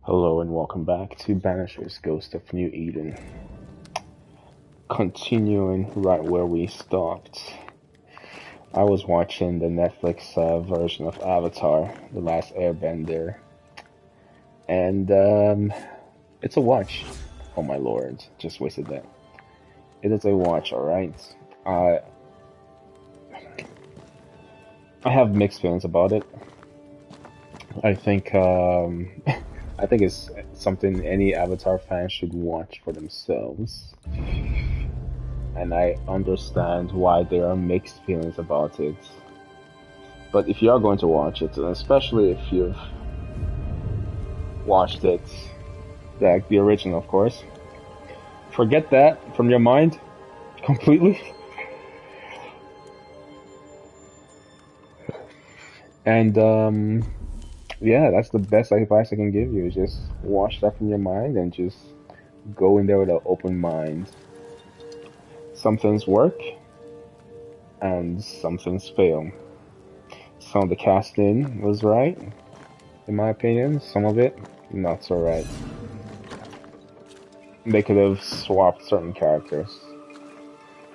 Hello and welcome back to Banishers Ghost of New Eden. Continuing right where we stopped. I was watching the Netflix version of Avatar, The Last Airbender, and it's a watch. Oh my lord, just wasted that. It is a watch, alright? I have mixed feelings about it. I think I think it's something any Avatar fan should watch for themselves. And I understand why there are mixed feelings about it. But if you are going to watch it, and especially if you've watched it, like the original, of course, forget that from your mind completely. And yeah, that's the best advice I can give you. Just watch that from your mind and just go in there with an open mind. Some things work, and some things fail. Some of the casting was right, in my opinion. Some of it, not so right. They could have swapped certain characters,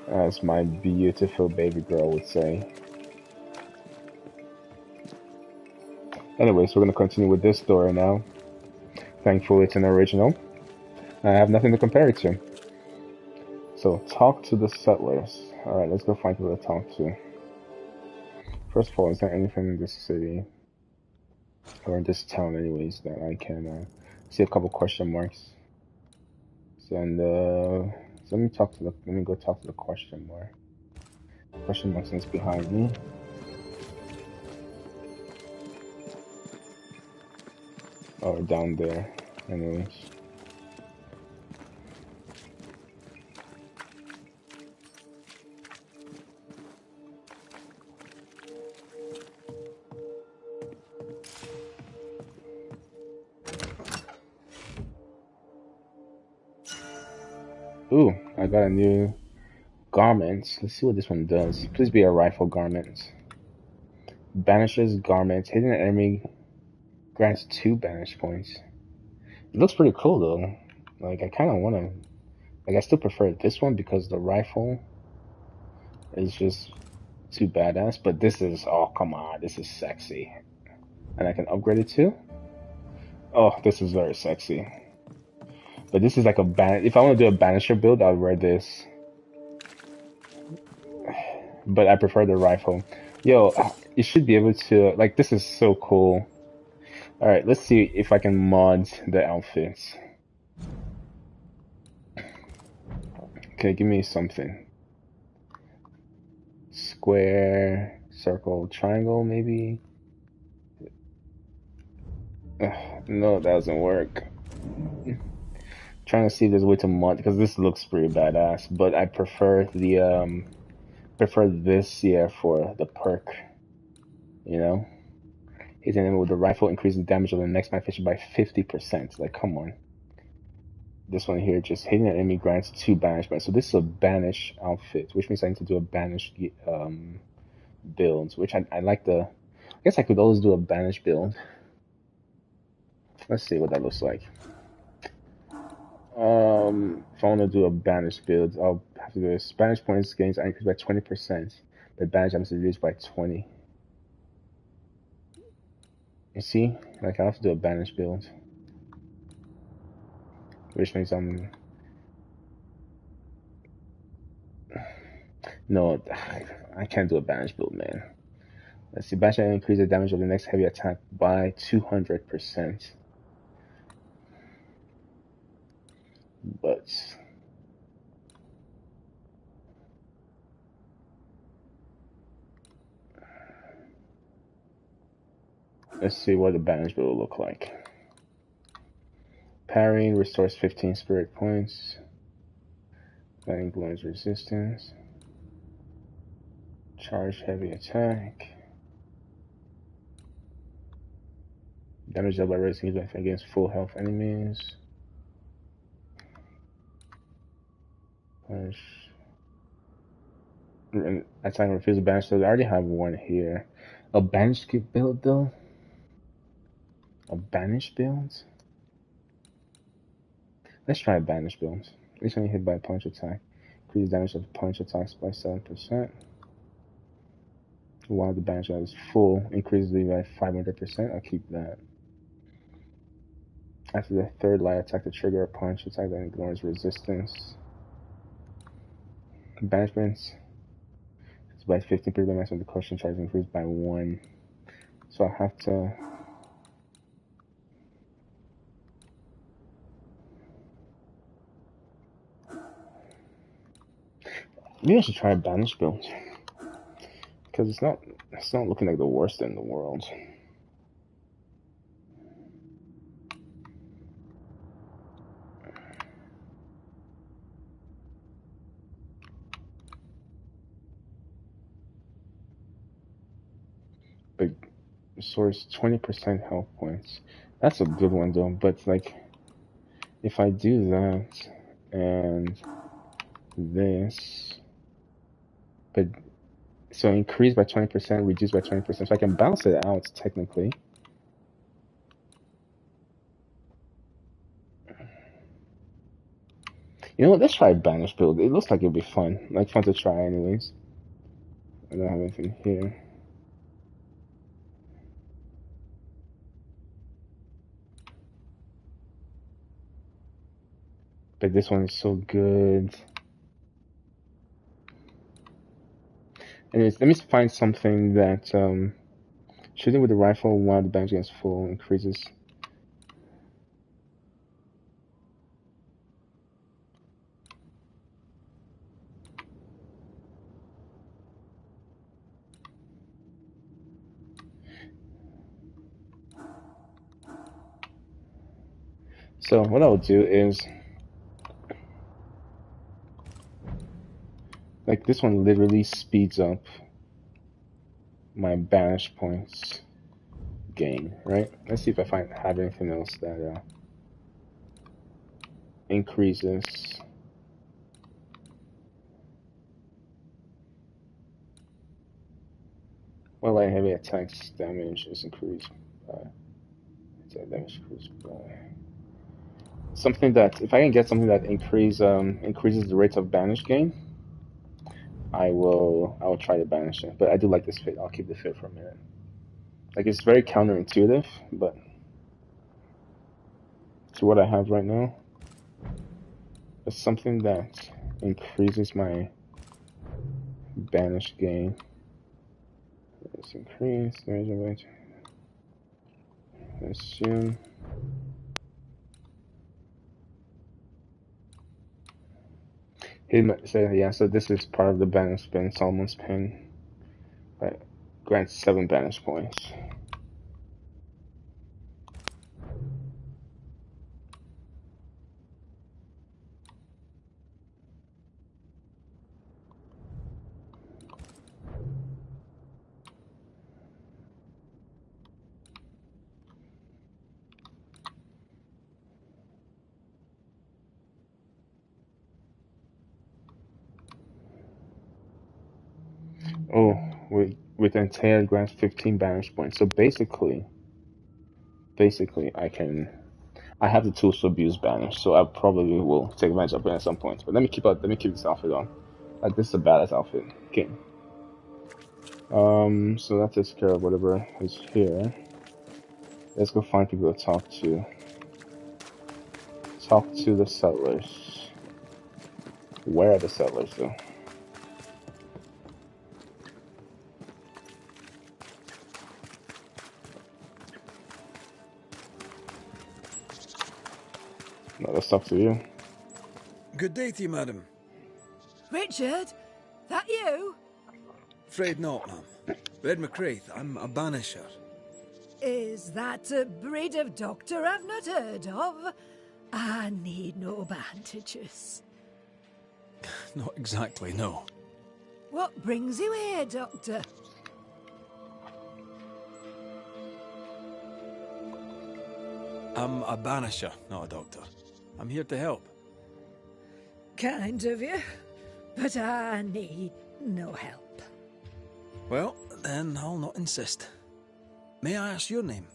as my beautiful baby girl would say. Anyways, we're gonna continue with this story now. Thankfully, it's an original. I have nothing to compare it to. So, talk to the settlers. Alright, let's go find people to talk to. First of all, is there anything in this city, or in this town anyways, that I can see a couple question marks? And so let me go talk to the question mark. Question mark is behind me. Or down there, anyways. Ooh, I got a new garment. Let's see what this one does. Please be a rifle garment. Banishes garment. Hitting an enemy grants 2 banish points. It looks pretty cool though. Like I kind of want to. Like I still prefer this one because the rifle is just too badass. But this is, oh come on, this is sexy. And I can upgrade it too. Oh, this is very sexy. But this is like a ban. If I want to do a banisher build, I'll wear this. But I prefer the rifle. Yo, you should be able to, like, this is so cool. Alright, let's see if I can mod the outfits. Okay, give me something. Square, circle, triangle, maybe? No, that doesn't work. Trying to see if there's a way to mod, because this looks pretty badass, but I prefer the, prefer this, yeah, for the perk. You know? Hitting enemy with the rifle increases damage of the next man fisher by 50%. Like, come on. This one here, just hitting an enemy grants 2 banishment. So this is a banish outfit, which means I need to do a banish build, which I like the. I guess I could always do a banish build. Let's see what that looks like. If I want to do a banish build, I'll have to do this. Banish points gains are increased by 20%, but banish damage is reduced by 20. You see, like I have to do a banish build, which means I'm. No, I can't do a banish build, man. Let's see, banish increases the damage of the next heavy attack by 200%. But let's see what the banish build will look like. Parrying restores 15 spirit points. Lightning blows resistance. Charge heavy attack. Damage dealt by raising against full health enemies. Push. Attack refuse a banish. So I already have one here. A banish build though? A banish build? Let's try a banish build. Each time you hit by a punch attack, increase damage of punch attacks by 7%. While the banish is full, increases the by 500%. I'll keep that. After the third light attack, to trigger a punch attack that ignores resistance. Banishments. It's by 15% maximum. The caution charge increased by 1. So I have to. Maybe I should try a banish build. Because it's not looking like the worst in the world. But source 20% health points. That's a good one though, but like if I do that and this, but so increase by 20%, reduce by 20%, so I can balance it out technically. You know what, let's try a banish build. It looks like it'll be fun. Like fun to try anyways. I don't have anything here. But this one is so good. Anyways, let me find something that shooting with the rifle while the damage gets full increases. So what I'll do is, like this one literally speeds up my banish points gain, right? Let's see if I have anything else that increases. Well, like heavy attacks damage is increased by damage increased by something that, if I can get something that increases the rate of banish gain, I will try to banish it. But I do like this fit. I'll keep the fit for a minute. Like it's very counterintuitive, but to what I have right now, it's something that increases my banish gain. Let's increase damage weight. Assume. So this is part of the banish spin, Solomon's pin. That grants 7 banish points. Oh, with Entail grants 15 banish points. So basically I have the tools to abuse banish, so I probably will take advantage of it at some point. But let me keep this outfit on. Like this is a badass outfit. Okay. So that takes care of whatever is here. Let's go find people to talk to. Talk to the settlers. Where are the settlers though? No, let's talk to you. Good day to you, madam. Richard? That you? Afraid not, ma'am. Red McCraith, I'm a banisher. Is that a breed of doctor I've not heard of? I need no bandages. Not exactly, no. What brings you here, Doctor? I'm a banisher, not a doctor. I'm here to help. Kind of you, but I need no help. Well, then I'll not insist. May I ask your name?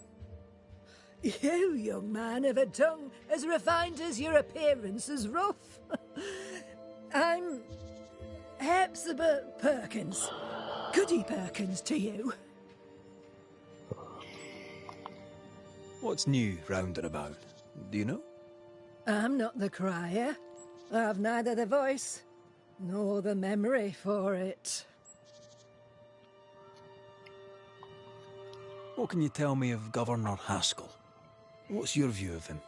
You, young man, have a tongue as refined as your appearance is rough. I'm Hepzibah Perkins. Goody Perkins to you. What's new round and about? Do you know? I'm not the crier. I've neither the voice nor the memory for it. What can you tell me of Governor Haskell? What's your view of him?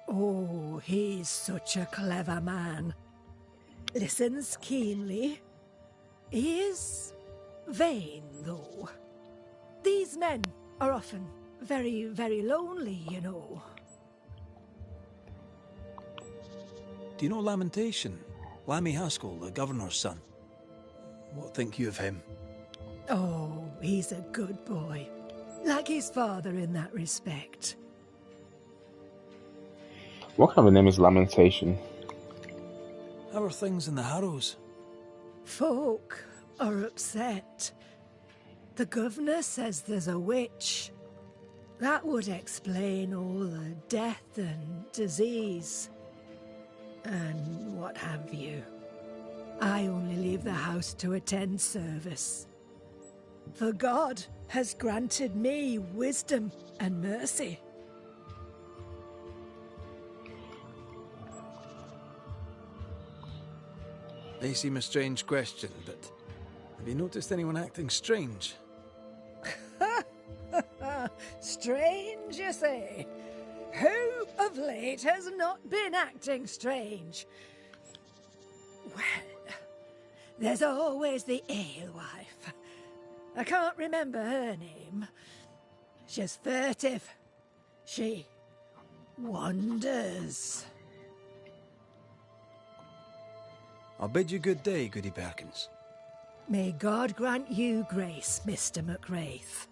Oh, he's such a clever man. Listens keenly. He is vain, though. These men are often very, very lonely, you know. Do you know Lamentation? Lammy Haskell, the governor's son. What think you of him? Oh, he's a good boy. Like his father in that respect. What kind of a name is Lamentation? How are things in the Harrows? Folk are upset. The governor says there's a witch. That would explain all the death and disease. And what have you. I only leave the house to attend service. For God has granted me wisdom and mercy. May seem a strange question, but have you noticed anyone acting strange? Strange, you say? Who of late has not been acting strange? Well, there's always the alewife. I can't remember her name. She's furtive. She wanders. I'll bid you good day, Goody Perkins. May God grant you grace, Mr. McWraith.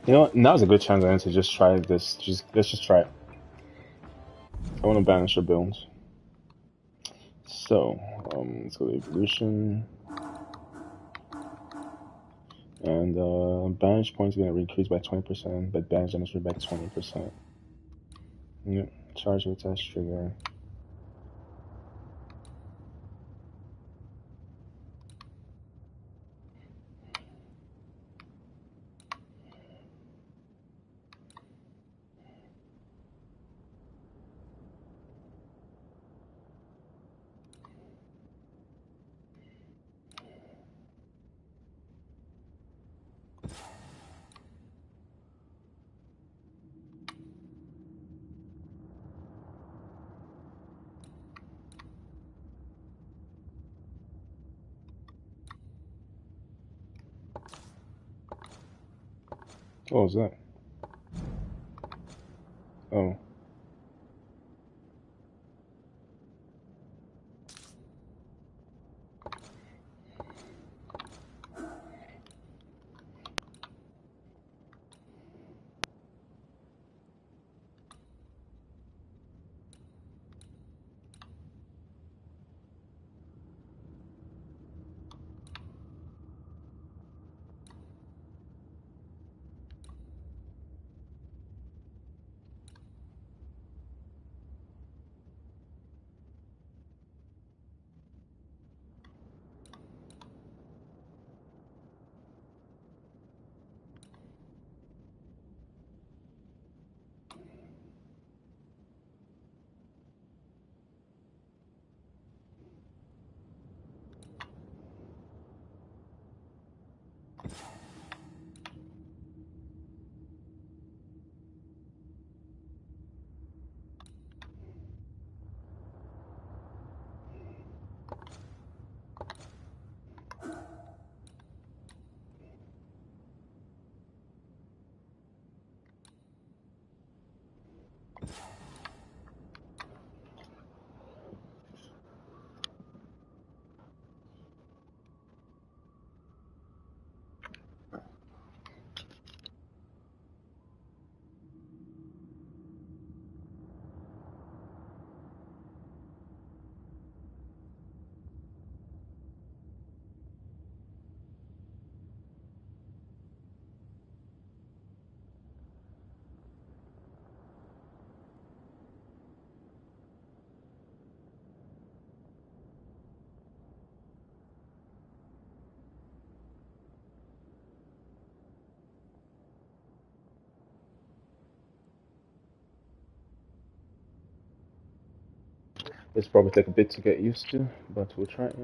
You know what? Now's a good chance I need to just try this. Let's just try it. I want to banish your builds. So, let's go to evolution. And banish points are going to increase by 20%, but banish damage by 20%. Yep, charge with test trigger. What was that? Oh. It's probably take a bit to get used to, but we'll try it.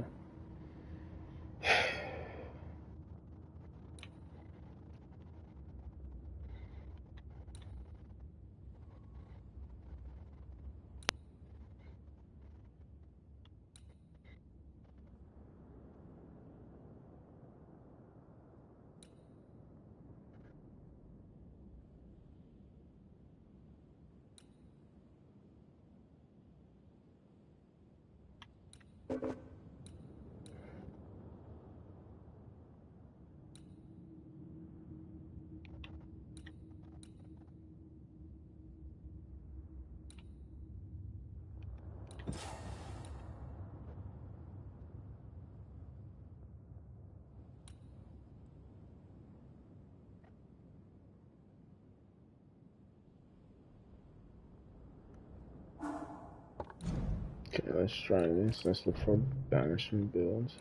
Okay, let's try this. Let's look for banishment builds.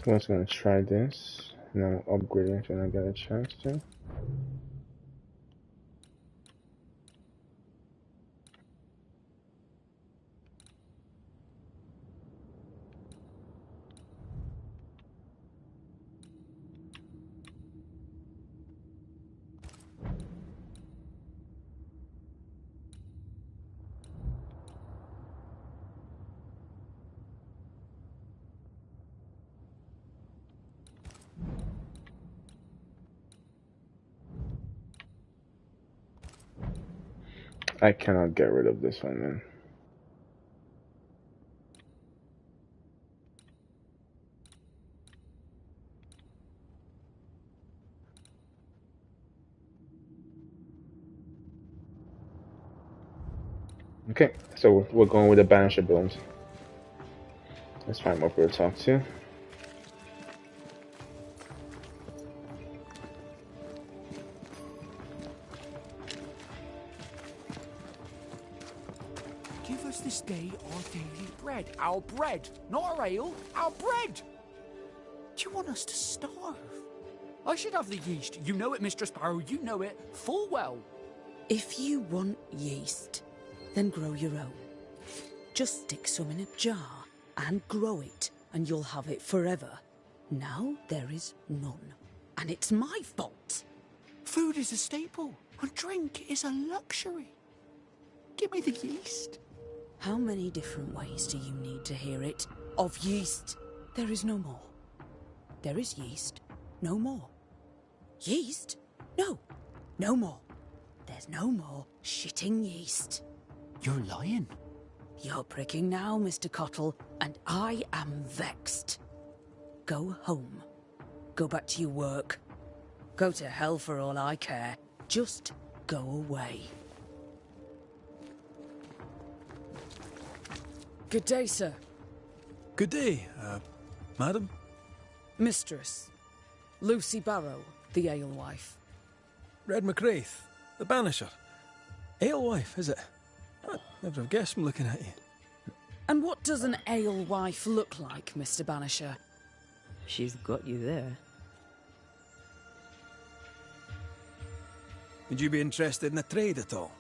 So I'm just gonna try this, and then I'll upgrade it when I get a chance to. I cannot get rid of this one, man. Okay, so we're going with the banisher builds. Let's find more people to talk to. Give us this day our daily bread. Our bread, not our ale, our bread! Do you want us to starve? I should have the yeast. You know it, Mistress Sparrow, you know it full well. If you want yeast, then grow your own. Just stick some in a jar and grow it, and you'll have it forever. Now there is none, and it's my fault. Food is a staple, and drink is a luxury. Give me the yeast. How many different ways do you need to hear it? Of yeast, there is no more. There is yeast, no more. Yeast? No, no more. There's no more shitting yeast. You're lying. You're pricking now, Mr. Cottle, and I am vexed. Go home. Go back to your work. Go to hell for all I care. Just go away. Good day, sir. Good day, madam. Mistress. Lucy Barrow, the alewife. Red McWraith, the Banisher. Alewife, is it? I'd never have guessed from looking at you. And what does an alewife look like, Mr. Banisher? She's got you there. Would you be interested in a trade at all?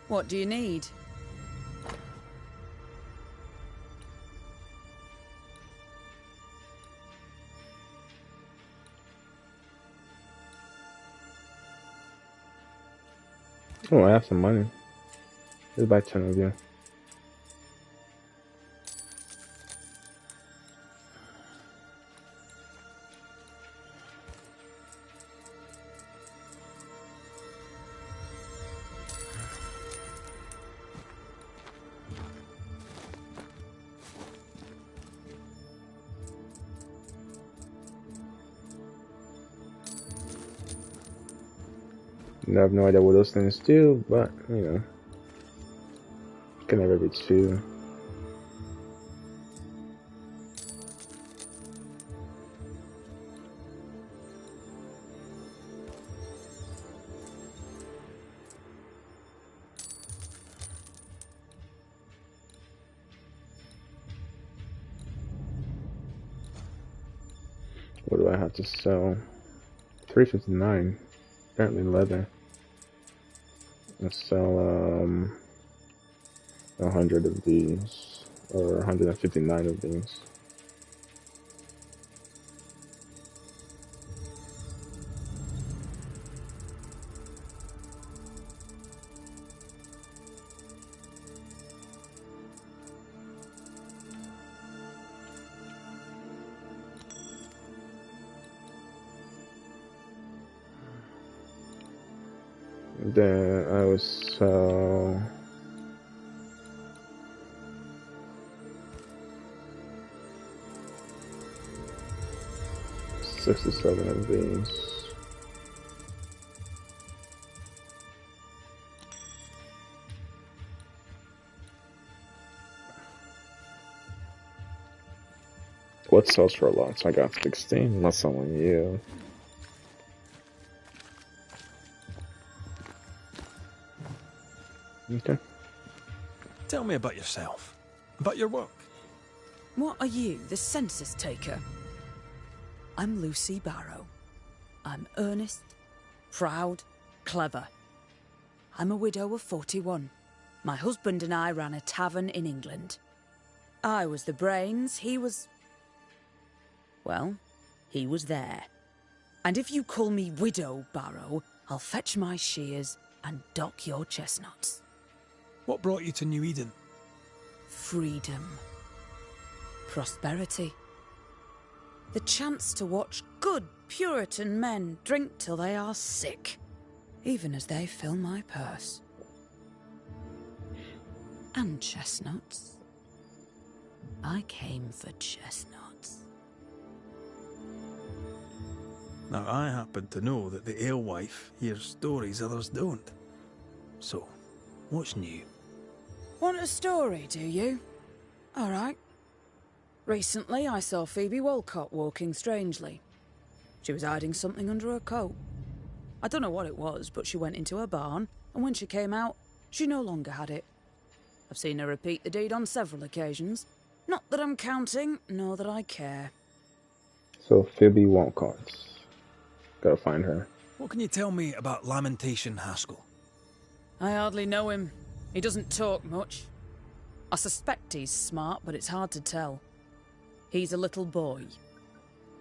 What do you need? Oh, I have some money. Let's buy 10 of you. I have no idea what those things do, but, you know, can never be too. What do I have to sell? 359. Apparently leather. Let's sell 100 of these, or 159 of these. Then I will sell 67 of these. What sells for a lot? So I got 16. Not selling you. Okay. Tell me about yourself. About your work. What are you, the census taker? I'm Lucy Barrow. I'm earnest, proud, clever. I'm a widow of 41. My husband and I ran a tavern in England. I was the brains, he was... well, he was there. And if you call me Widow Barrow, I'll fetch my shears and dock your chestnuts. What brought you to New Eden? Freedom. Prosperity. The chance to watch good Puritan men drink till they are sick, even as they fill my purse. And chestnuts. I came for chestnuts. Now, I happen to know that the alewife hears stories others don't. So, what's new? Want a story, do you? All right. Recently, I saw Phoebe Walcott walking strangely. She was hiding something under her coat. I don't know what it was, but she went into her barn, and when she came out, she no longer had it. I've seen her repeat the deed on several occasions. Not that I'm counting, nor that I care. So Phoebe Walcott. Gotta find her. What can you tell me about Lamentation Haskell? I hardly know him. He doesn't talk much. I suspect he's smart, but it's hard to tell. He's a little boy.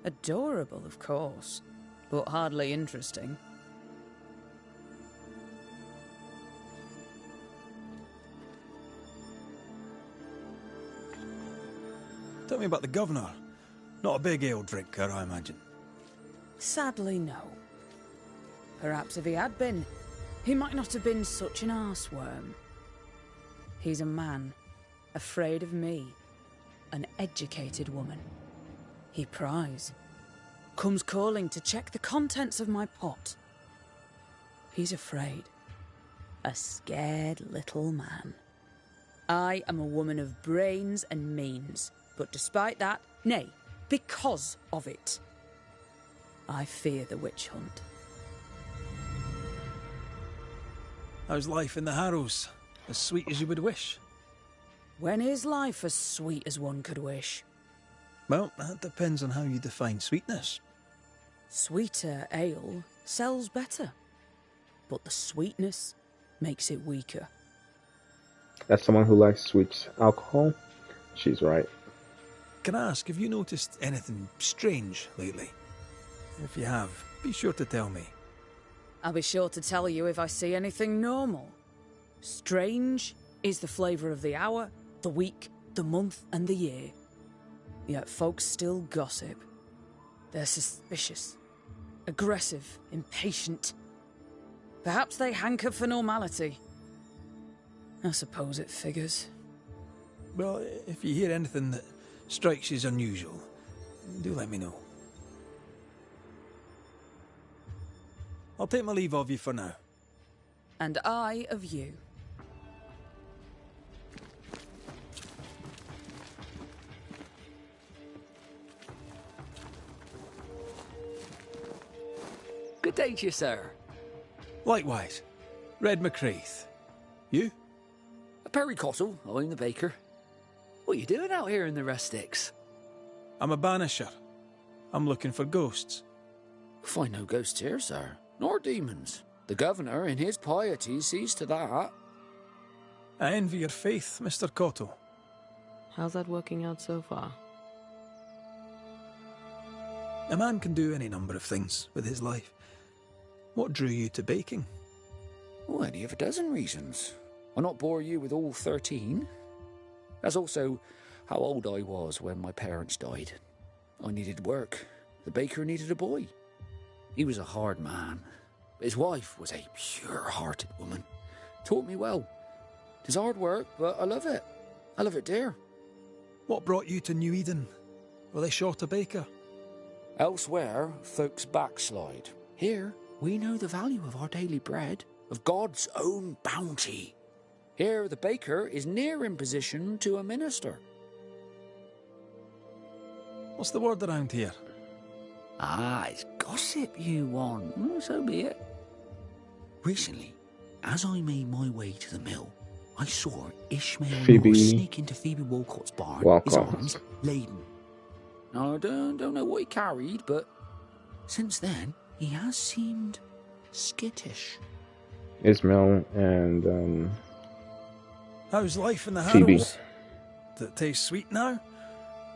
Adorable, of course, but hardly interesting. Tell me about the governor. Not a big ale drinker, I imagine. Sadly, no. Perhaps if he had been, he might not have been such an arseworm. He's a man, afraid of me, an educated woman. He pries, comes calling to check the contents of my pot. He's afraid, a scared little man. I am a woman of brains and means, but despite that, nay, because of it, I fear the witch hunt. How's life in the Harrows? As sweet as you would wish? When is life as sweet as one could wish? Well, that depends on how you define sweetness. Sweeter ale sells better, but the sweetness makes it weaker. As someone who likes sweet alcohol, she's right. Can I ask, have you noticed anything strange lately? If you have, be sure to tell me. I'll be sure to tell you if I see anything normal. Strange is the flavour of the hour, the week, the month, and the year. Yet folks still gossip. They're suspicious, aggressive, impatient. Perhaps they hanker for normality. I suppose it figures. Well, if you hear anything that strikes you as unusual, do let me know. I'll take my leave of you for now. And I of you. Good day to you, sir. Likewise. Red McCraith. You? Perry Cottle, I'm the baker. What are you doing out here in the rustics? I'm a banisher. I'm looking for ghosts. Find no ghosts here, sir, nor demons. The governor, in his piety, sees to that. I envy your faith, Mr. Cottle. How's that working out so far? A man can do any number of things with his life. What drew you to baking? Oh, any of a dozen reasons. I'll not bore you with all 13. That's also how old I was when my parents died. I needed work. The baker needed a boy. He was a hard man. His wife was a pure-hearted woman. Taught me well. 'Tis hard work, but I love it. I love it dear. What brought you to New Eden? Were they short a baker? Elsewhere, folks backslide. Here, we know the value of our daily bread, of God's own bounty. Here, the baker is near in position to a minister. What's the word around here? Ah, it's gossip you want. So be it. Recently, as I made my way to the mill, I saw Ishmael Phoebe sneak into Phoebe Walcott's barn, his arms laden. Now, I don't know what he carried, but since then, he has seemed skittish. Ismail and How's life in the Phoebe. Harrows? Does it taste sweet now?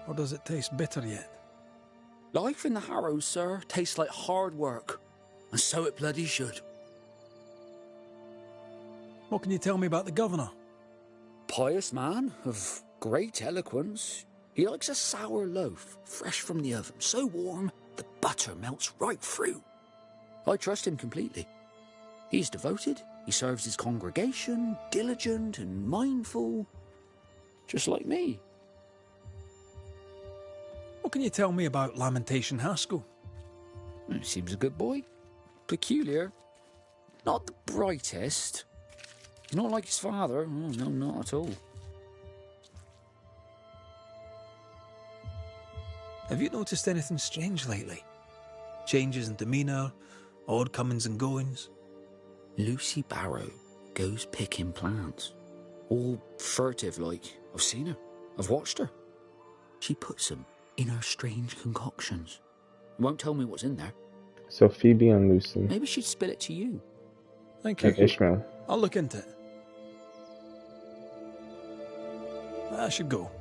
Or does it taste bitter yet? Life in the Harrows, sir, tastes like hard work. And so it bloody should. What can you tell me about the governor? Pious man of great eloquence. He likes a sour loaf, fresh from the oven, so warm the butter melts right through. I trust him completely. He's devoted, he serves his congregation, diligent and mindful, just like me. What can you tell me about Lamentation Haskell? He seems a good boy. Peculiar. Not the brightest. Not like his father. Oh, no, not at all. Have you noticed anything strange lately? Changes in demeanour, odd comings and goings? Lucy Barrow goes picking plants. All furtive like. I've seen her. I've watched her. She puts them in her strange concoctions. Won't tell me what's in there. So Phoebe and Lucy. Maybe she'd spill it to you. Thank you. And Ishmael. I'll look into it. I should go.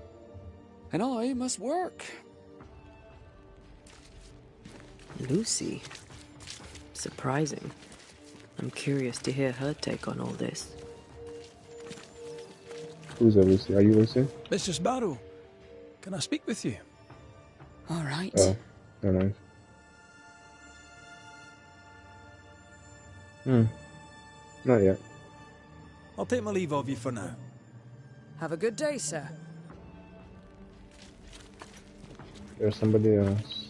And I must work. Lucy. Surprising. I'm curious to hear her take on all this. Who's Lucy? Are you Lucy? Mr. Barrow, can I speak with you? All right. Oh, never mind. Not yet. I'll take my leave of you for now. Have a good day, sir. There's somebody else.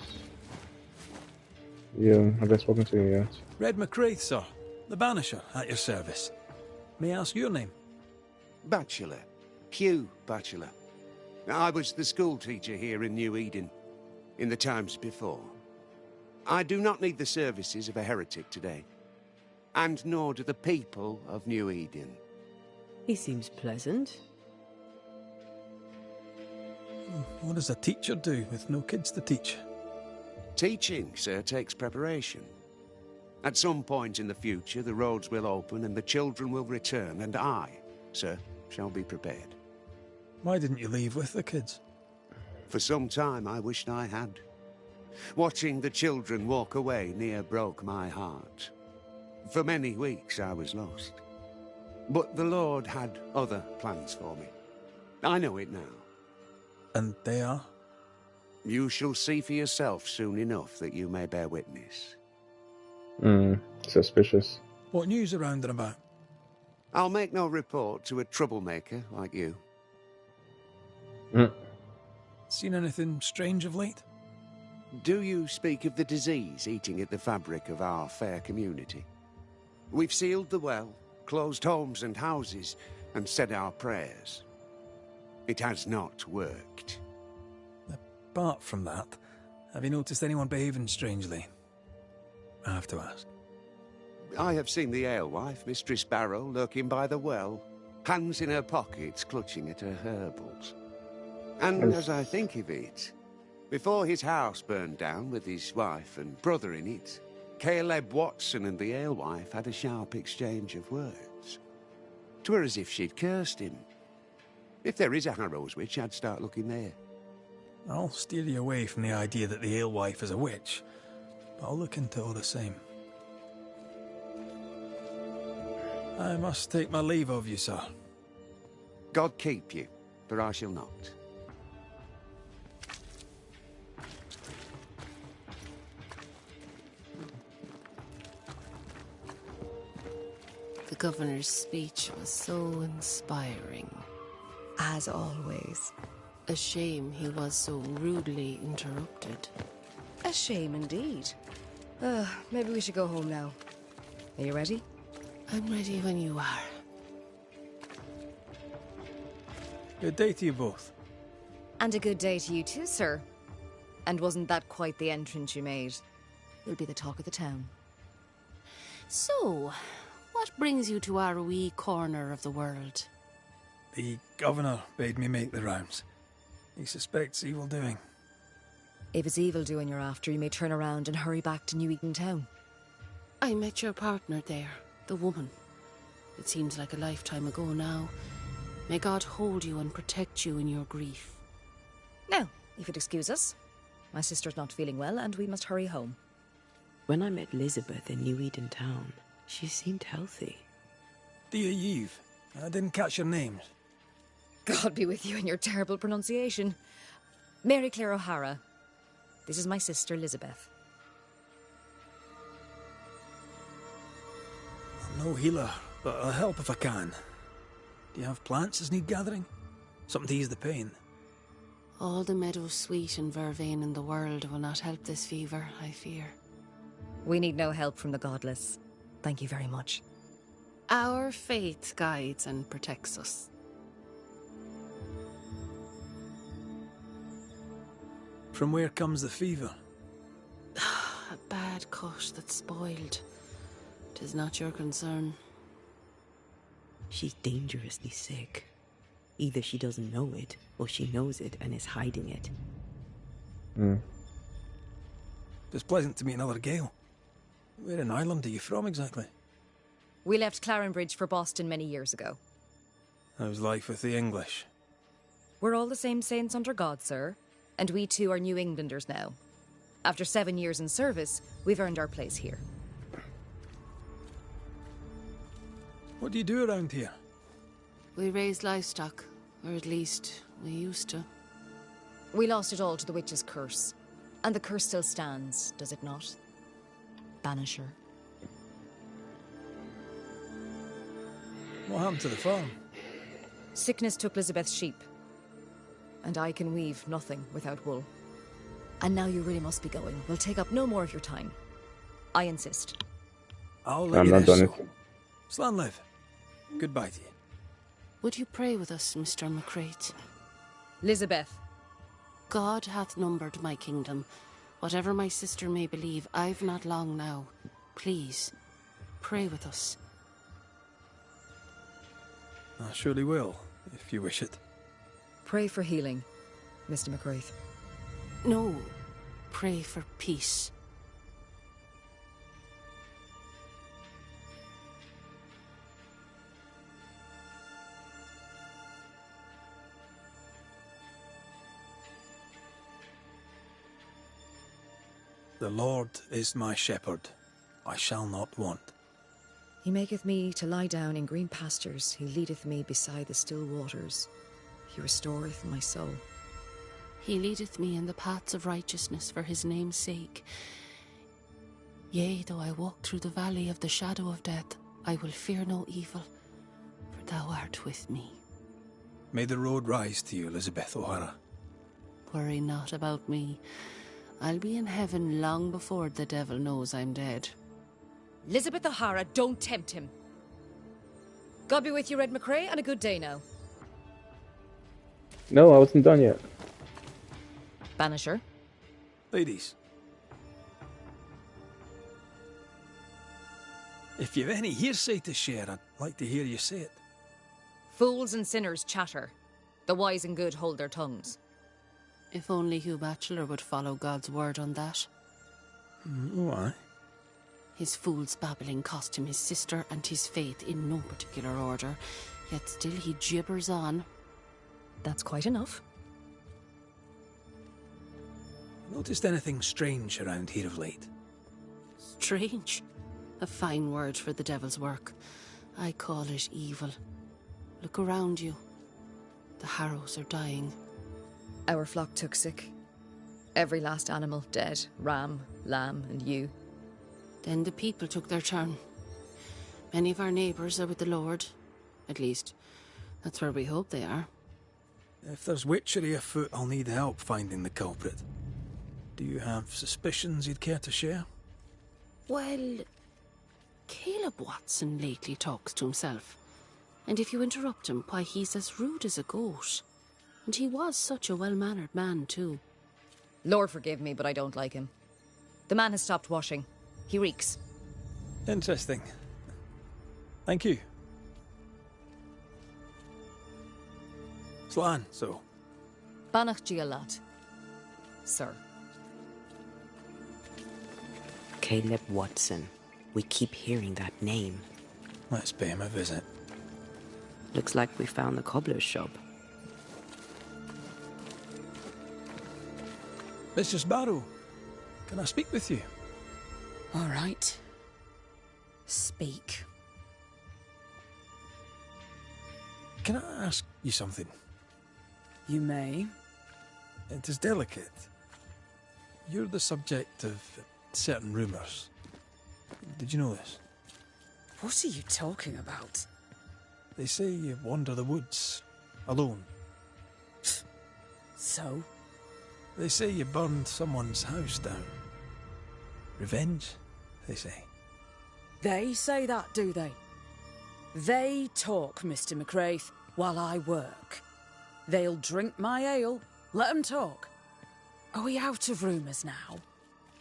You, I guess spoken to you yet. Red McCraith, sir. The Banisher, at your service. May I ask your name? Bachelor. Hugh Bachelor. I was the school teacher here in New Eden, in the times before. I do not need the services of a heretic today, and nor do the people of New Eden. He seems pleasant. What does a teacher do with no kids to teach? Teaching, sir, takes preparation. At some point in the future, the roads will open and the children will return, and I, sir, shall be prepared. Why didn't you leave with the kids? For some time, I wished I had. Watching the children walk away near broke my heart. For many weeks, I was lost. But the Lord had other plans for me. I know it now. And they are? You shall see for yourself soon enough that you may bear witness. Suspicious. What news around and about? I'll make no report to a troublemaker like you. Seen anything strange of late? Do you speak of the disease eating at the fabric of our fair community? We've sealed the well, closed homes and houses, and said our prayers. It has not worked. Apart from that, have you noticed anyone behaving strangely? I have to ask. I have seen the alewife, Mistress Barrow, lurking by the well, hands in her pockets, clutching at her herbals. And as I think of it, before his house burned down with his wife and brother in it, Caleb Watson and the alewife had a sharp exchange of words. 'Twere as if she'd cursed him. If there is a Harrow's witch, I'd start looking there. I'll steer you away from the idea that the alewife is a witch, but I'll look into it all the same. I must take my leave of you, sir. God keep you, for I shall not. The governor's speech was so inspiring. As always. A shame he was so rudely interrupted. A shame indeed. Maybe we should go home now. Are you ready? I'm ready when you are. Good day to you both. And a good day to you too, sir. And wasn't that quite the entrance you made? You'll be the talk of the town. So, what brings you to our wee corner of the world? The governor bade me make the rounds. He suspects evil doing. If it's evil doing you're after, you may turn around and hurry back to NewEden town. I met your partner there, the woman. It seems like a lifetime ago now. May God hold you and protect you in your grief. Now, if you'd excuse us, my sister's not feeling well and we must hurry home. When I met Elizabeth in NewEden town, she seemed healthy. Dear Yves, I didn't catch your names. God be with you and your terrible pronunciation. Mary Claire O'Hara. This is my sister, Elizabeth. I'm no healer, but I'll help if I can. Do you have plants as need gathering? Something to ease the pain? All the meadow sweet and vervain in the world will not help this fever, I fear. We need no help from the godless. Thank you very much. Our faith guides and protects us. From where comes the fever? A bad cut that's spoiled. 'Tis not your concern. She's dangerously sick. Either she doesn't know it, or she knows it and is hiding it. It's pleasant to meet another Gale. Where in Ireland are you from exactly? We left Clarenbridge for Boston many years ago. How's life with the English? We're all the same saints under God, sir. And we too are New Englanders now. After 7 years in service, we've earned our place here. What do you do around here? We raise livestock, or at least we used to. We lost it all to the witch's curse. And the curse still stands, does it not? Banisher. What happened to the farm? Sickness took Elizabeth's sheep. And I can weave nothing without wool. And now you really must be going. We'll take up no more of your time. I insist. I'll let I'm you not this, done so. it. Slan live. Goodbye to you. Would you pray with us, Mr. McCrate? Elizabeth. God hath numbered my kingdom. Whatever my sister may believe, I've not long now. Please, pray with us. I surely will, if you wish it. Pray for healing, Mr. McCraith. No, pray for peace. The Lord is my shepherd. I shall not want. He maketh me to lie down in green pastures. He leadeth me beside the still waters. He restoreth my soul. He leadeth me in the paths of righteousness for his name's sake. Yea, though I walk through the valley of the shadow of death, I will fear no evil, for thou art with me. May the road rise to you, Elizabeth O'Hara. Worry not about me. I'll be in heaven long before the devil knows I'm dead. Elizabeth O'Hara, don't tempt him. God be with you, Red McCrae, and a good day now. No, I wasn't done yet. Banisher. Ladies, if you've any hearsay to share, I'd like to hear you say it. Fools and sinners chatter. The wise and good hold their tongues. If only Hugh Bachelor would follow God's word on that. Why? His fool's babbling cost him his sister and his faith in no particular order, yet still he gibbers on. That's quite enough. Noticed anything strange around here of late? Strange. A fine word for the devil's work. I call it evil. Look around you. The harrows are dying. Our flock took sick. Every last animal dead. Ram, lamb, and ewe. Then the people took their turn. Many of our neighbours are with the Lord. At least, that's where we hope they are. If there's witchery afoot, I'll need help finding the culprit. Do you have suspicions you'd care to share? Well, Caleb Watson lately talks to himself. And if you interrupt him, why, he's as rude as a goat. And he was such a well-mannered man, too. Lord forgive me, but I don't like him. The man has stopped washing. He reeks. Interesting. Thank you. Slán, so. Banach Gialat. Sir. Caleb Watson. We keep hearing that name. Let's pay him a visit. Looks like we found the cobbler's shop. Mistress Barrow, can I speak with you? All right. Speak. Can I ask you something? You may. It is delicate. You're the subject of certain rumours. Did you know this? What are you talking about? They say you wander the woods, alone. So? They say you burned someone's house down. Revenge, they say. They say that, do they? They talk, Mr. McCraith, while I work. They'll drink my ale, let 'em talk. Are we out of rumours now?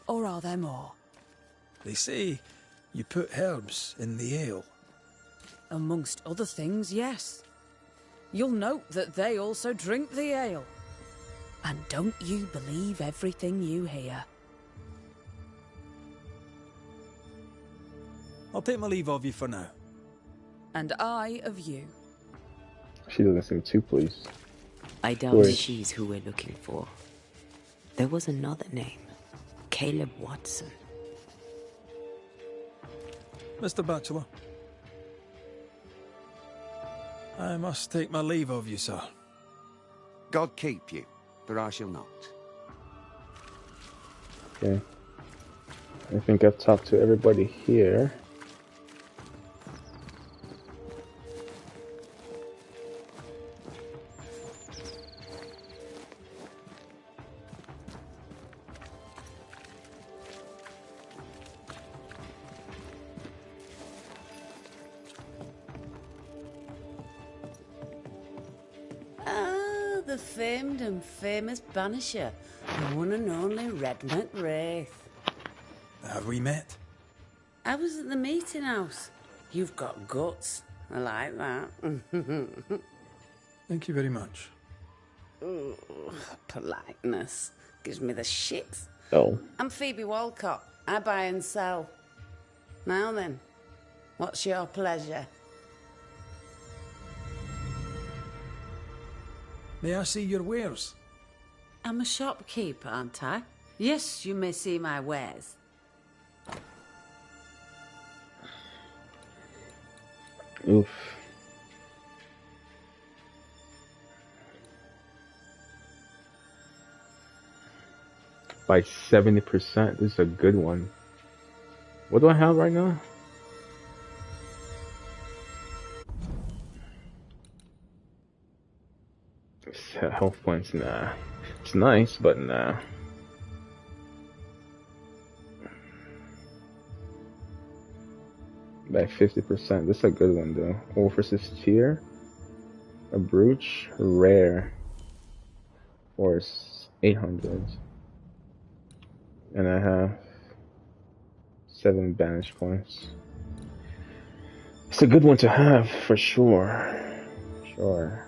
Or are there more? They say you put herbs in the ale. Amongst other things, yes. You'll note that they also drink the ale. And don't you believe everything you hear. I'll take my leave of you for now. And I of you. She doesn't seem too pleased. I doubt Wait. she's who we're looking for. There was another name. Caleb Watson. Mr. Bachelor, I must take my leave of you, sir. God keep you, but I shall not. Okay. I think I've talked to everybody here. Ah, the famed and famous Banisher, the one and only Red McWraith. Have we met? I was at the meeting house. You've got guts. I like that. Thank you very much. Ooh, politeness gives me the shits. Oh. I'm Phoebe Walcott. I buy and sell. Now then, what's your pleasure? May I see your wares? I'm a shopkeeper, aren't I? Yes, you may see my wares. Oof. By 70%. This is a good one. What do I have right now? Health points, nah. It's nice, but nah. by 50%. This is a good one though. Orpheus Tear, a brooch, rare, or 800. And I have 7 banish points. It's a good one to have for sure. Sure.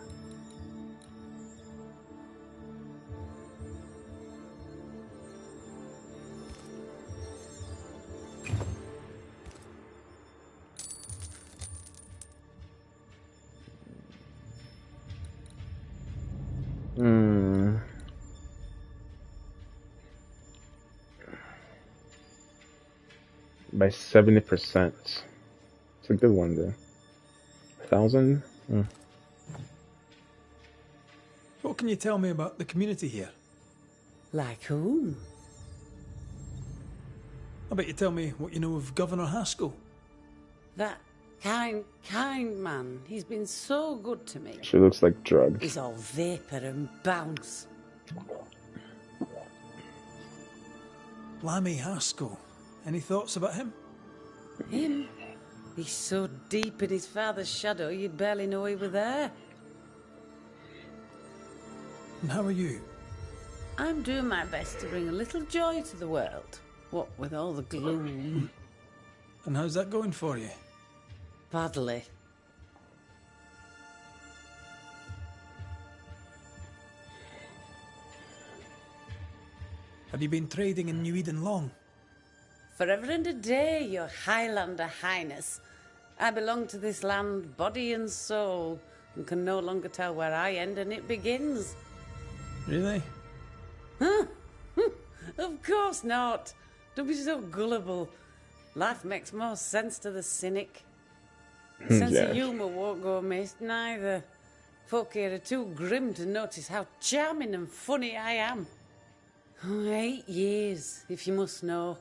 By 70%. It's a good one though. 1,000? What can you tell me about the community here? Like whom? I bet you tell me what you know of Governor Haskell. That kind man. He's been so good to me. She looks like drugs. He's all vapour and bounce. Lammy Haskell. Any thoughts about him? Him? He's so deep in his father's shadow you'd barely know he were there. And how are you? I'm doing my best to bring a little joy to the world. What with all the gloom. And how's that going for you? Badly. Have you been trading in New Eden long? Forever and a day, your Highlander Highness. I belong to this land, body and soul, and can no longer tell where I end and it begins. Really? Huh? Of course not. Don't be so gullible. Life makes more sense to the cynic. Sense of humour won't go amiss, neither. Folk here are too grim to notice how charming and funny I am. 8 years, if you must know.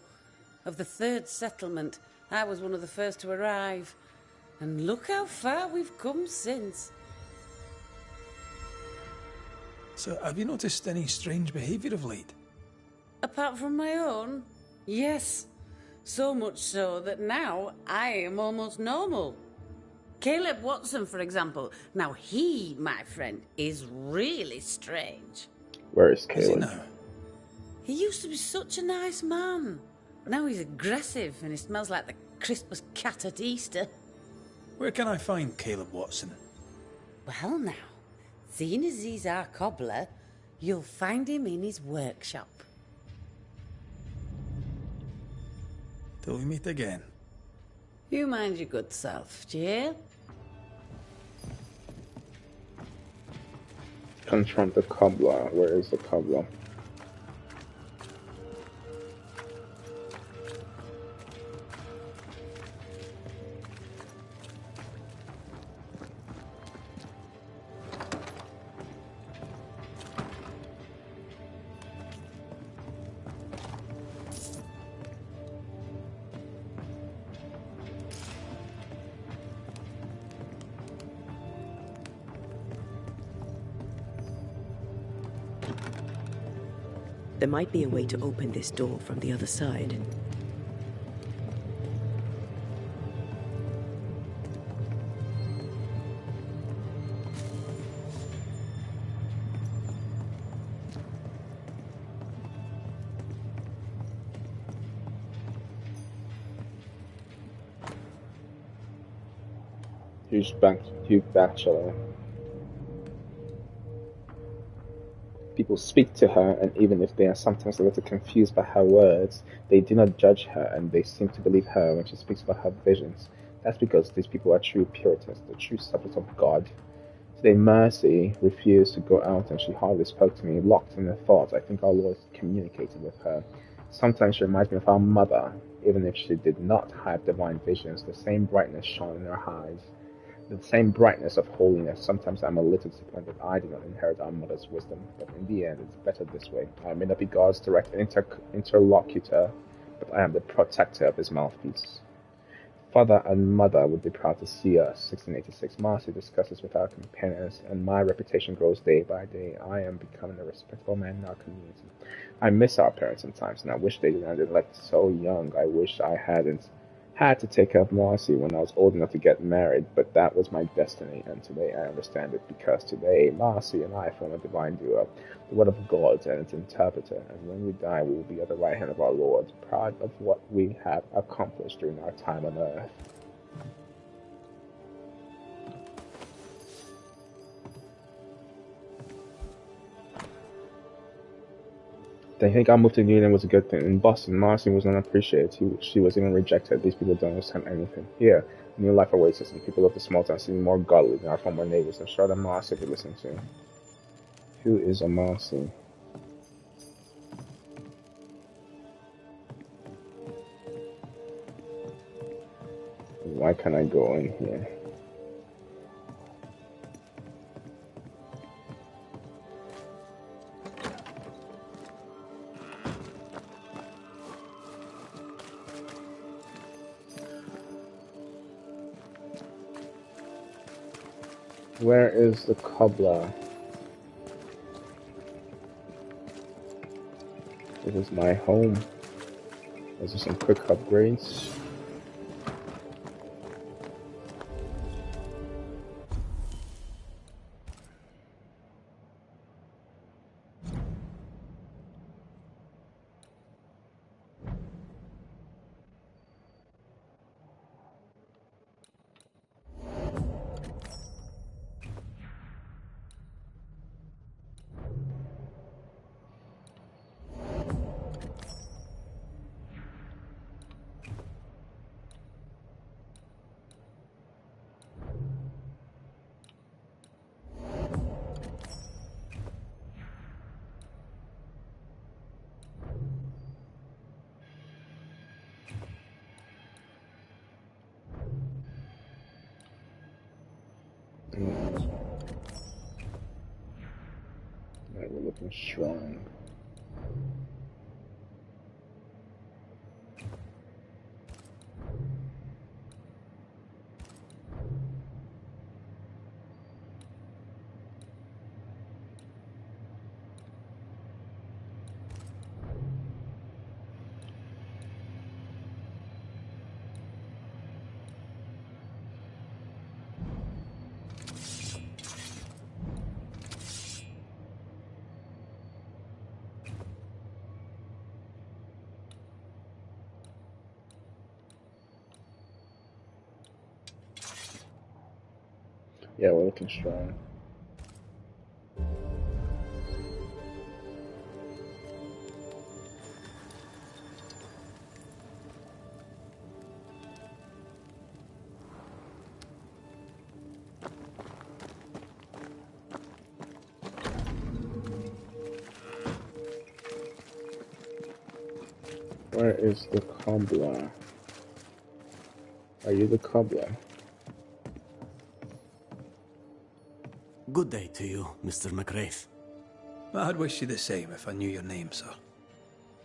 Of the 3rd settlement, I was one of the first to arrive. And look how far we've come since. So, have you noticed any strange behaviour of late? Apart from my own? Yes. So much so that now I am almost normal. Caleb Watson, for example. Now he, my friend, is really strange. Where is Is he Caleb? now? He used to be such a nice man. Now he's aggressive and he smells like the crispest cat at Easter. Where can I find Caleb Watson? Well now, seeing as he's our cobbler, you'll find him in his workshop. Till we meet again. You mind your good self, do you hear? Confront the cobbler. Where is the cobbler? There might be a way to open this door from the other side. Huge bachelor. People speak to her, and even if they are sometimes a little confused by her words, they do not judge her, and they seem to believe her when she speaks about her visions. That's because these people are true Puritans, the true subjects of God. Today, Mercy refused to go out, and she hardly spoke to me, locked in her thoughts. I think our Lord communicated with her. Sometimes she reminds me of our mother, even if she did not have divine visions. The same brightness shone in her eyes. The same brightness of holiness. Sometimes I'm a little disappointed I did not inherit our mother's wisdom, but in the end, it's better this way. I may not be God's direct interlocutor, but I am the protector of his mouthpiece. Father and mother would be proud to see us. 1686. Marcy discusses with our companions, and my reputation grows day by day. I am becoming a respectable man in our community. I miss our parents sometimes, and I wish they didn't elect so young. I wish I hadn't had to take care of Marcy when I was old enough to get married, but that was my destiny, and today I understand it because today Marcy and I form a divine duo, the word of God and its interpreter, and when we die we will be at the right hand of our Lord, proud of what we have accomplished during our time on earth. They think our move to New England was a good thing. In Boston, Marcy was not appreciated. She was even rejected. These people don't understand anything. Here, new life awaits us, and people of the small town seem more godly than our former neighbors. I'm sure that Marcy could listen to. Who is a Marcy? Why can't I go in here? Where is the cobbler? This is my home. Is there some quick upgrades? Alright, we're looking strong. Yeah, we're looking strong. Where is the cobbler? Are you the cobbler? Good day to you, Mr. McRaith. I'd wish you the same if I knew your name, sir.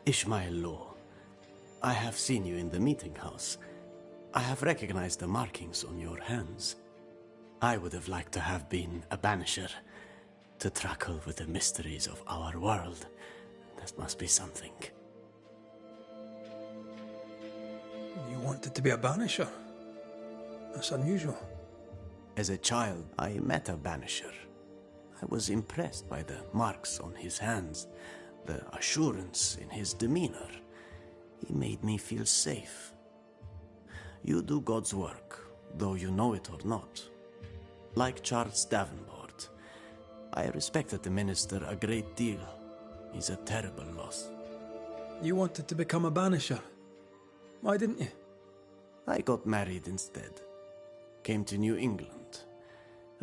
Ishmael Law. I have seen you in the meeting house. I have recognized the markings on your hands. I would have liked to have been a banisher, to tackle with the mysteries of our world. That must be something. You wanted to be a banisher? That's unusual. As a child, I met a banisher. I was impressed by the marks on his hands, the assurance in his demeanor. He made me feel safe. You do God's work, though you know it or not. Like Charles Davenport, I respected the minister a great deal. He's a terrible loss. You wanted to become a banisher. Why didn't you? I got married instead. Came to New England.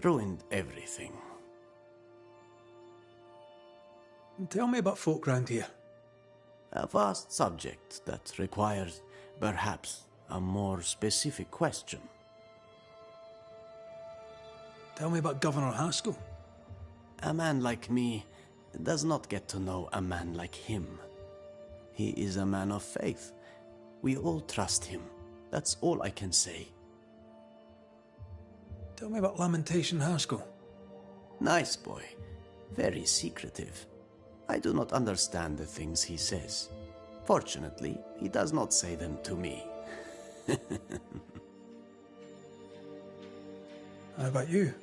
Ruined everything. Tell me about folk round here. A vast subject that requires, perhaps, a more specific question. Tell me about Governor Haskell. A man like me does not get to know a man like him. He is a man of faith. We all trust him. That's all I can say. Tell me about Lamentation Haskell. Nice boy. Very secretive. I do not understand the things he says. Fortunately, he does not say them to me. How about you?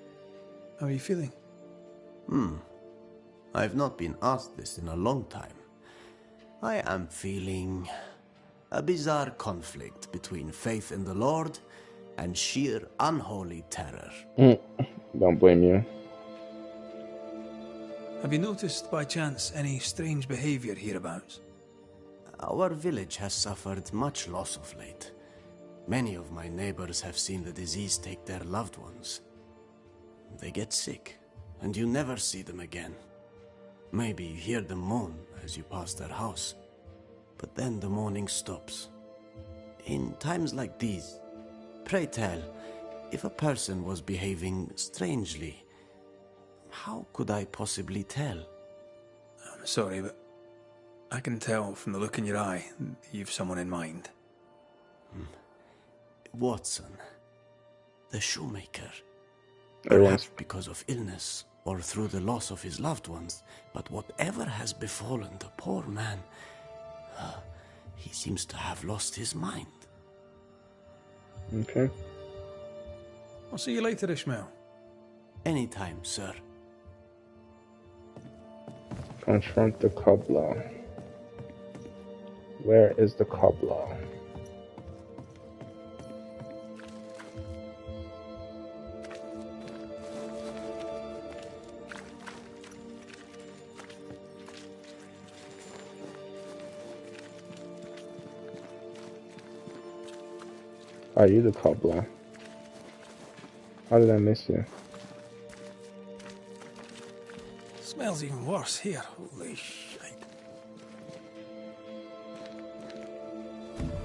How are you feeling? I've not been asked this in a long time. I am feeling a bizarre conflict between faith in the Lord and sheer unholy terror. Don't blame you. Have you noticed by chance any strange behavior hereabouts? Our village has suffered much loss of late. Many of my neighbors have seen the disease take their loved ones. They get sick, and you never see them again. Maybe you hear them moan as you pass their house, but then the moaning stops. In times like these, pray tell, if a person was behaving strangely, how could I possibly tell? I'm sorry, but I can tell from the look in your eye you've someone in mind. Watson, the shoemaker. Everyone's... Perhaps because of illness or through the loss of his loved ones, but whatever has befallen the poor man, he seems to have lost his mind. Okay. I'll see you later, Ishmael. Anytime, sir. Confront the cobbler. Where is the cobbler? Are you the cobbler? How did I miss you? Smells even worse here. Holy shit.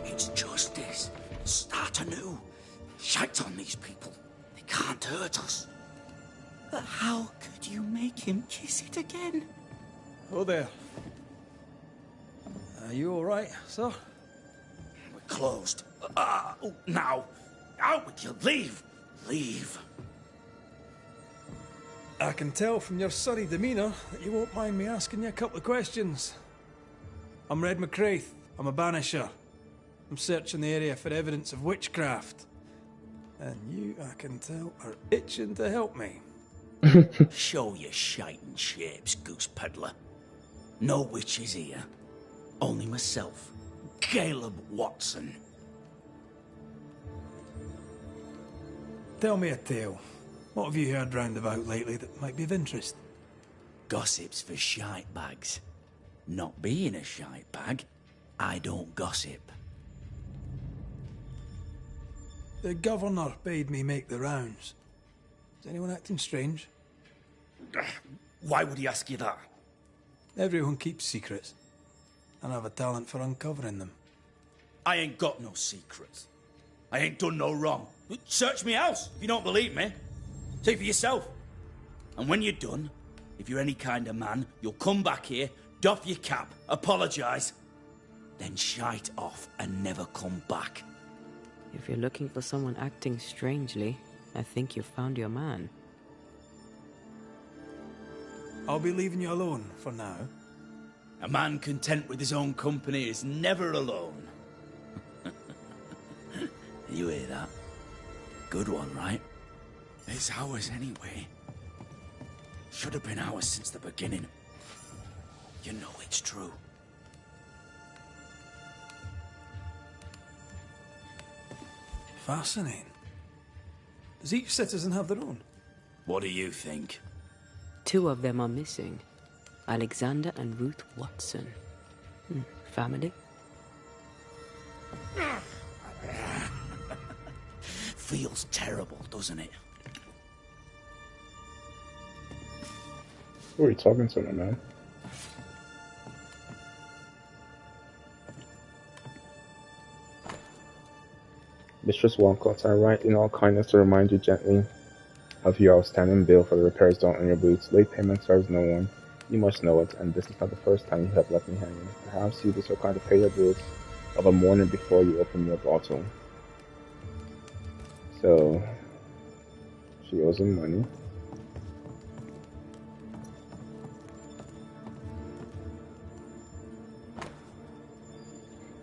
It's justice. Start anew. Shite on these people. They can't hurt us. But how could you make him kiss it again? Oh there. Are you alright, sir? We're closed. Now. Out with you. Leave. Leave. I can tell from your surly demeanour that you won't mind me asking you a couple of questions. I'm Red McCraith. I'm a banisher. I'm searching the area for evidence of witchcraft. And you, I can tell, are itching to help me. Show your shiting shapes, goose peddler. No witches here. Only myself, Caleb Watson. Tell me a tale. What have you heard round about lately that might be of interest? Gossip's for shite bags. Not being a shite bag, I don't gossip. The governor bade me make the rounds. Is anyone acting strange? Why would he ask you that? Everyone keeps secrets, and I have a talent for uncovering them. I ain't got no secrets. I ain't done no wrong. Search me house if you don't believe me. See for yourself. And when you're done, if you're any kind of man, you'll come back here, doff your cap, apologise, then shite off and never come back. If you're looking for someone acting strangely, I think you've found your man. I'll be leaving you alone for now. A man content with his own company is never alone. You hear that? Good one, right? It's ours anyway. Should have been ours since the beginning. You know it's true. Fascinating. Does each citizen have their own? What do you think? 2 of them are missing. Alexander and Ruth Watson. Family? Feels terrible, doesn't it? Who are you talking to, my man? Mistress Walcott, I write in all kindness to remind you gently of your outstanding bill for the repairs done on your boots. Late payment serves no one. You must know it, and this is not the first time you have left me hanging. Perhaps you be so kind to pay your bills of a morning before you open your bottle. So, she owes him money.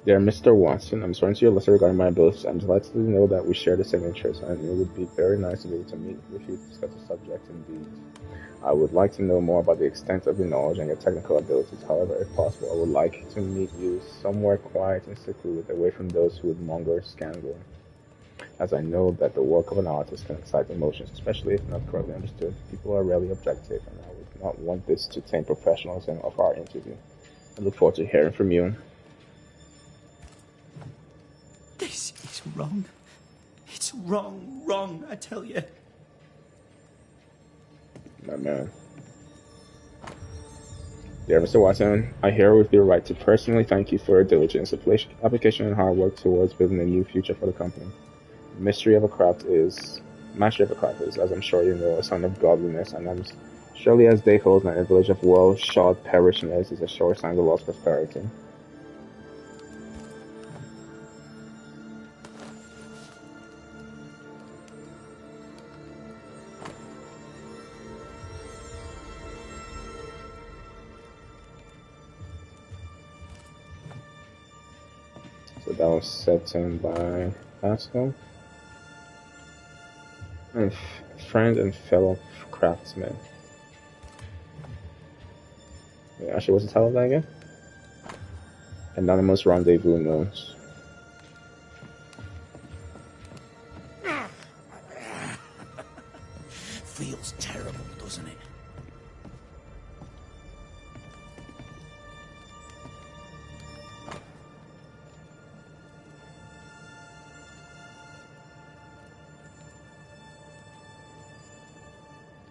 Dear Mr. Watson, I'm sorry to your letter regarding my abilities. I'm delighted to know that we share the same interests, and it would be very nice to be able to meet with you to discuss the subject indeed. I would like to know more about the extent of your knowledge and your technical abilities. However, if possible, I would like to meet you somewhere quiet and secluded, away from those who would monger scandal, as I know that the work of an artist can excite emotions, especially if not correctly understood. People are rarely objective, and I would not want this to taint professionalism of our interview. I look forward to hearing from you. This is wrong. It's wrong, I tell you. My man. Dear Mr. Watson, I herewith right to personally thank you for your diligence, application, and hard work towards building a new future for the company. Mastery of a craft is, as I'm sure you know, a sign of godliness, and as surely as day holds in a village of well-shod parishioners is a sure sign of the Lord's prosperity. So that was set in by Pascal. And friend and fellow craftsman. Wait, actually, what's the title of that again? Anonymous Rendezvous Notes. Feels terrible, doesn't it?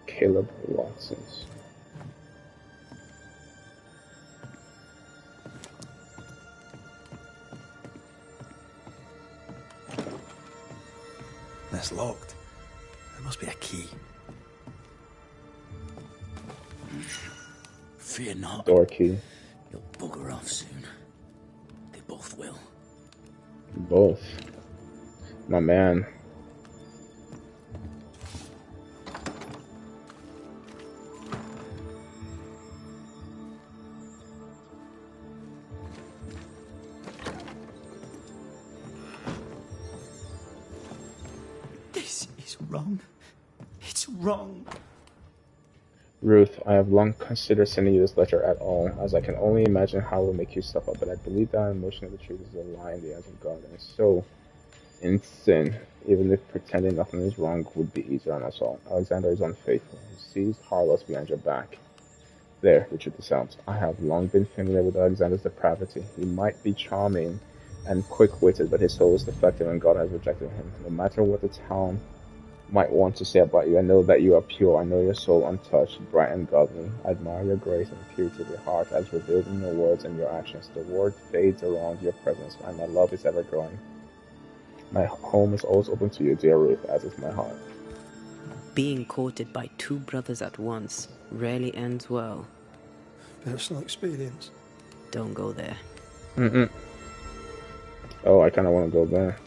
Caleb Watson's. That's locked. There must be a key. Fear not. Door key. You'll bugger off soon. They both will. Both. My man. This is wrong. It's wrong. Ruth, I have long considered sending you this letter at all, as I can only imagine how it will make you suffer, but I believe that emotion of the truth is a lie in the eyes of God, and so, in sin, even if pretending nothing is wrong would be easier on us all. Alexander is unfaithful. He sees harlots behind your back. There, the truth is out. I have long been familiar with Alexander's depravity. He might be charming and quick-witted, but his soul is defective and God has rejected him. No matter what the town might want to say about you, I know that you are pure. I know your soul untouched, bright and godly. I admire your grace and purity of your heart as revealed in your words and your actions. The world fades around your presence, and my love is ever growing. My home is always open to you, dear Ruth, as is my heart. Being courted by two brothers at once rarely ends well. Personal experience. Don't go there. Oh, I kind of want to go there.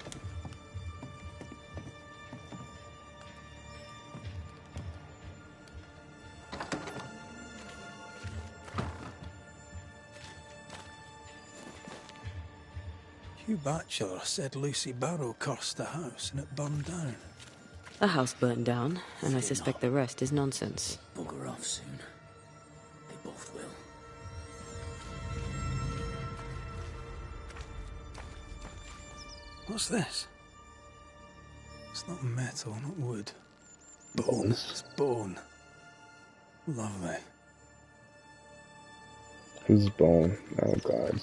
Hugh Batchelor said Lucy Barrow cursed the house and it burned down. The house burned down, and I suspect the rest is nonsense. Bugger off soon. They both will. What's this? It's not metal, not wood. Bones. It's bone. Lovely. Whose bone? Oh, God.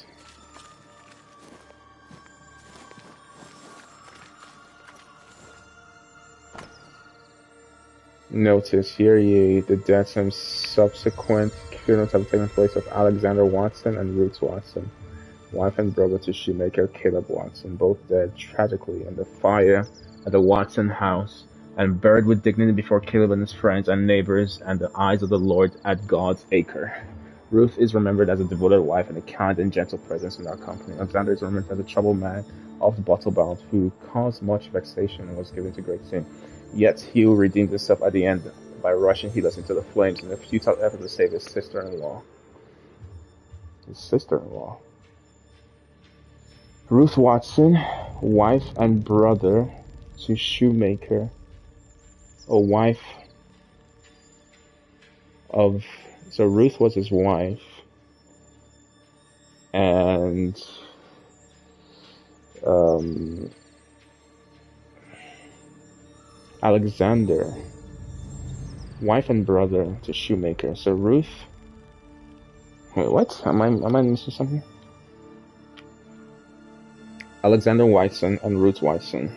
Notice, hear ye, the deaths and subsequent funerals have taken place of Alexander Watson and Ruth Watson, wife and brother to shoemaker Caleb Watson, both dead tragically in the fire at the Watson house, and buried with dignity before Caleb and his friends and neighbors and the eyes of the Lord at God's acre. Ruth is remembered as a devoted wife and a kind and gentle presence in our company. Alexander is remembered as a troubled man of the bottle bound who caused much vexation and was given to great sin. Yet he who redeemed himself at the end by rushing heedless into the flames in a futile effort to save his sister-in-law. His sister-in-law. Ruth Watson, wife and brother to shoemaker, a wife of, so Ruth was his wife, and Alexander, wife and brother to shoemaker. So Ruth, wait, what? Am I missing something? Alexander Whiteson and Ruth Whiteson.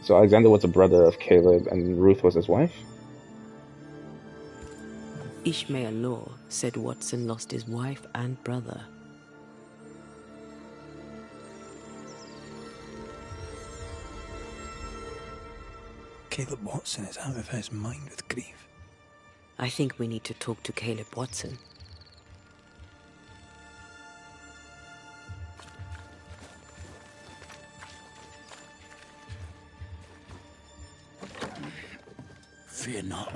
So Alexander was a brother of Caleb and Ruth was his wife? Ishmael Law said Watson lost his wife and brother. Caleb Watson is out of his mind with grief. I think we need to talk to Caleb Watson. Fear not.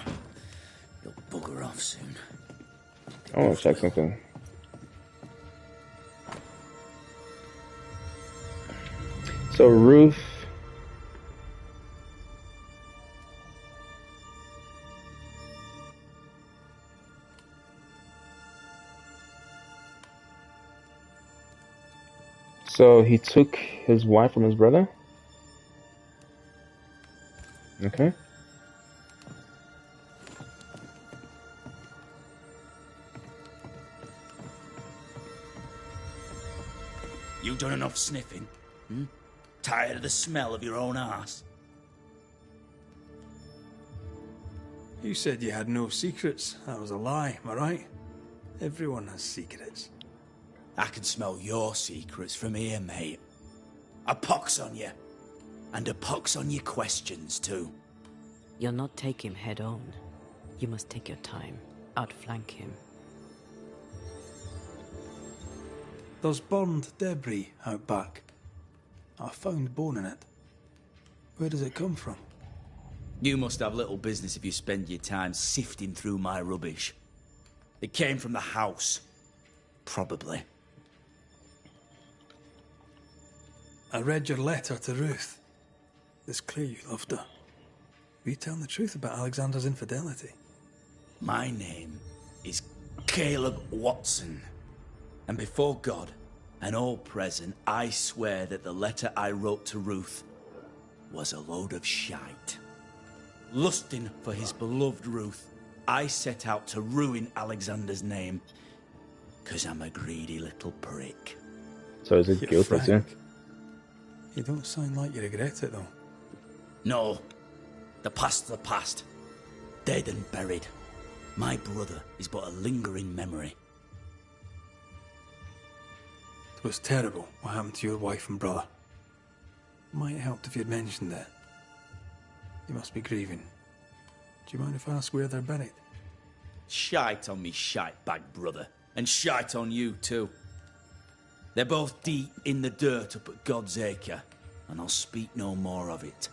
You'll bugger off soon. I want to check something. So Ruth, so he took his wife from his brother? Okay. You done enough sniffing? Hmm? Tired of the smell of your own arse? You said you had no secrets. That was a lie, am I right? Everyone has secrets. I can smell your secrets from here, mate. A pox on you. And a pox on your questions, too. You'll not take him head on. You must take your time. Outflank him. There's burned debris out back. I found bone in it. Where does it come from? You must have little business if you spend your time sifting through my rubbish. It came from the house. Probably. I read your letter to Ruth. It's clear you loved her. Were you telling the truth about Alexander's infidelity? My name is Caleb Watson. And before God and all present, I swear that the letter I wrote to Ruth was a load of shite. Lusting for his beloved Ruth, I set out to ruin Alexander's name, 'cause I'm a greedy little prick. So is it guilty too? You don't sound like you regret it, though. No. The past's the past. Dead and buried. My brother is but a lingering memory. It was terrible what happened to your wife and brother. Might have helped if you'd mentioned it. You must be grieving. Do you mind if I ask where they're buried? Shite on me shite bag brother. And shite on you too. They're both deep in the dirt up at God's Acre. And I'll speak no more of it.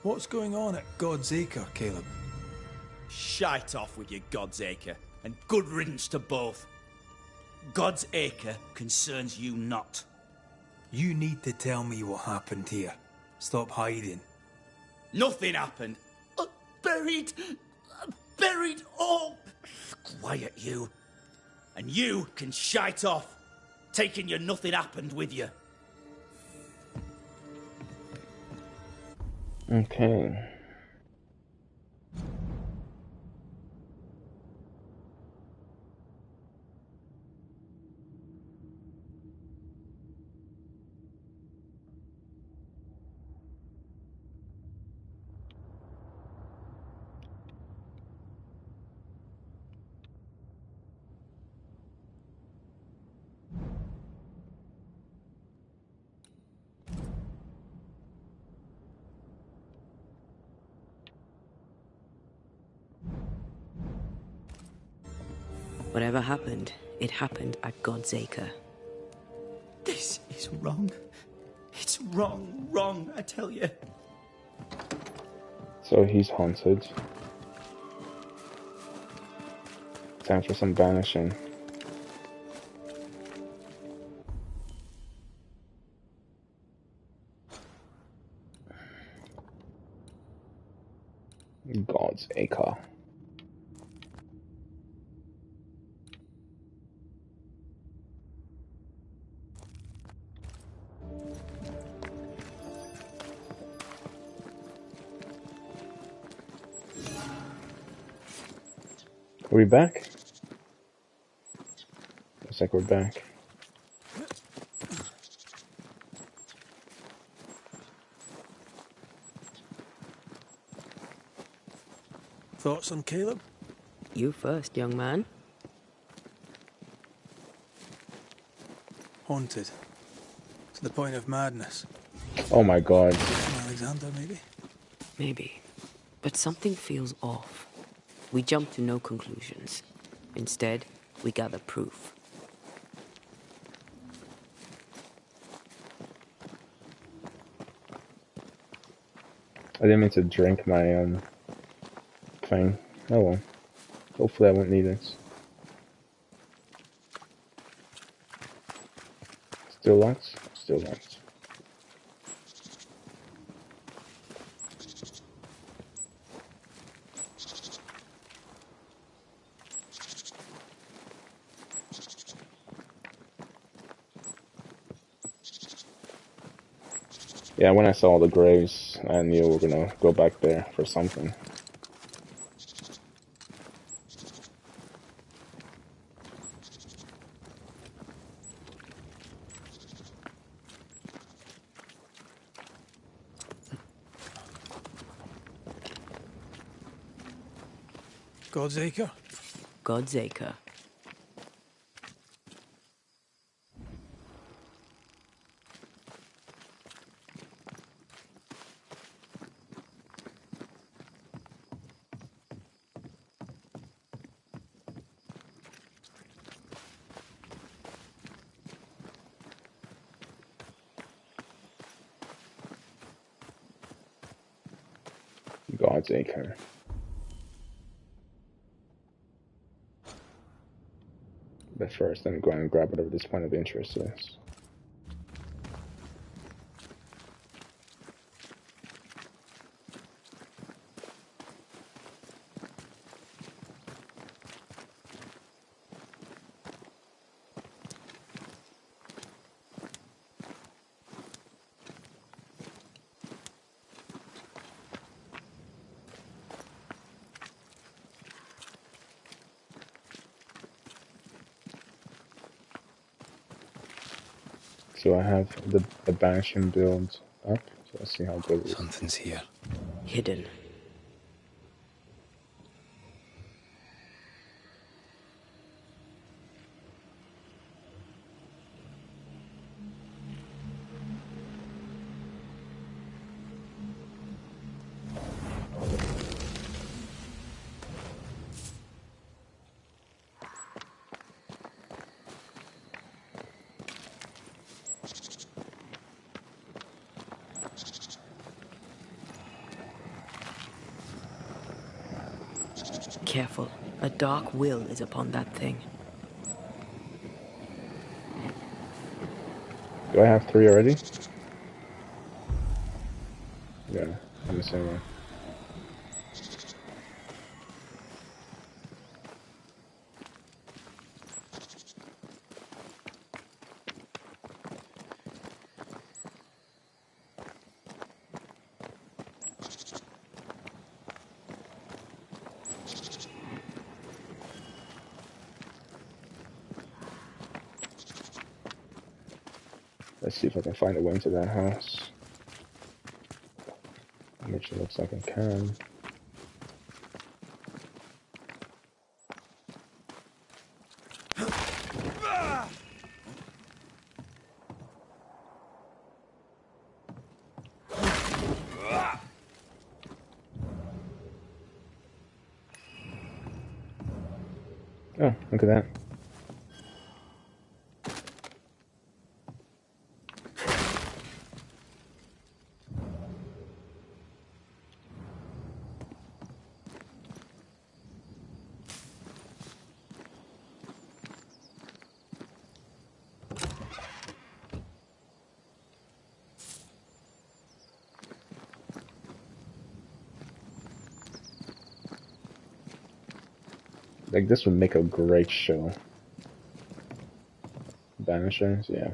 What's going on at God's Acre, Caleb? Shite off with your God's Acre. And good riddance to both. God's Acre concerns you not. You need to tell me what happened here. Stop hiding. Nothing happened. Buried. Buried. Oh, quiet you. And you can shite off, taking your nothing happened with you. Okay. Whatever happened, it happened at God's Acre. This is wrong. It's wrong, I tell you. So he's haunted. Time for some banishing. Are we back? Looks like we're back. Thoughts on Caleb? You first, young man. Haunted. To the point of madness. Oh my god. Alexander, maybe? Maybe. But something feels off. We jump to no conclusions. Instead, we gather proof. I didn't mean to drink my thing. Oh well. Hopefully I won't need it. Still locked? Still locked. Yeah, when I saw the graves, I knew we were gonna go back there for something. God's Acre? God's Acre. God's Acre. But first, let me go and grab whatever this point of interest is. So I have the banishing build up, so let's see how good it is. Something's here. Hidden. Careful. A dark will is upon that thing. Do I have 3 already? Yeah, I'm the same way. Let's see if I can find a way into that house. Which it looks like I can. Oh, look at that. Like, this would make a great show. Banishers, yeah.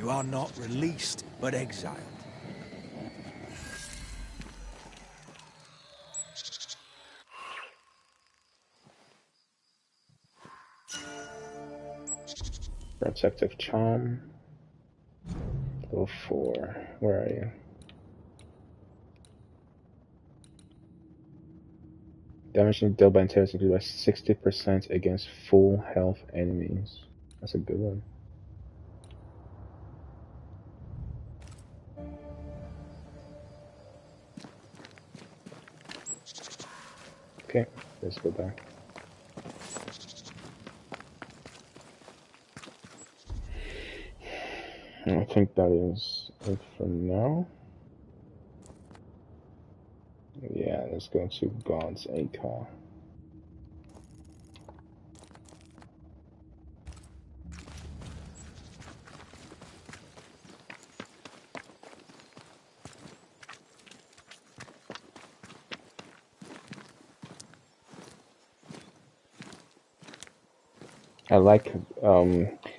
You are not released, but exiled. Protective charm. Level 4. Where are you? Damage dealt by intelligence increased by 60% against full health enemies. That's a good one. Okay, let's go back. I think that is it for now. Yeah, let's go to God's Acre. I like,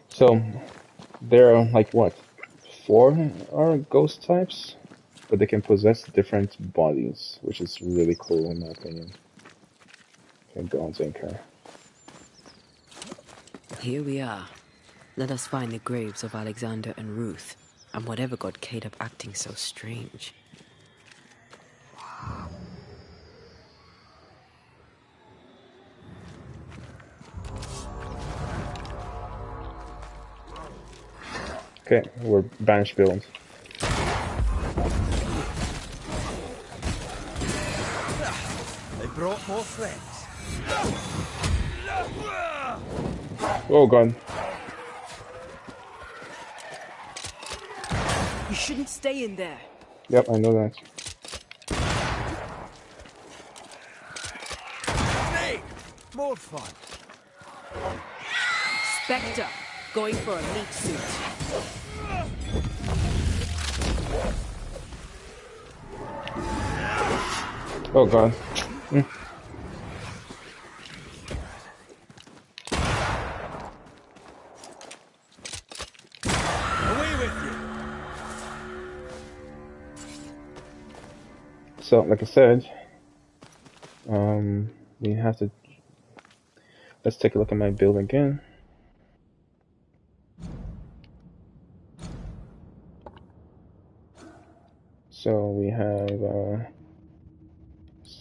so there are like what? 4 are ghost types, but they can possess different bodies, which is really cool in my opinion. Okay, God's Acre. Here we are. Let us find the graves of Alexander and Ruth, and whatever got Caleb acting so strange. Okay, we're banished build. They brought more friends. Oh god. You shouldn't stay in there. Yep, I know that. Hey! More fun. Spectre, going for a meat suit. Oh god. Away with you. So, like I said, we have to. Let's take a look at my build again. So we have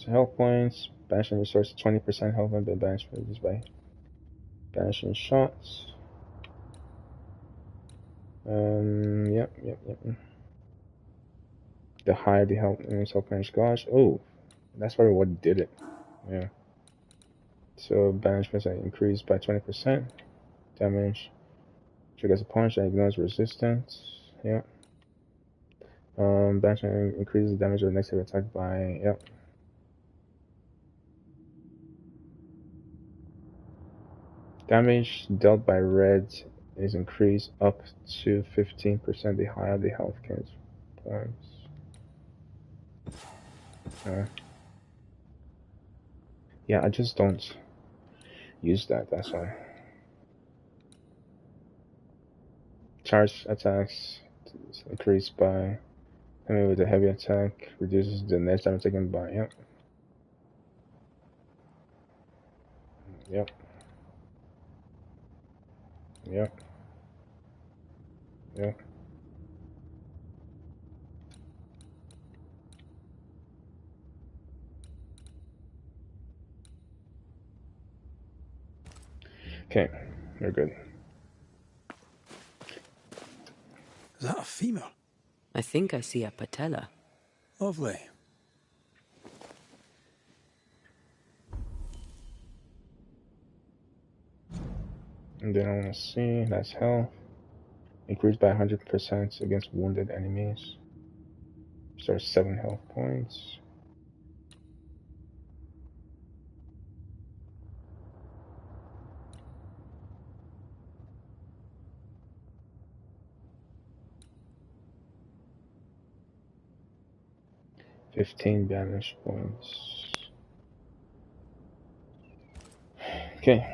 health points, banishing resource, 20% health and banishment reduced by banishing shots. Yep. The higher the health range gosh. Oh, that's probably what did it. Yeah. So banishments are increased by 20%. Damage triggers a punch and ignores resistance. Yeah. Banishment increases the damage of the next attack by Damage dealt by red is increased up to 15% the higher the health points. Yeah, I just don't use that, that's why. Charge attacks increased by enemy with a heavy attack, reduces the next time taken by Yep. Okay, we're good. Is that a femur? I think I see a patella. Lovely. And then I want to see, that's health. Increased by 100% against wounded enemies. So 7 health points. $15 damage points. Okay.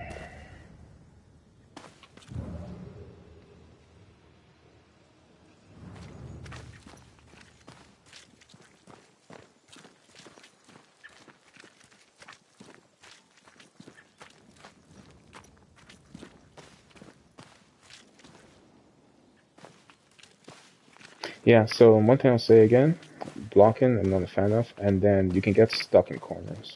Yeah, so one thing I'll say again, blocking I'm not a fan of, and then you can get stuck in corners.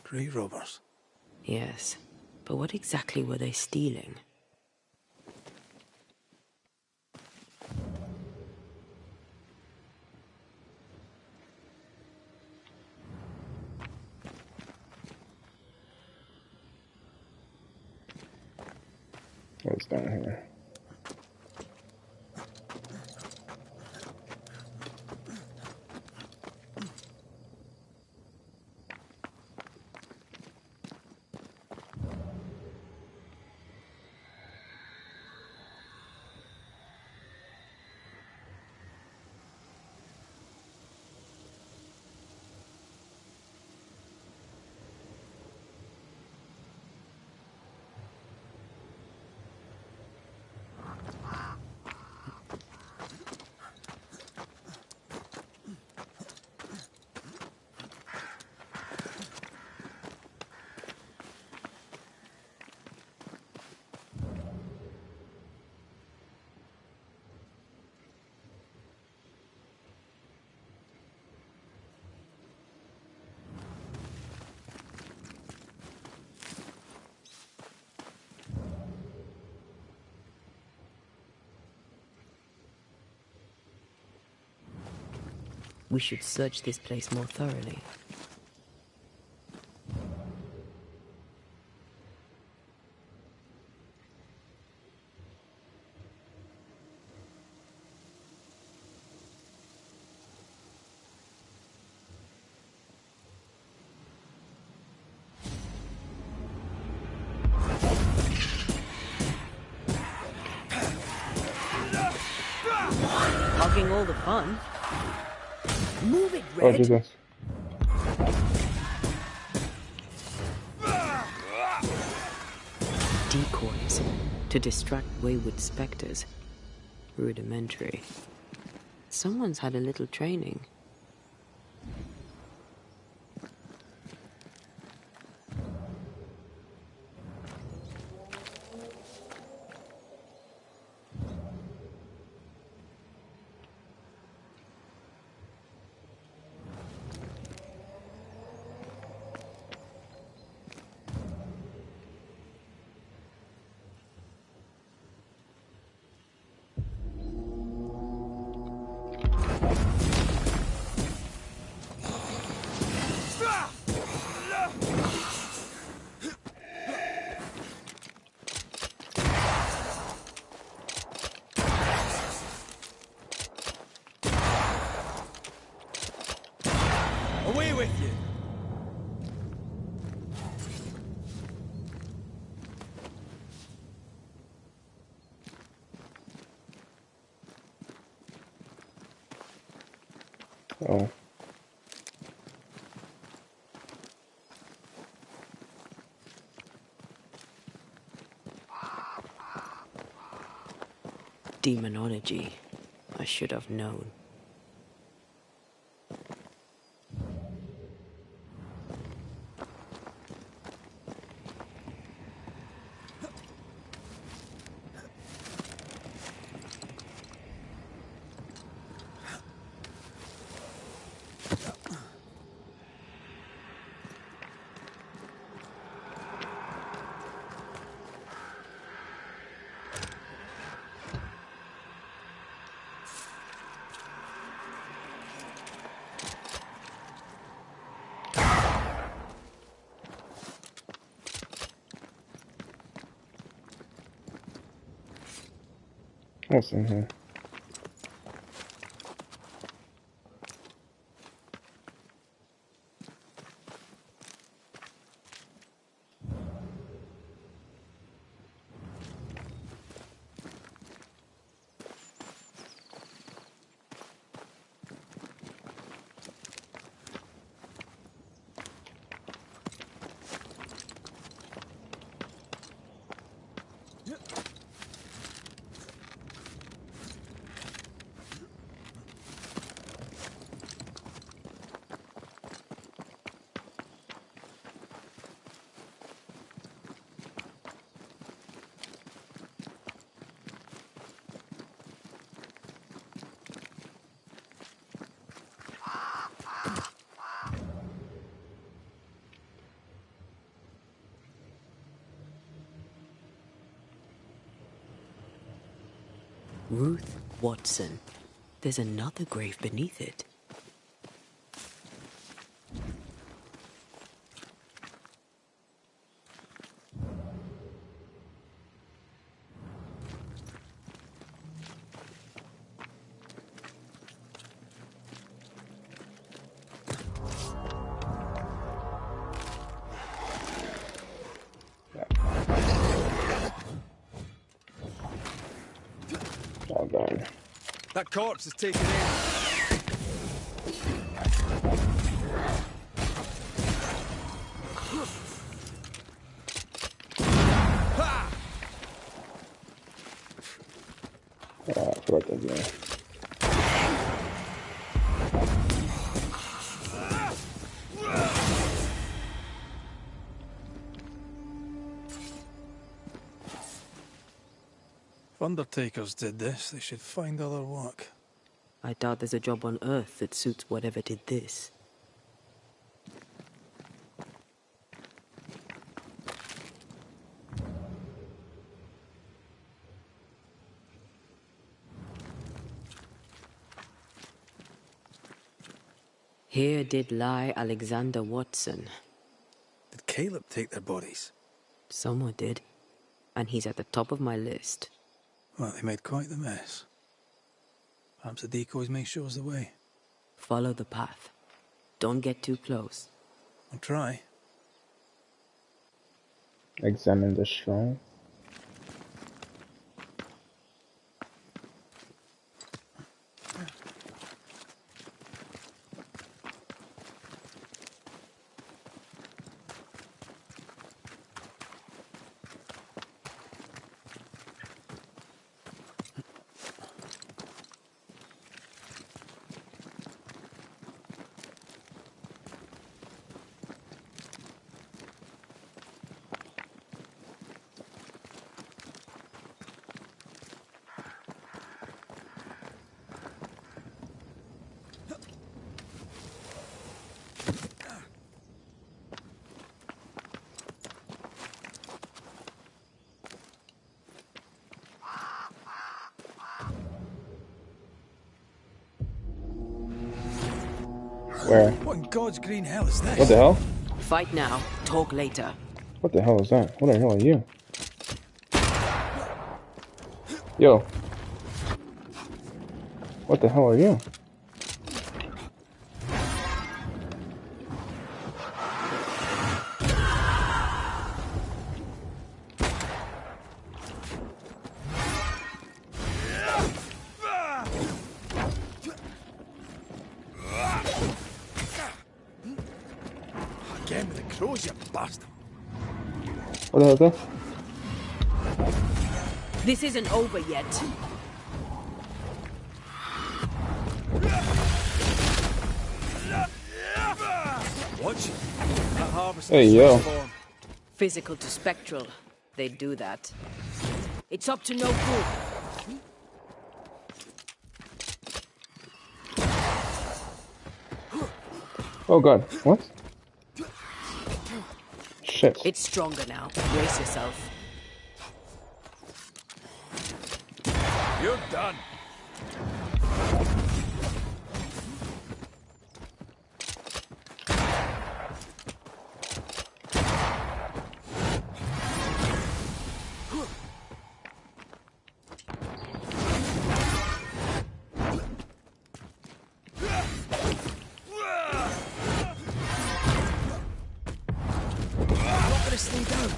Grave robbers? Yes, but what exactly were they stealing? What's down here? We should search this place more thoroughly. Hogging all the fun. Move it, Oh, Red. Jesus. Decoys to distract wayward specters. Rudimentary. Someone's had a little training. Away with you! Oh. Demonology. I should have known. What's in here? Ruth Watson. There's another grave beneath it. Oh god. That corpse is taken in. I forgot that game. If undertakers did this, they should find other work. I doubt there's a job on Earth that suits whatever did this. Here did lie Alexander Watson. Did Caleb take their bodies? Someone did. And he's at the top of my list. Well, they made quite the mess. Perhaps the decoys may show us the way. Follow the path. Don't get too close. I'll try. Examine the shrine. Where? What in God's green hell is this? What the hell? Fight now, talk later. What the hell is that? What the hell are you? Yo. What the hell are you? Again with the crows, you bastard. What the hell is that? This isn't over yet. Watch. That harvest Hey, yo. form. Physical to spectral. They do that. It's up to no good. Oh god. What? Shit. It's stronger now. Brace yourself. You're done. Not gonna stay down.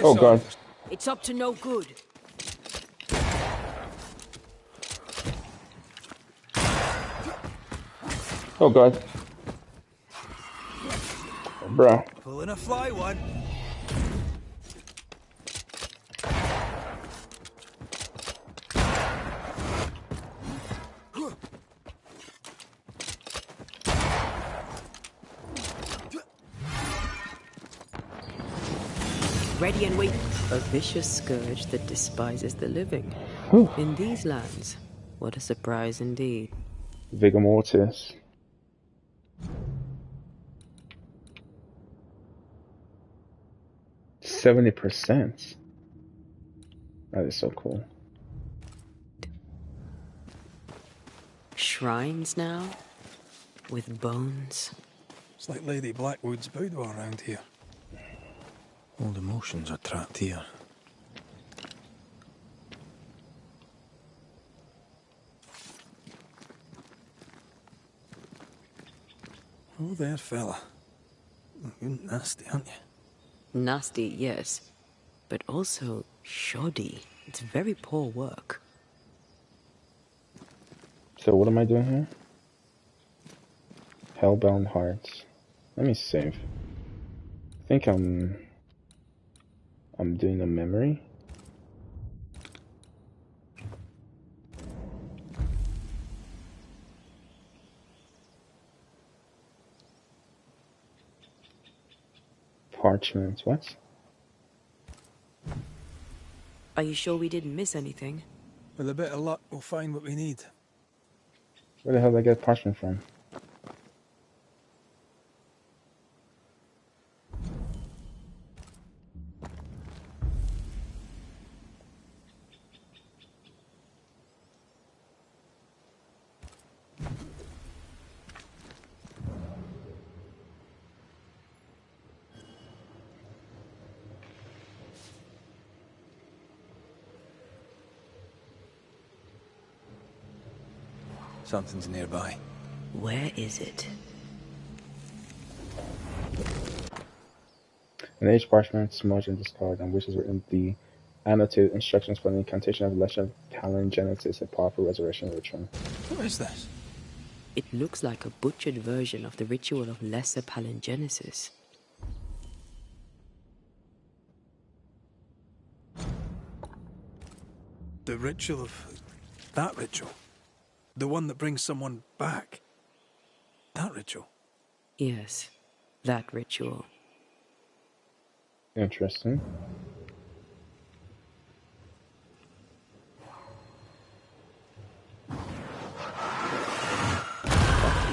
Oh god. It's up to no good. Oh god. Bruh. Pulling a fly one. Ready and wait. A vicious scourge that despises the living. In these lands, what a surprise indeed. Vigor Mortis. %70%. That is so cool. Shrines now? With bones? It's like Lady Blackwood's boudoir around here. Old emotions are trapped here. Oh there, fella. You're nasty, aren't you? Nasty, yes. But also shoddy. It's very poor work. So what am I doing here? Hellbound Hearts. Let me save. I think I'm doing a memory. Parchment, what? Are you sure we didn't miss anything? With a bit of luck, we'll find what we need. Where the hell did I get parchment from? Something's nearby. Where is it? An aged parchment, smudged and discarded, and wishes written the annotated instructions for the incantation of Lesser Palingenesis, a powerful resurrection ritual. What is this? It looks like a butchered version of the ritual of Lesser Palingenesis. The ritual of... that ritual? The one that brings someone back? That ritual? Yes, that ritual. Interesting.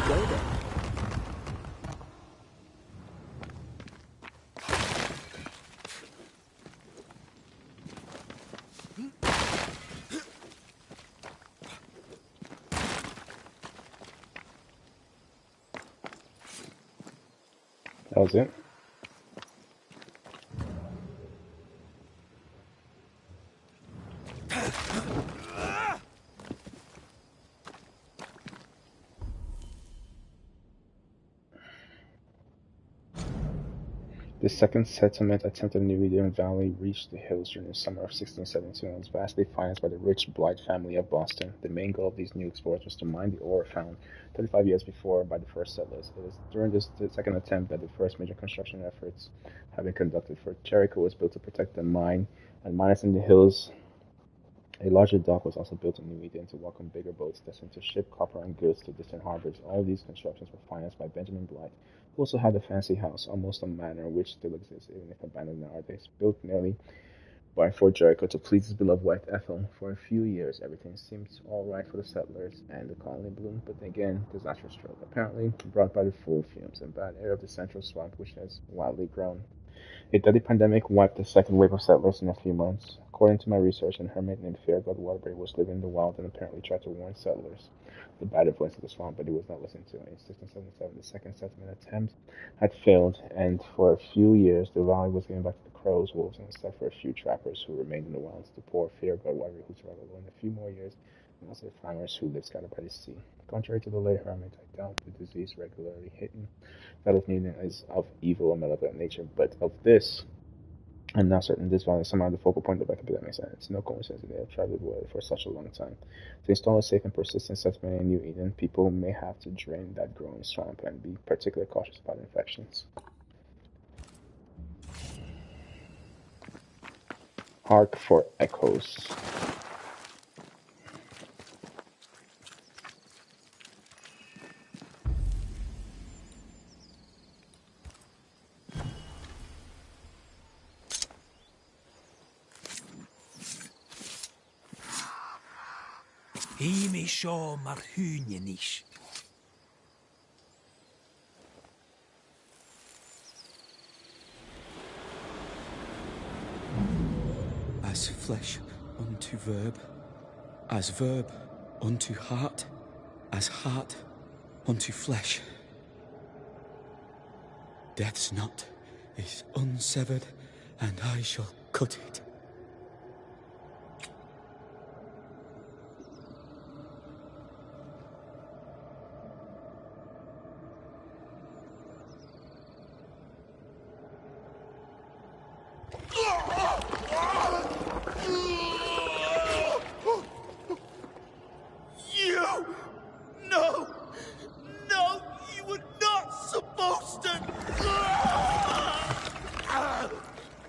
Go there. That was it. The second settlement attempted in NewEden Valley reached the hills during the summer of 1672 and was vastly financed by the rich Blight family of Boston. The main goal of these new explorers was to mine the ore found 35 years before by the first settlers. It was during this second attempt that the first major construction efforts have been conducted. Fort Jericho was built to protect the mine, and miners in the hills. A larger dock was also built in NewEden to welcome bigger boats destined to ship copper and goods to distant harbors. All these constructions were financed by Benjamin Blight, who also had a fancy house, almost a manor, which still exists, even if abandoned nowadays, built nearly by Fort Jericho to please his beloved wife Ethel. For a few years, everything seemed all right for the settlers, and the colony bloomed, but again, disaster struck, apparently brought by the fuel fumes and bad air of the central swamp, which has wildly grown. A deadly pandemic wiped the second wave of settlers in a few months. According to my research, an hermit named Fairgod Waterbury was living in the wild and apparently tried to warn settlers of the bad influence of the swamp, but he was not listened to. In 1677, the second settlement attempt had failed, and for a few years the valley was given back to the crows, wolves, and except for a few trappers who remained in the wilds. The poor Fairgod Waterbury who survived alone a few more years, and also the farmers who lived scattered by the sea. Contrary to the late hermit, I doubt the disease regularly hitting that of needing is of evil and malevolent nature, but of this, I'm not certain this valley is somehow the focal point of epidemics, and it's no coincidence that they have traveled away for such a long time. To install a safe and persistent settlement in NewEden, people may have to drain that growing swamp and be particularly cautious about infections. Hark for echoes. He me shaw mar húnjenish. As flesh unto verb, as verb unto heart, as heart unto flesh. Death's knot is unsevered, and I shall cut it.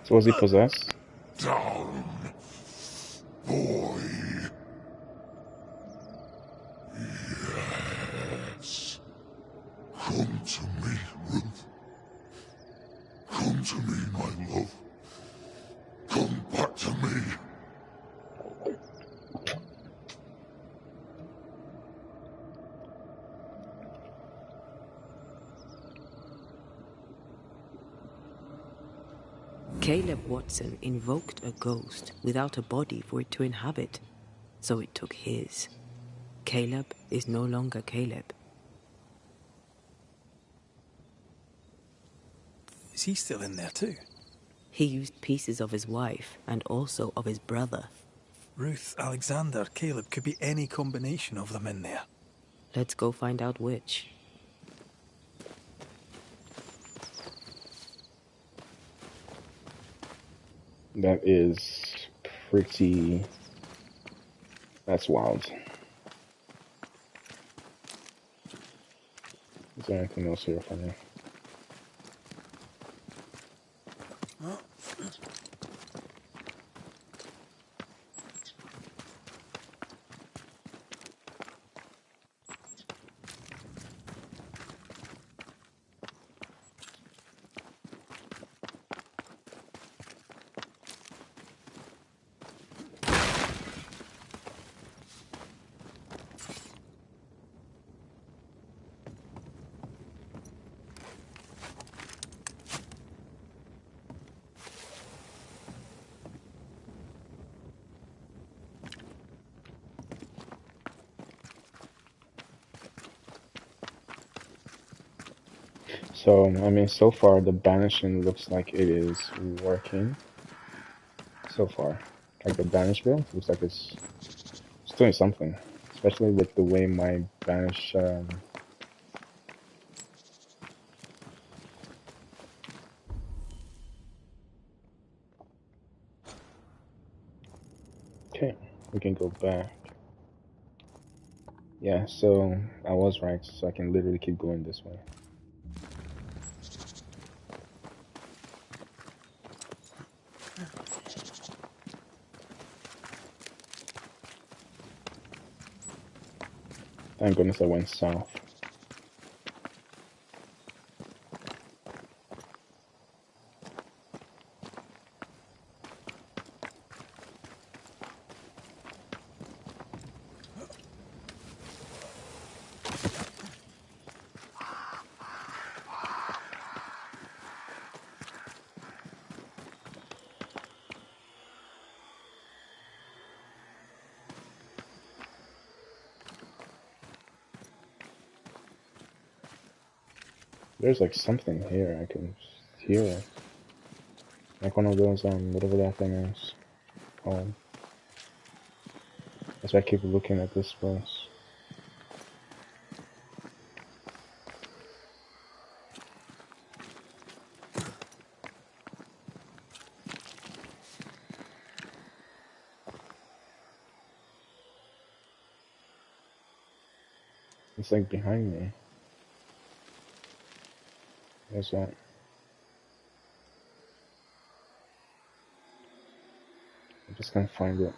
So was he possessed? Down, boy. Yes. Come to me, Ruth. Come to me, my love. Come back to me. Caleb Watson invoked a ghost without a body for it to inhabit, so it took his. Caleb is no longer Caleb. Is he still in there too? He used pieces of his wife and also of his brother. Ruth, Alexander, Caleb, could be any combination of them in there. Let's go find out which. That is pretty... That's wild. Is there anything else here for me? So, I mean, so far the banishing looks like it is working. So far. Like the banish build looks like it's doing something. Especially with the way my banish... Okay, we can go back. Yeah, so I was right, so I can literally keep going this way. Thank goodness I went south. There's like something here, I can hear it. Like one of those, whatever that thing is called. That's why I keep looking at this place. It's like behind me. There's that. I just can't find it.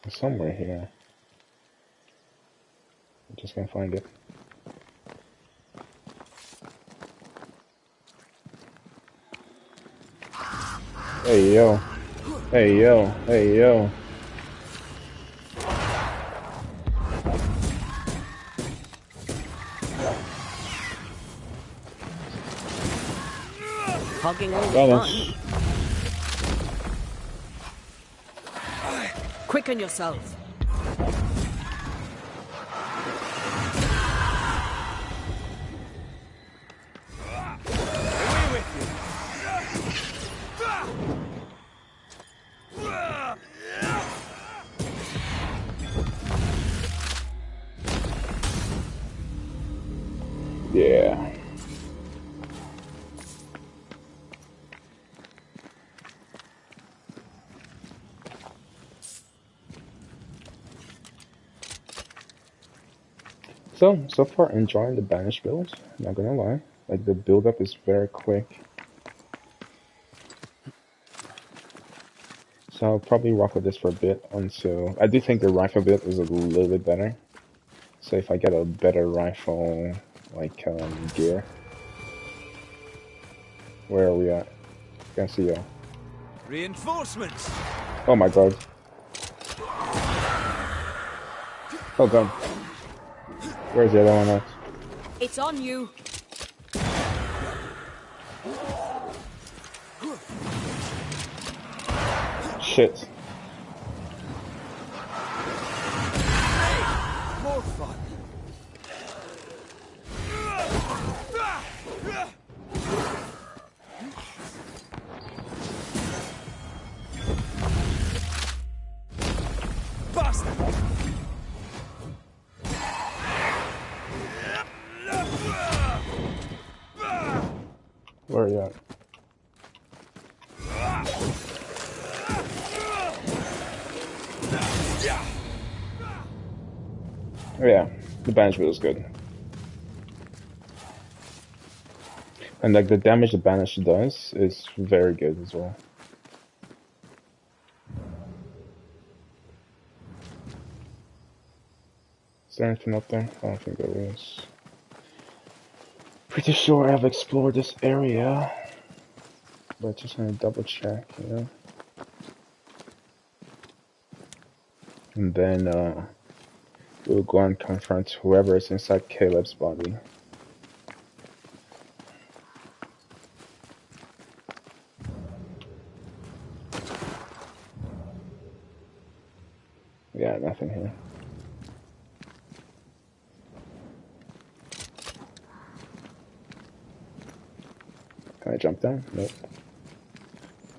It's somewhere here. I just can't find it. Hey yo. Hey yo. Hey yo. Hogging all the Banish. fun. Quicken yourself. Yeah. So far enjoying the Banish build, not gonna lie. Like the build up is very quick. So I'll probably rock with this for a bit until I do think the rifle build is a little bit better. So if I get a better rifle like gear. Where are we at? Can't see y'all. Reinforcements. Oh my god. Oh god. Where's the other one at? It's on you. Shit. More fun. Bastard. Where are you at? Oh yeah, the Banish build is good. And like the damage the Banish does is very good as well. Is there anything up there? I don't think there is. Pretty sure I've explored this area. But just gonna double check, you know? And then we'll go and confront whoever is inside Caleb's body. Yeah, nothing here. Can I jump down? Nope.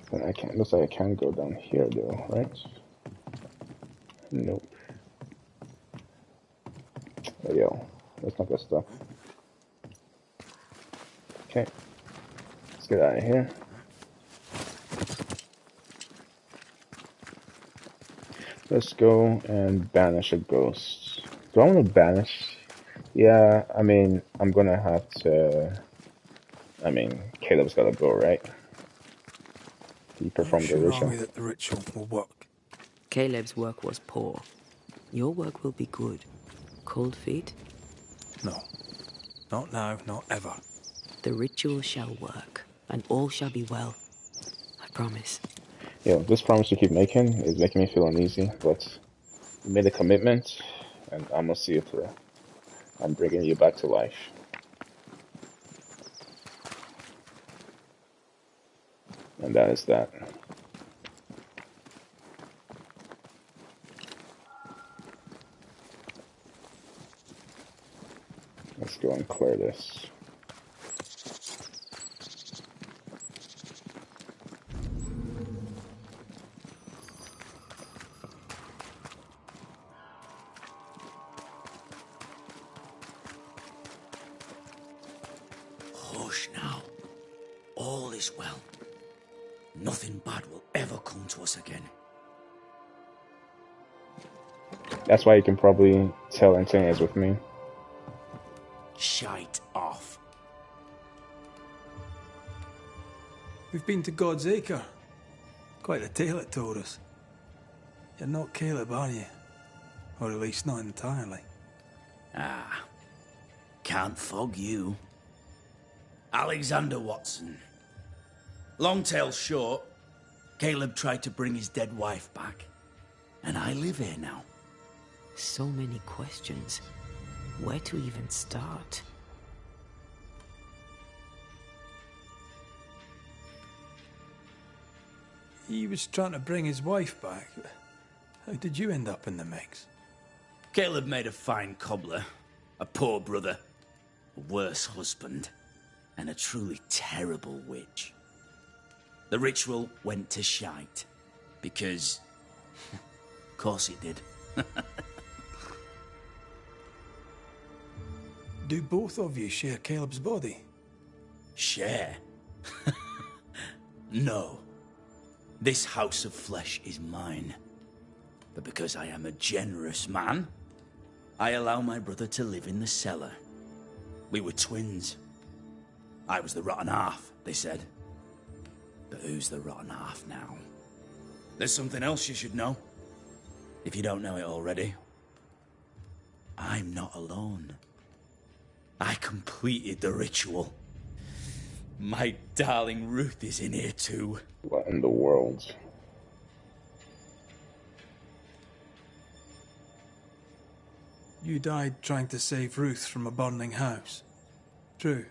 Then I can't. Looks like I can go down here though, right? Nope. Oh, yo, that's not good stuff. Okay, let's get out of here. Let's go and banish a ghost. Do I want to banish? Yeah, I mean, I'm gonna have to. I mean, Caleb's gotta go, right? He performed the Sure, are ritual. we that the ritual will work? Caleb's work was poor. Your work will be good. Cold feet? No. Not now, not ever. The ritual shall work, and all shall be well. I promise. Yeah, this promise you keep making is making me feel uneasy, but you made a commitment, and I'm gonna see you through. I'm bringing you back to life. And that is that. Let's go and clear this. Hush now. All is well. Nothing bad will ever come to us again. That's why you can probably tell Antonia is with me. Shite off. We've been to God's Acre. Quite a tale it told us. You're not Caleb, are you? Or at least not entirely. Ah. Can't fog you. Alexander Watson. Long tale short, Caleb tried to bring his dead wife back. And I live here now. So many questions. Where to even start? He was trying to bring his wife back. How did you end up in the mix? Caleb made a fine cobbler, a poor brother, a worse husband, and a truly terrible witch. The ritual went to shite, because... of course it did. Do both of you share Caleb's body? Share? No. This house of flesh is mine. But because I am a generous man, I allow my brother to live in the cellar. We were twins. I was the rotten half, they said. But who's the rotten half now? There's something else you should know. If you don't know it already. I'm not alone. I completed the ritual. My darling Ruth is in here too. What in the world? You died trying to save Ruth from a burning house. True?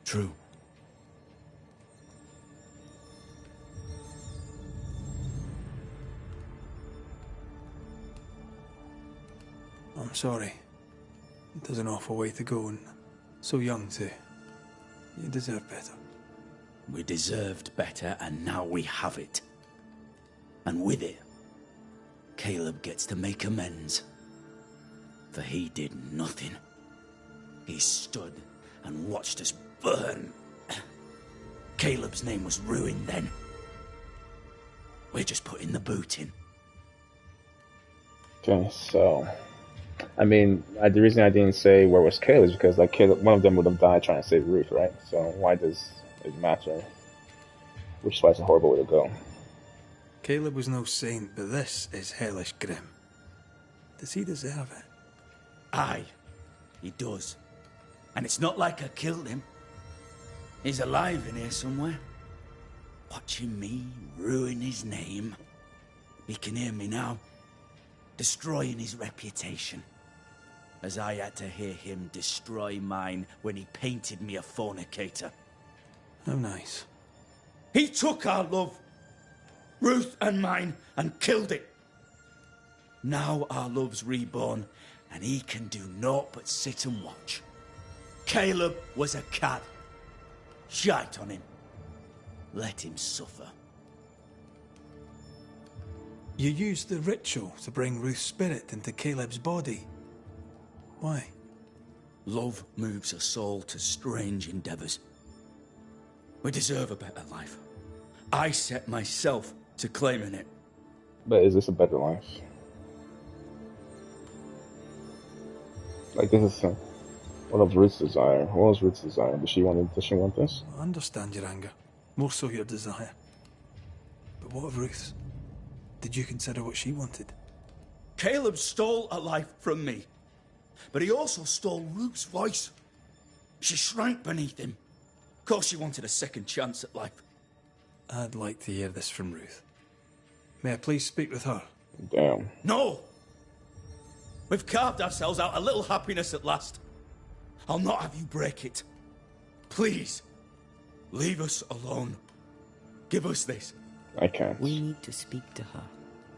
True. I'm sorry. There's an awful way to go, and so young too. You deserve better. We deserved better, and now we have it. And with it, Caleb gets to make amends. For he did nothing. He stood and watched us burn. Caleb's name was ruined then. We're just putting the boot in. Okay, so... I mean, the reason I didn't say where was Caleb is because, like, Caleb, one of them would have died trying to save Ruth, right? So why does it matter? Which is why it's a horrible way to go. Caleb was no saint, but this is hellish grim. Does he deserve it? Aye, he does. And it's not like I killed him. He's alive in here somewhere. Watching me ruin his name. He can hear me now. Destroying his reputation. As I had to hear him destroy mine when he painted me a fornicator. How nice. He took our love, Ruth and mine, and killed it. Now our love's reborn, and he can do naught but sit and watch. Caleb was a cad. Shite on him. Let him suffer. You used the ritual to bring Ruth's spirit into Caleb's body. Why? Love moves a soul to strange endeavors. We deserve a better life. I set myself to claiming it. But is this a better life? Like, this is what of Ruth's desire? What was Ruth's desire? Does she want this? I understand your anger. More so your desire. But what of Ruth's? Did you consider what she wanted? Caleb stole a life from me. But he also stole Ruth's voice. She shrank beneath him. Of course she wanted a second chance at life. I'd like to hear this from Ruth. May I please speak with her? Damn. No! We've carved ourselves out a little happiness at last. I'll not have you break it. Please, leave us alone. Give us this. I can't. We need to speak to her,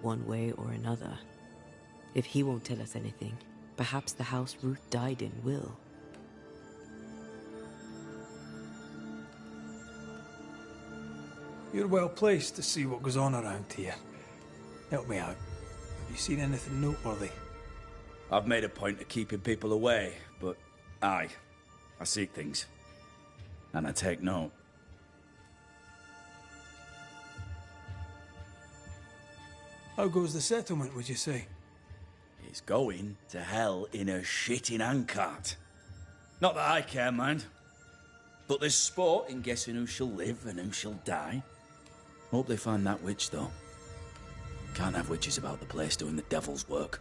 one way or another. If he won't tell us anything, perhaps the house Ruth died in will. You're well placed to see what goes on around here. Help me out. Have you seen anything noteworthy? I've made a point of keeping people away, but I seek things. And I take note. How goes the settlement, would you say? It's going to hell in a shitting handcart. Not that I care, mind. But there's sport in guessing who shall live and who shall die. Hope they find that witch, though. Can't have witches about the place doing the devil's work.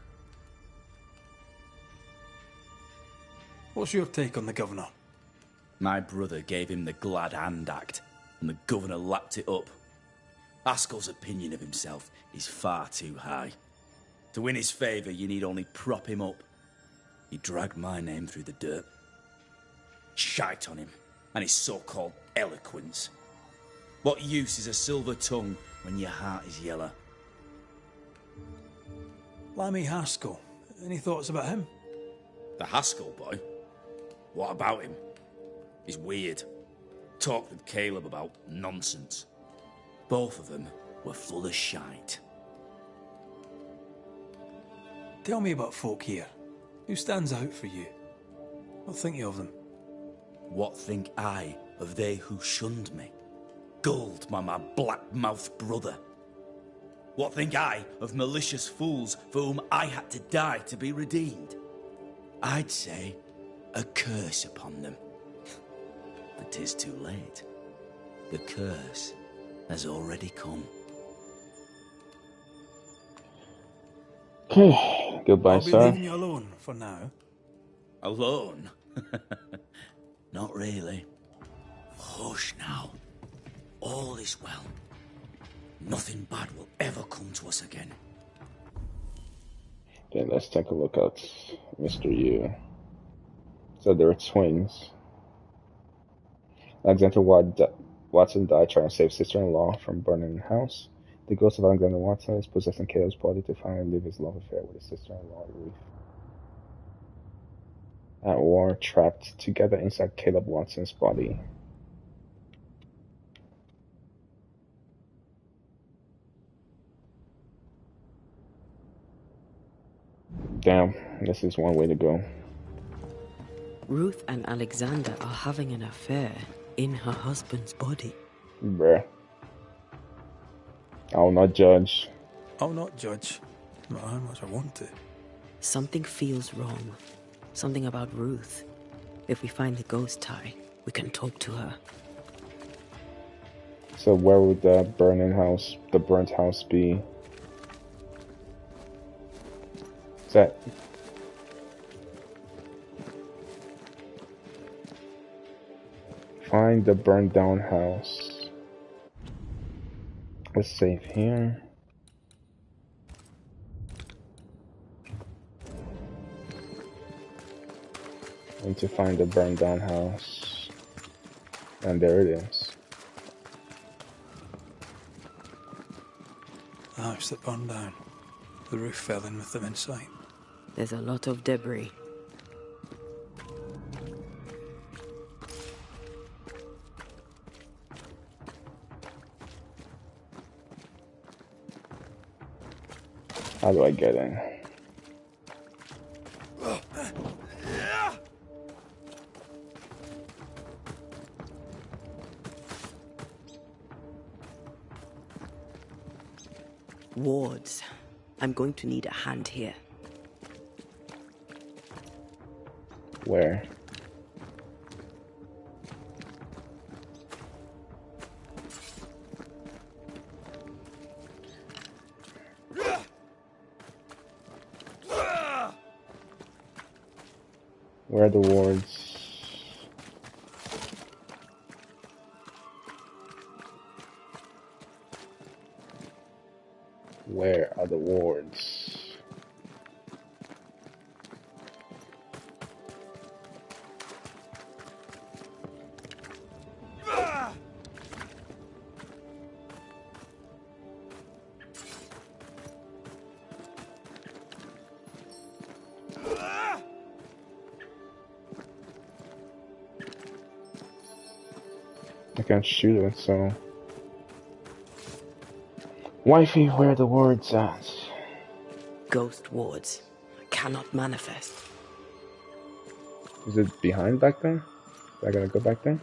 What's your take on the governor? My brother gave him the glad hand act, and the governor lapped it up. Haskell's opinion of himself is far too high. To win his favour, you need only prop him up. He dragged my name through the dirt. Shite on him, and his so-called eloquence. What use is a silver tongue when your heart is yellow. Lammy Haskell. Any thoughts about him? The Haskell boy? What about him? He's weird. Talked with Caleb about nonsense. Both of them were full of shite. Tell me about folk here. Who stands out for you? What think you of them? What think I of they who shunned me? Gulled my black-mouthed brother. What think I of malicious fools for whom I had to die to be redeemed? I'd say a curse upon them. But 'tis too late. The curse has already come. Okay, goodbye, I'll be sir. leaving you alone for now. Alone? Not really. Hush now. All is well. Nothing bad will ever come to us again. Okay, let's take a look at Mr. U. So there are twins. Alexander Watson died trying to save sister-in-law from burning the house. The ghost of Alexander Watson is possessing Caleb's body to finally live his love affair with his sister-in-law, Ruth. At war, trapped together inside Caleb Watson's body. Damn, this is one way to go. Ruth and Alexander are having an affair in her husband's body. Bruh. I'll not judge. I'll not judge. Not how much I want to. Something feels wrong. Something about Ruth. If we find the ghost tie, we can talk to her. So where would the burnt house be? Is that... Find the burned down house. Let's save here. And to find the burned down house. And there it is. The house that burned down. The roof fell in with them inside. There's a lot of debris. How do I get in? Wards. I'm going to need a hand here. Where? Where are the wards? Where are the wards? I can't shoot it, so... Wifey, where are the wards at? Ghost wards. Cannot manifest. Is it behind back there? I gotta go back there?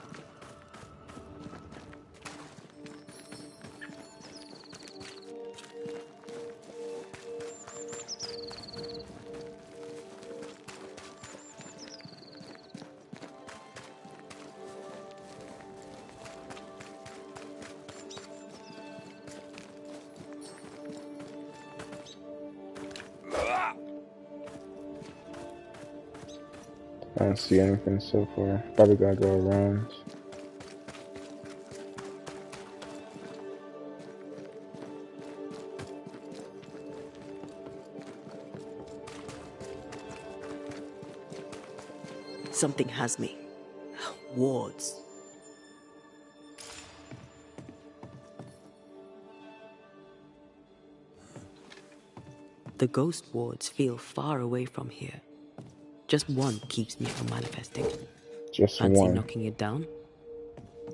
I don't see anything so far. Probably gotta go around. Something has me. Wards. The ghost wards feel far away from here. Just one keeps me from manifesting. Just Fancy one. knocking it down?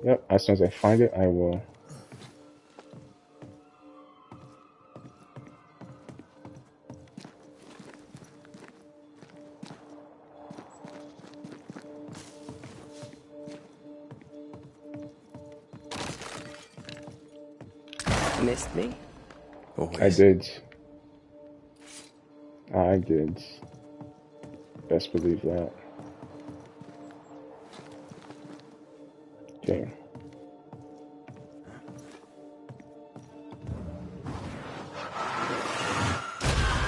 Yep, as soon as I find it, I will. Missed me? I did. I did. Best believe that. Okay.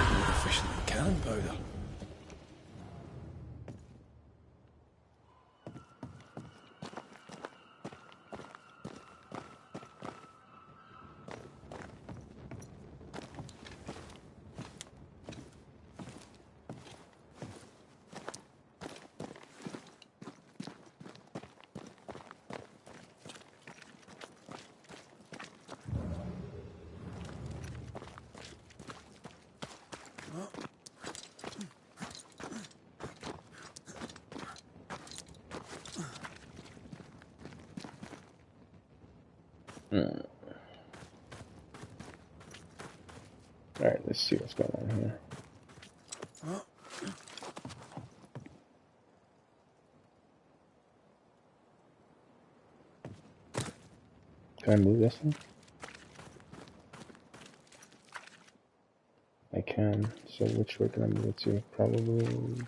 More efficient than cannon powder. Alright, let's see what's going on here. Can I move this thing? I can. So which way can I move it to? Probably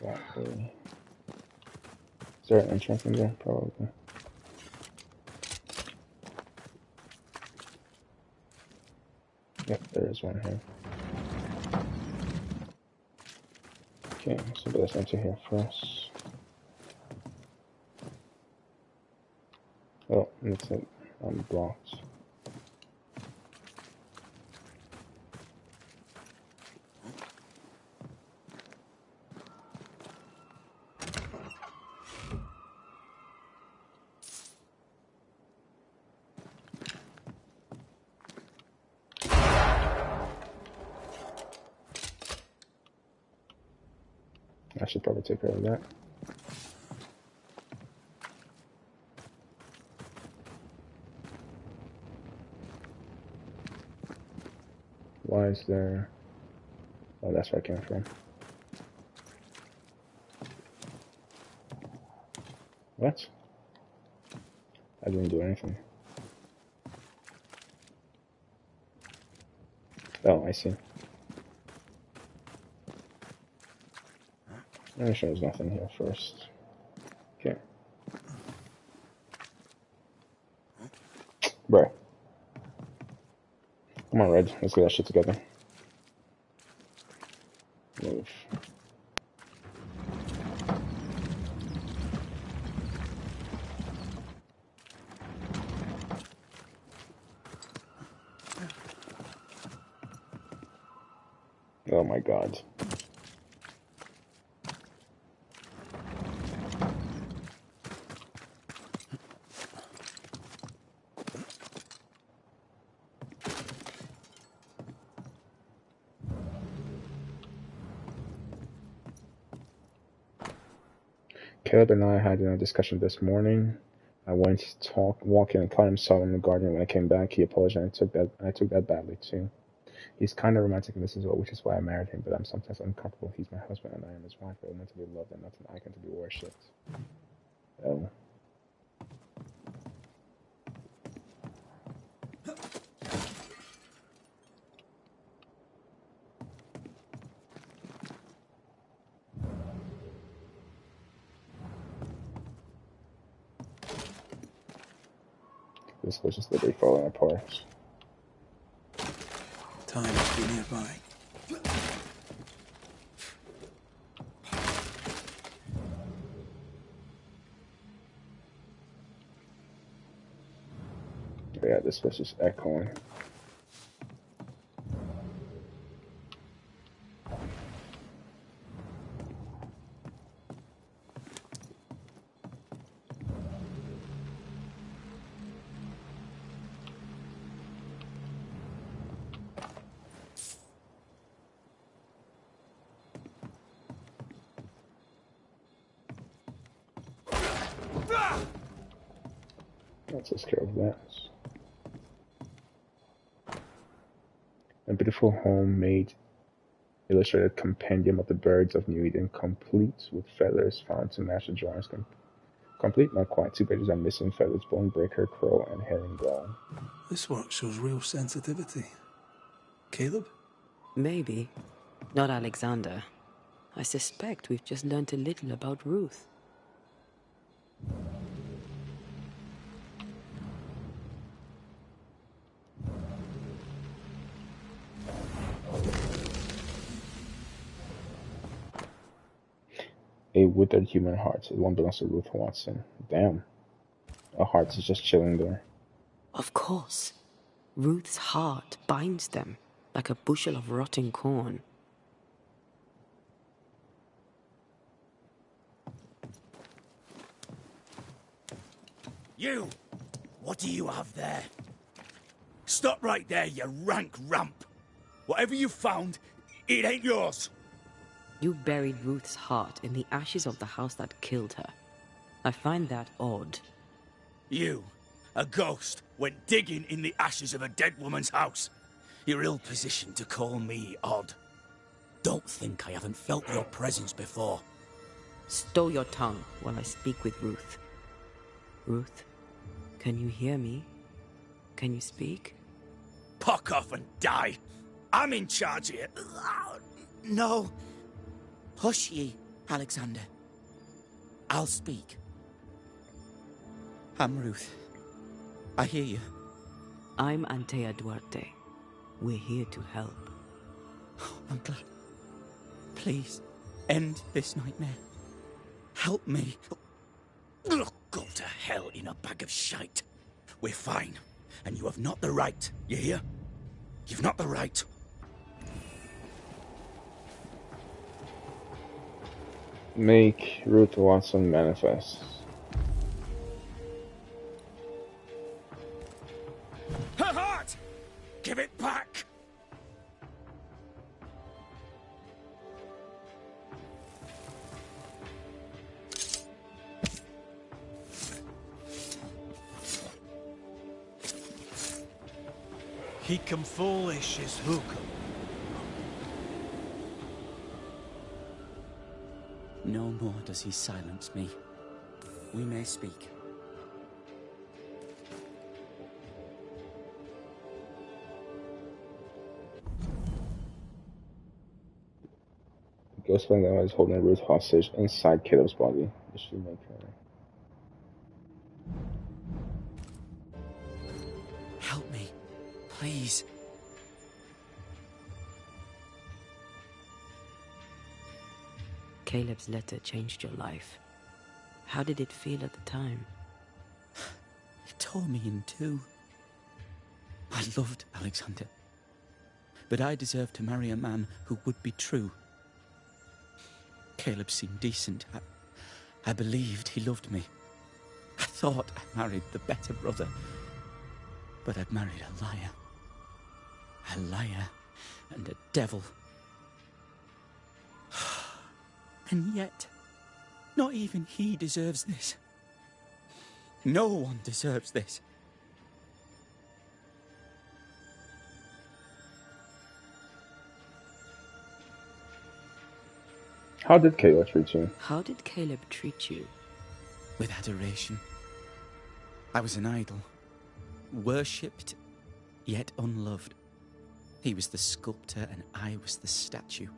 that way. Is there an entrance in there? Probably. Yep, there is one here. Okay, so let's enter here first. Oh, that's it. I'm blocked. I should probably take care of that. Why is there... Oh, that's where I came from. What? I didn't do anything. Oh, I see. Let me show there's nothing here first. Okay. Bro. Come on, Red. Let's get that shit together. Move. Oh my god. Caleb and I had a discussion this morning. I went to walk in and caught him sobbing in the garden. When I came back, he apologized. I took that badly too. He's kind of romantic in this as well, which is why I married him, but I'm sometimes uncomfortable. He's my husband and I am his wife. We're meant to be loved and not an icon to be worshipped. Oh. This was just literally falling apart. Time must be nearby. Yeah, this was just echoing. Let's take care of that. A beautiful homemade illustrated compendium of the birds of New Eden, complete with feathers found to match the drawings. Complete, not quite. 2 pages are missing: feathers, bone breaker, crow, and herringbone. This work shows real sensitivity. Caleb? Maybe. Not Alexander. I suspect we've just learned a little about Ruth. A withered human heart. It one belongs to Ruth Watson. Damn. A heart is just chilling there. Of course. Ruth's heart binds them like a bushel of rotting corn. You! What do you have there? Stop right there, you rank ramp! Whatever you found, it ain't yours! You buried Ruth's heart in the ashes of the house that killed her. I find that odd. You, a ghost, went digging in the ashes of a dead woman's house. You're ill-positioned to call me odd. Don't think I haven't felt your presence before. Stow your tongue while I speak with Ruth. Ruth, can you hear me? Can you speak? Puck off and die! I'm in charge here. No. Hush ye, Alexander. I'll speak. I'm Ruth. I hear you. I'm Antea Duarte. We're here to help. I'm glad. Please, end this nightmare. Help me. Go to hell in a bag of shite. We're fine, and you have not the right, you hear? You've not the right. Make Ruth Watson manifest. Her heart! Give it back! He come foolish is hook. No more does he silence me. We may speak. Ghost Van is holding Ruth hostage inside Caleb's body. The shoemaker. Help me, please. Caleb's letter changed your life. How did it feel at the time? It tore me in two. I loved Alexander, but I deserved to marry a man who would be true. Caleb seemed decent. I believed he loved me. I thought I married the better brother, but I'd married a liar. A liar and a devil. And yet, not even he deserves this. No one deserves this. How did Caleb treat you? How did Caleb treat you? With adoration. I was an idol. Worshipped, yet unloved. He was the sculptor and I was the statue.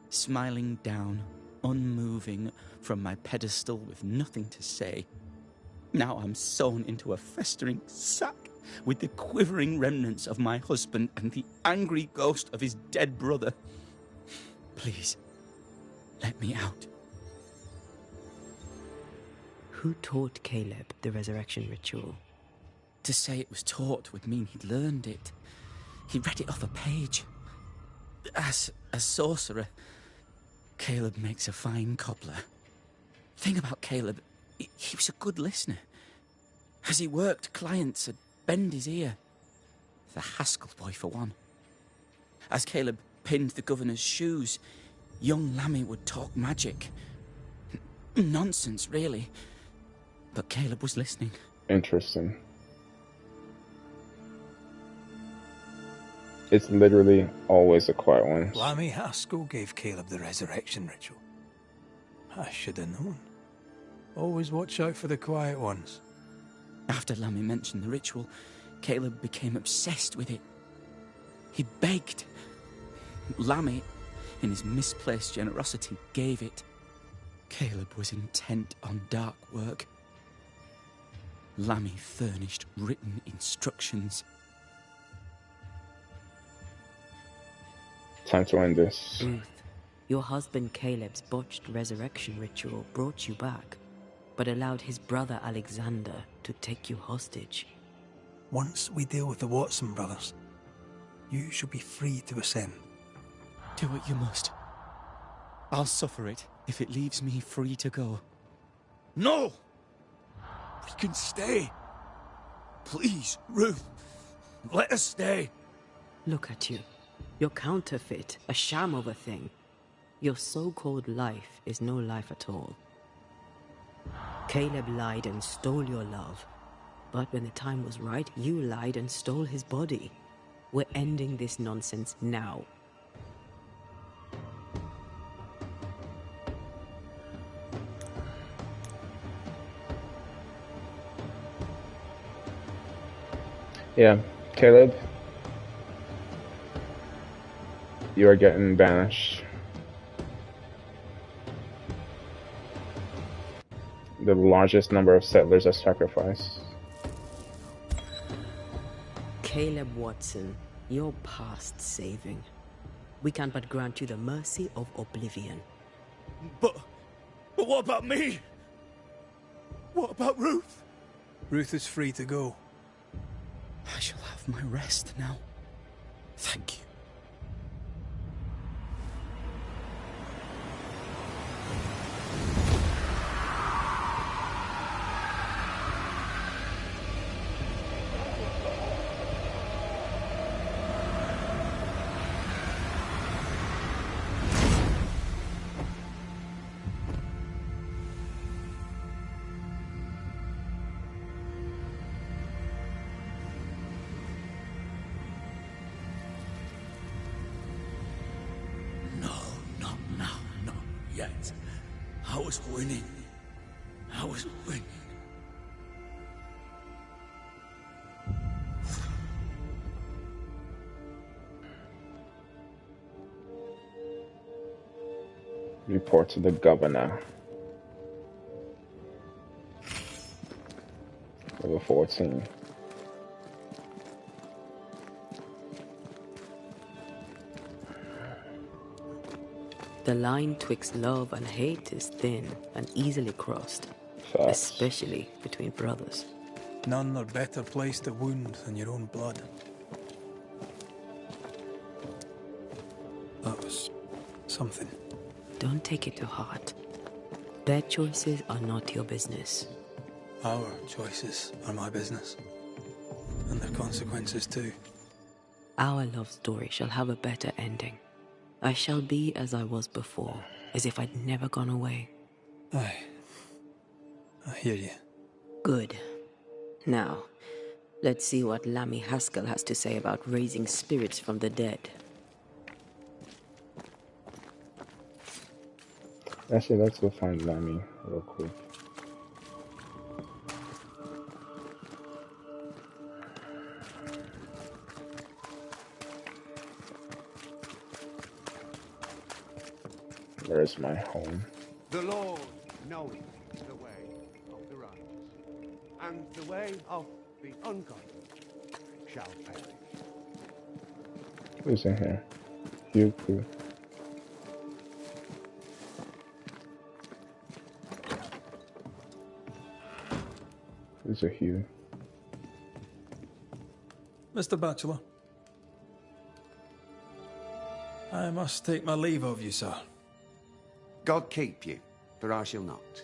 Smiling down, unmoving from my pedestal with nothing to say. Now I'm sewn into a festering sack with the quivering remnants of my husband and the angry ghost of his dead brother. Please, let me out. Who taught Caleb the resurrection ritual? To say it was taught would mean he'd learned it. He read it off a page. As a sorcerer, Caleb makes a fine cobbler. The thing about Caleb, he was a good listener. As he worked, clients would bend his ear. The Haskell boy, for one. As Caleb pinned the governor's shoes, young Lammy would talk magic. Nonsense, really. But Caleb was listening. Interesting. It's literally always the quiet ones. Lammy Haskell gave Caleb the resurrection ritual. I should have known. Always watch out for the quiet ones. After Lammy mentioned the ritual, Caleb became obsessed with it. He begged. Lammy, in his misplaced generosity, gave it. Caleb was intent on dark work. Lammy furnished written instructions. Time to end this. Ruth, your husband Caleb's botched resurrection ritual brought you back, but allowed his brother Alexander to take you hostage. Once we deal with the Watson brothers, you shall be free to ascend. Do what you must. I'll suffer it if it leaves me free to go. No! We can stay. Please, Ruth, let us stay. Look at you. You're counterfeit, a sham of a thing. Your so-called life is no life at all. Caleb lied and stole your love. But when the time was right, you lied and stole his body. We're ending this nonsense now. Yeah, Caleb, you are getting banished. The largest number of settlers are sacrificed. Caleb Watson, you're past saving. We can but grant you the mercy of oblivion. But what about me? What about Ruth? Ruth is free to go. I shall have my rest now. Thank you. I was winning. I was winning. Report to the governor. Level 14. The line twixt love and hate is thin and easily crossed, especially between brothers. None are better placed to wound than your own blood. That was something. Don't take it to heart. Their choices are not your business. Our choices are my business. And their consequences too. Our love story shall have a better ending. I shall be as I was before, as if I'd never gone away. Aye. I hear you. Good. Now, let's see what Lammy Haskell has to say about raising spirits from the dead. Actually, let's go find Lammy real quick. Where's my home? The Lord knoweth the way of the righteous, and the way of the ungodly shall perish. Who's in here? You, cool. Who's a Hugh? Mr. Bachelor. I must take my leave of you, sir. God keep you, for I shall not.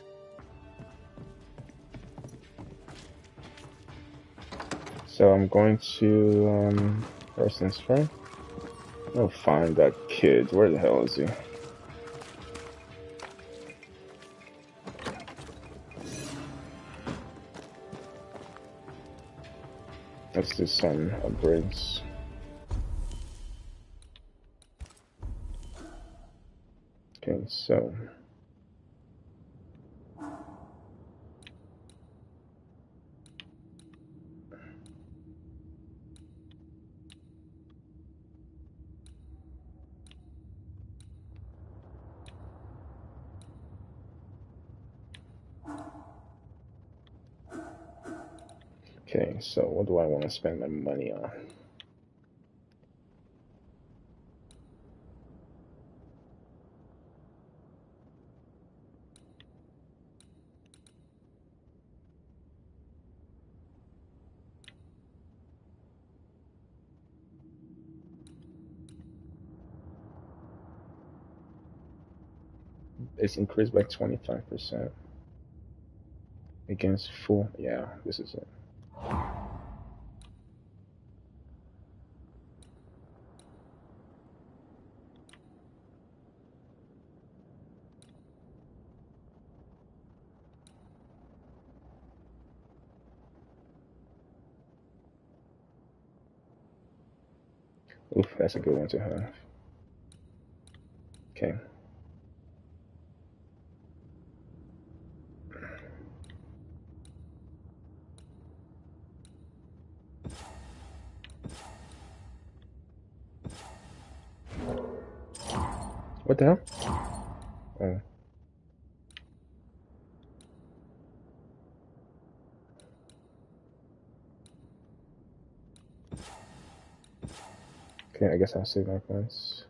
So I'm going to, first things first. I'll find that kid. Where the hell is he? Let's do some upgrades. Okay, so what do I want to spend my money on? It's increased by 25% against full. Yeah, this is it. Oof, that's a good one to have. Okay. What the hell? Oh. Okay, I guess I'll save my points.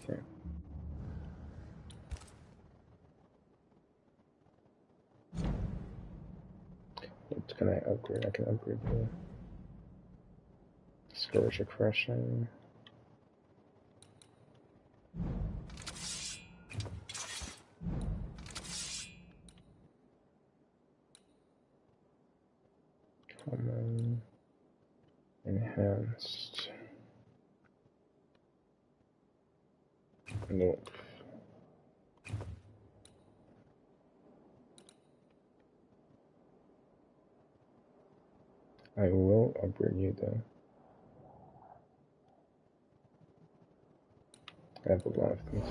Okay. What can I upgrade? I can upgrade the Scourge of Crushing. Common. Enhanced. Nope. I will upgrade you though. I have a lot of things.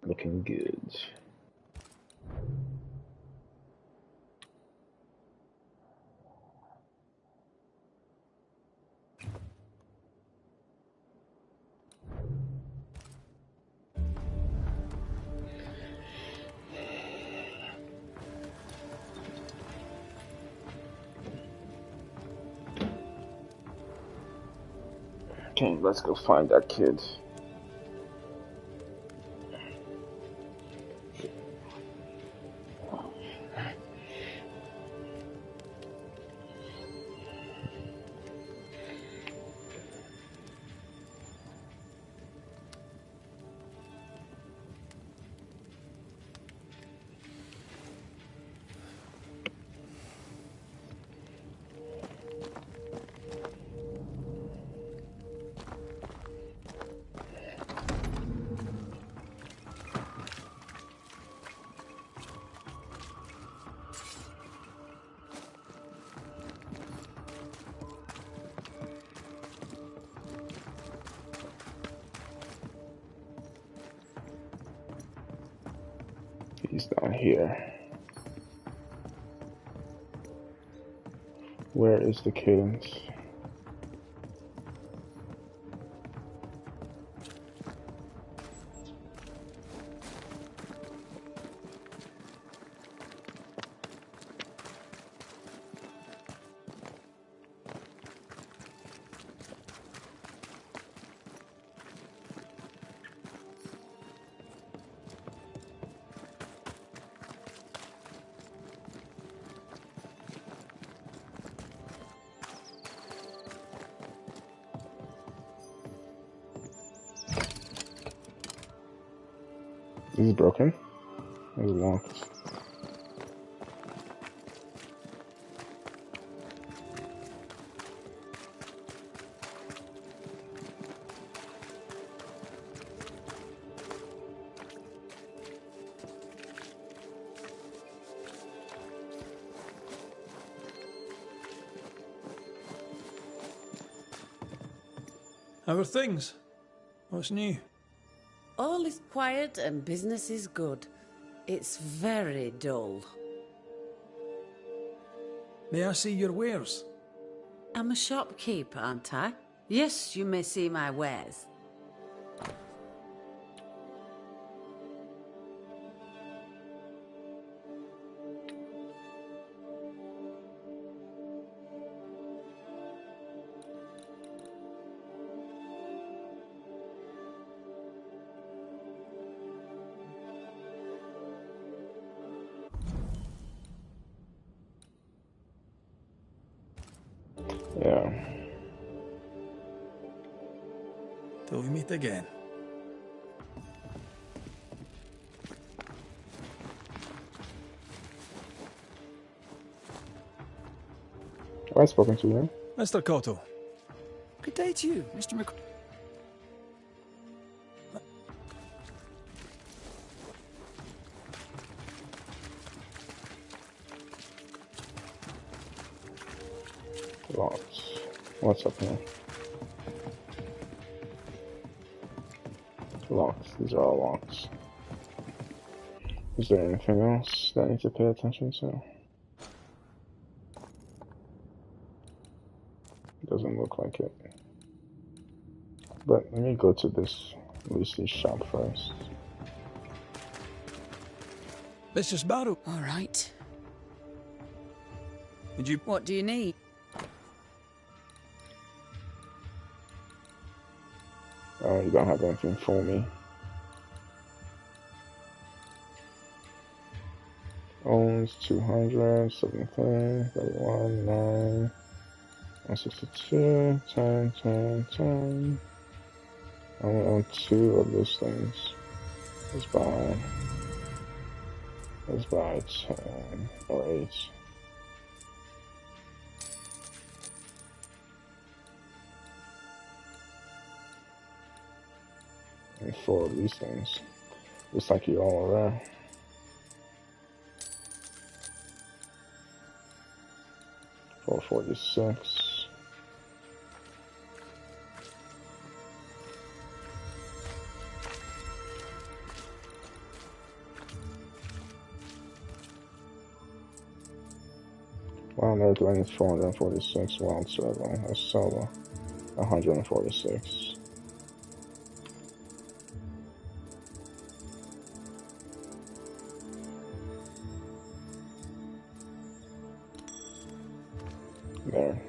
Looking good. Okay, let's go find that kid. He's down here. Where is the cadence? This is broken. It's locked. How are things? What's new? All is quiet and business is good. It's very dull. May I see your wares? I'm a shopkeeper, aren't I? Yes, you may see my wares. Yeah. Till we meet again. Have I spoken to you? Mr. Cotto. Good day to you, Mr. Mc... Locked. What's up here? Locked. These are all locks. Is there anything else that I need to pay attention to? Doesn't look like it. But let me go to this Lucy's shop first. Mr. Sparrow. All right. Would you... What do you need? You don't have anything for me. Owns 200, 73, 31, 9, 162, 10, 10, 10. I only own 2 of those things. Let's buy 10 or 8. And 4 of these things. Looks like you all around. $446. Wild Earth Lane is 446. Wild Serval. That's solo. 146. There.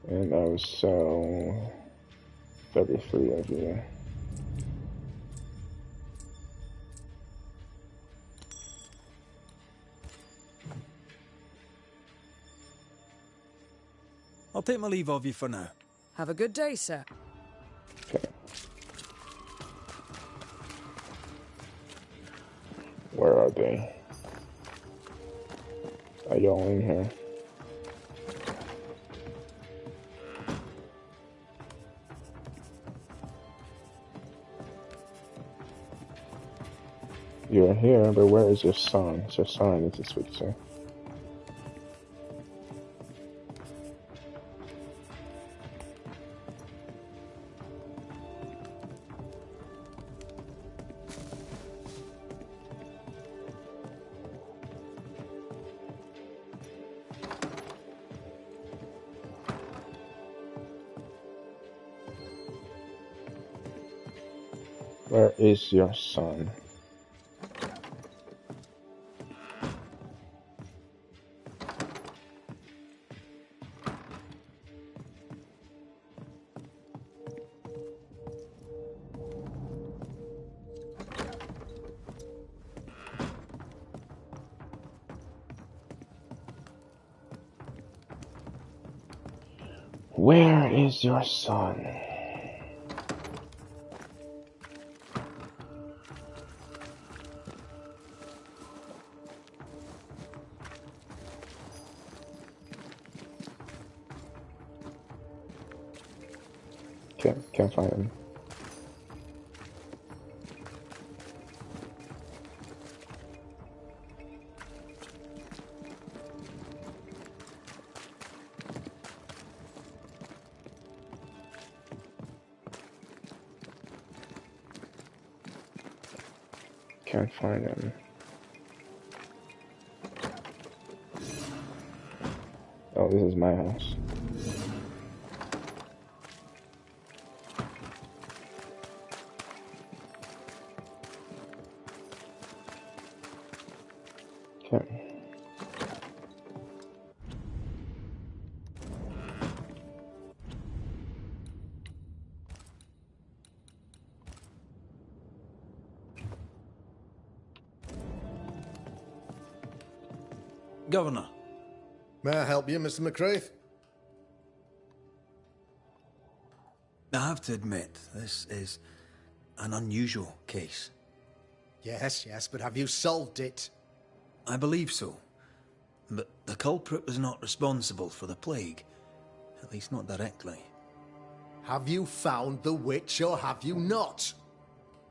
And I will sell 33 of you. I'll take my leave of you for now. Have a good day, sir. Okay. Where are they? Are y'all in here? You're here, but where is your son? It's your son I need to speak to. Where is your son? Where is your son? Can't find him. Can't find him. Oh, this is my house. Okay. Governor. May I help you, Mr. McCraith? I have to admit, this is an unusual case. Yes, but have you solved it? I believe so. But the culprit was not responsible for the plague. At least not directly. Have you found the witch or have you not?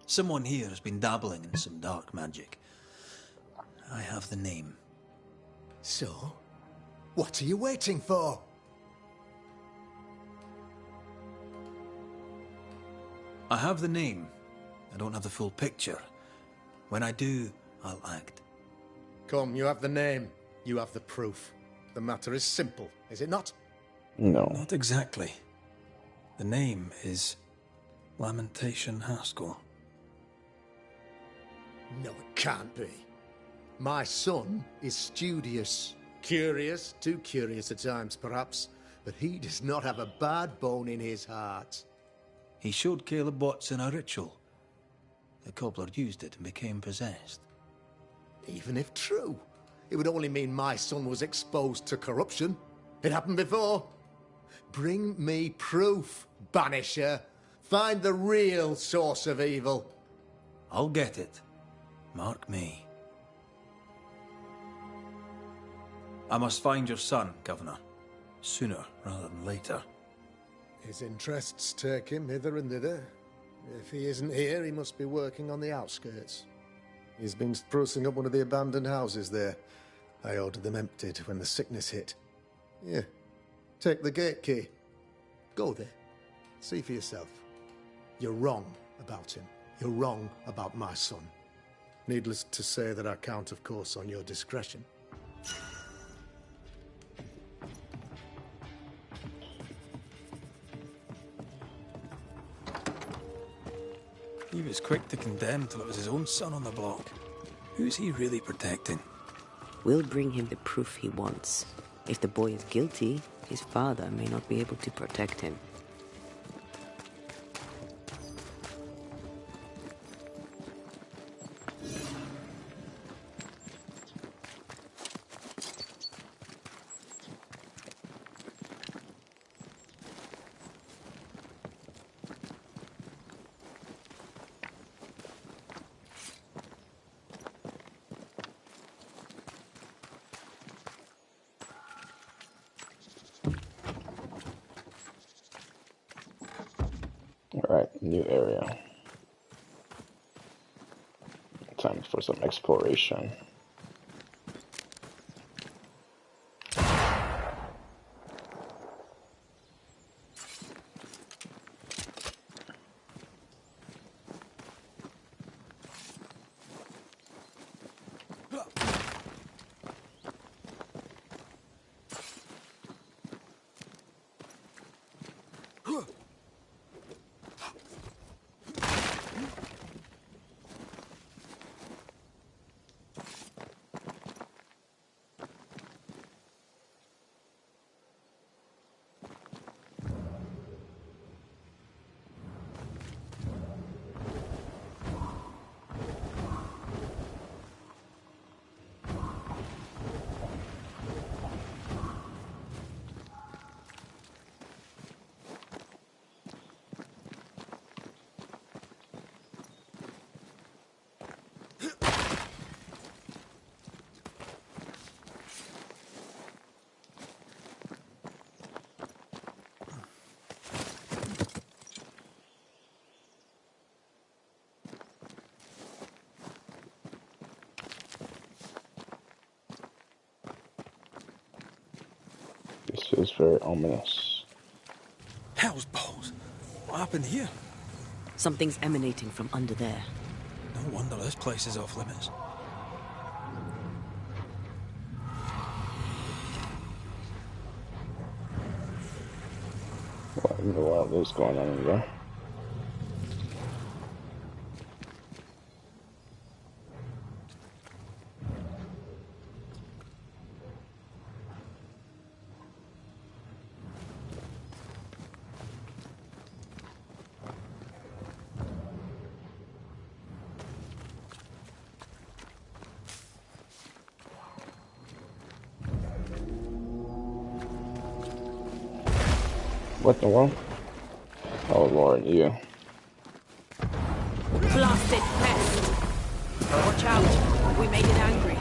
Someone here has been dabbling in some dark magic. I have the name. So? What are you waiting for? I have the name. I don't have the full picture. When I do, I'll act. Come, you have the name. You have the proof. The matter is simple, is it not? No. Not exactly. The name is Lamentation Haskell. No, it can't be. My son is studious. Curious, too curious at times, perhaps. But he does not have a bad bone in his heart. He showed Caleb Watson a ritual. The cobbler used it and became possessed. Even if true, it would only mean my son was exposed to corruption. It happened before. Bring me proof, Banisher. Find the real source of evil. I'll get it. Mark me. I must find your son, Governor. Sooner rather than later. His interests take him hither and thither. If he isn't here, he must be working on the outskirts. He's been sprucing up one of the abandoned houses there. I ordered them emptied when the sickness hit. Here, take the gate key. Go there. See for yourself. You're wrong about him. You're wrong about my son. Needless to say that I count, of course, on your discretion. He was quick to condemn till it was his own son on the block. Who's he really protecting? We'll bring him the proof he wants. If the boy is guilty, his father may not be able to protect him. Alright, new area. Time for some exploration. This is very ominous. Hell's balls. What happened here? Something's emanating from under there. No wonder this place is off limits. What in the world is going on in there? What the world? Oh Lord, you. Blasted pest! Watch out! We made it angry.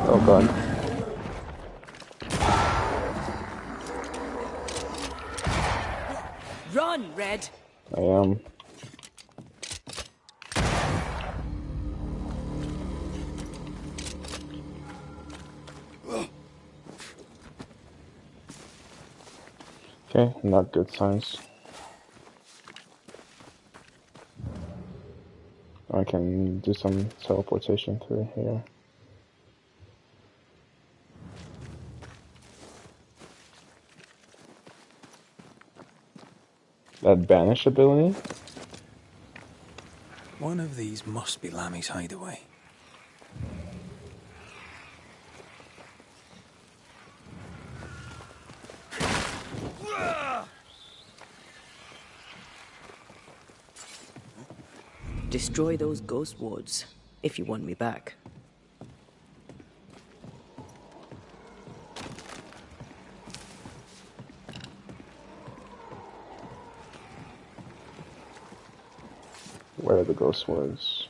Oh God. Run, Red! I am. Okay, not good signs. I can do some teleportation through here. That banish ability? One of these must be Lammy's hideaway. Destroy those ghost wards, if you want me back. Where are the ghost wards?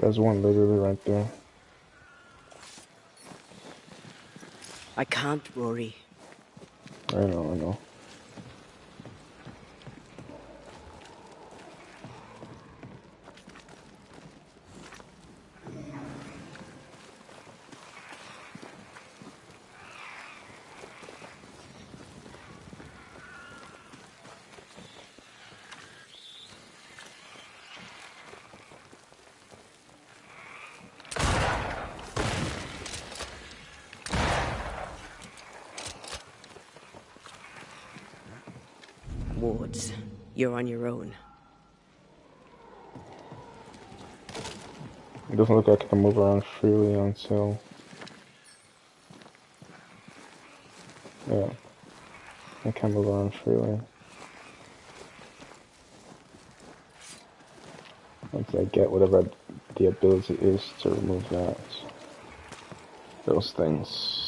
There's one literally right there. I can't, Rory. I know. Wards, you're on your own. It doesn't look like I can move around freely until... Yeah. I can't move around freely. Once I get whatever the ability is to remove that. Those things.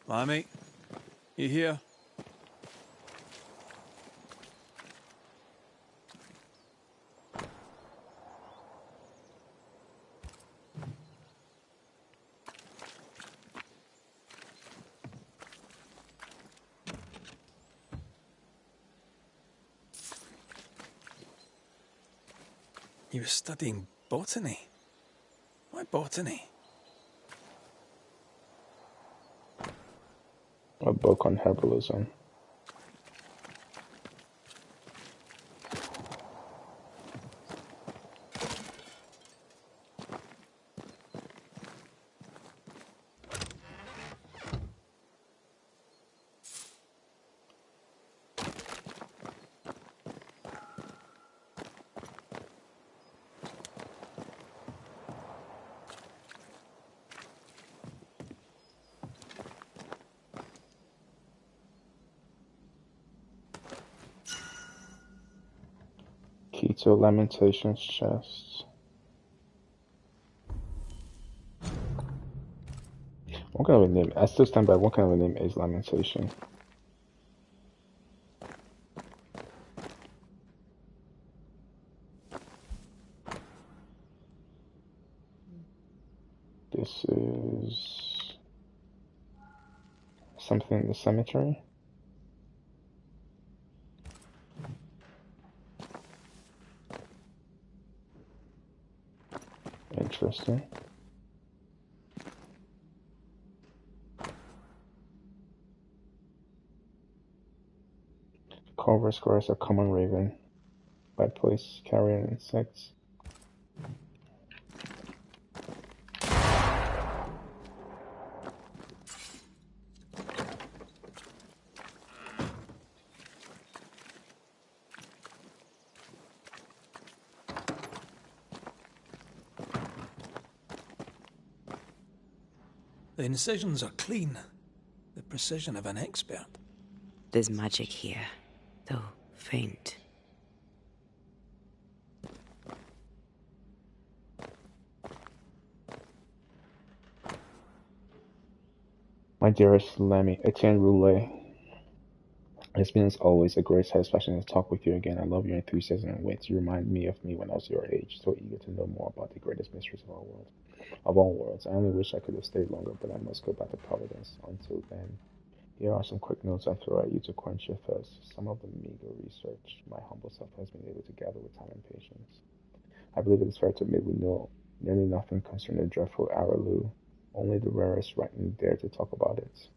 Lammy, you here? He was studying botany. Why botany? A book on herbalism. Keto Lamentations chest. What kind of a name? I still stand by. What kind of a name is Lamentation? This is something in the cemetery. Interesting. Culver squares are common raven by place carrion insects. The incisions are clean. The precision of an expert. There's magic here, though faint. My dearest Lemmy, Etienne Roulet. It's been as always a great satisfaction to talk with you again. I love your enthusiasm and wit. You remind me of me when I was your age, so eager to know more about the greatest mysteries of our world. Of all worlds. I only wish I could have stayed longer, but I must go back to Providence. Until then, here are some quick notes I throw at you to quench your thirst. Some of the meager research my humble self has been able to gather with time and patience. I believe it is fair to admit we know nearly nothing concerning the dreadful Araloo. Only the rarest writing dare to talk about it.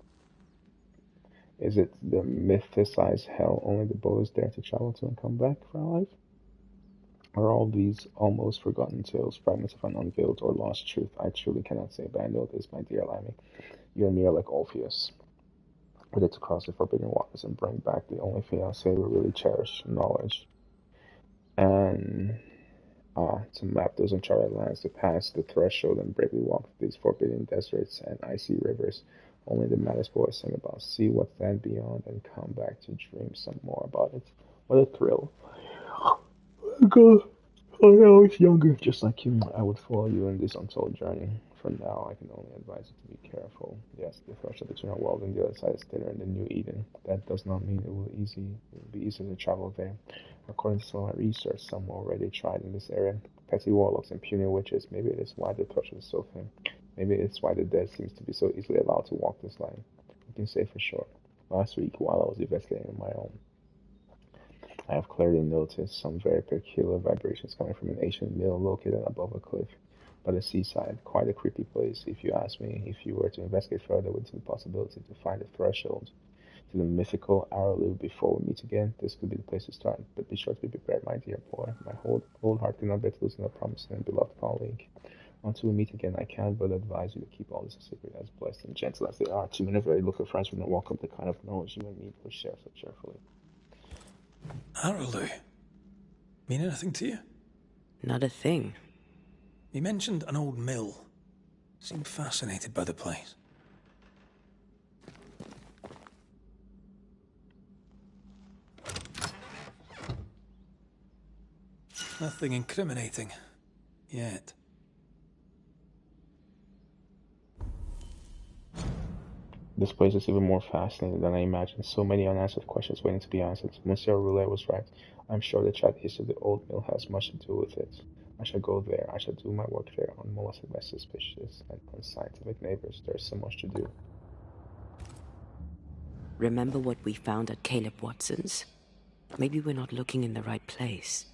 Is it the mythicized hell only the boys dare to travel to and come back for life? Are all these almost forgotten tales fragments of an unveiled or lost truth? I truly cannot say, but I know this, my dear Lammy. You and me are like Orpheus. Ready to cross the forbidden waters and bring back the only fiancé we really cherish, knowledge. And to map those uncharted lands, to pass the threshold and bravely walk these forbidden deserts and icy rivers. Only the maddest boys sing about. See what's then beyond and come back to dream some more about it. What a thrill. God, when I was younger, just like you, I would follow you in this untold journey. For now, I can only advise you to be careful. Yes, the threshold between our world and the other side is thinner in the New Eden. That does not mean it will be easy to travel there. According to some of my research, some already tried in this area. Petty warlocks and puny witches. Maybe it is why the threshold is so thin. Maybe it's why the dead seems to be so easily allowed to walk this line. You can say for sure. Last week, while I was investigating on my own, I have clearly noticed some very peculiar vibrations coming from an ancient mill located above a cliff by the seaside. Quite a creepy place, if you ask me. If you were to investigate further with the possibility to find a threshold to the mythical Araloo before we meet again, this could be the place to start. But be sure to be prepared, my dear boy. My whole heart cannot bear to losing a promised and beloved colleague. Until we meet again, I can't but advise you to keep all this a secret, as blessed and gentle as they are. Too many very local friends would not welcome the kind of knowledge you and me will share so cheerfully. Araloo. Mean anything to you? Not a thing. He mentioned an old mill. Seemed fascinated by the place. Nothing incriminating. Yet. This place is even more fascinating than I imagined. So many unanswered questions waiting to be answered. Monsieur Roulet was right. I'm sure the tragic history of the old mill has much to do with it. I shall go there. I shall do my work there, unmolested by suspicious and unscientific neighbors. There is so much to do. Remember what we found at Caleb Watson's? Maybe we're not looking in the right place.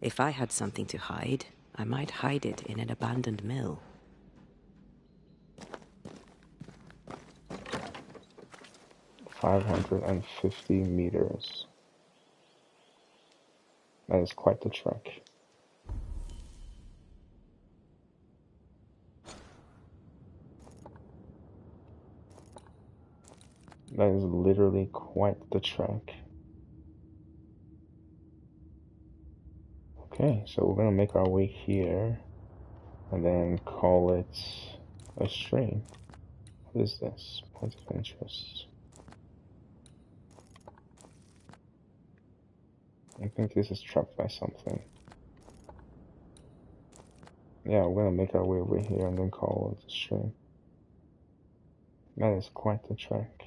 If I had something to hide, I might hide it in an abandoned mill. 550 meters. That is quite the trek. That is literally quite the trek. Okay, so we're gonna make our way here and then call it a stream. What is this? Point of interest. I think this is trapped by something. Yeah, we're gonna make our way over here and then call it a stream. That is quite the trek.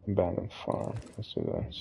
Abandoned farm. Let's do that.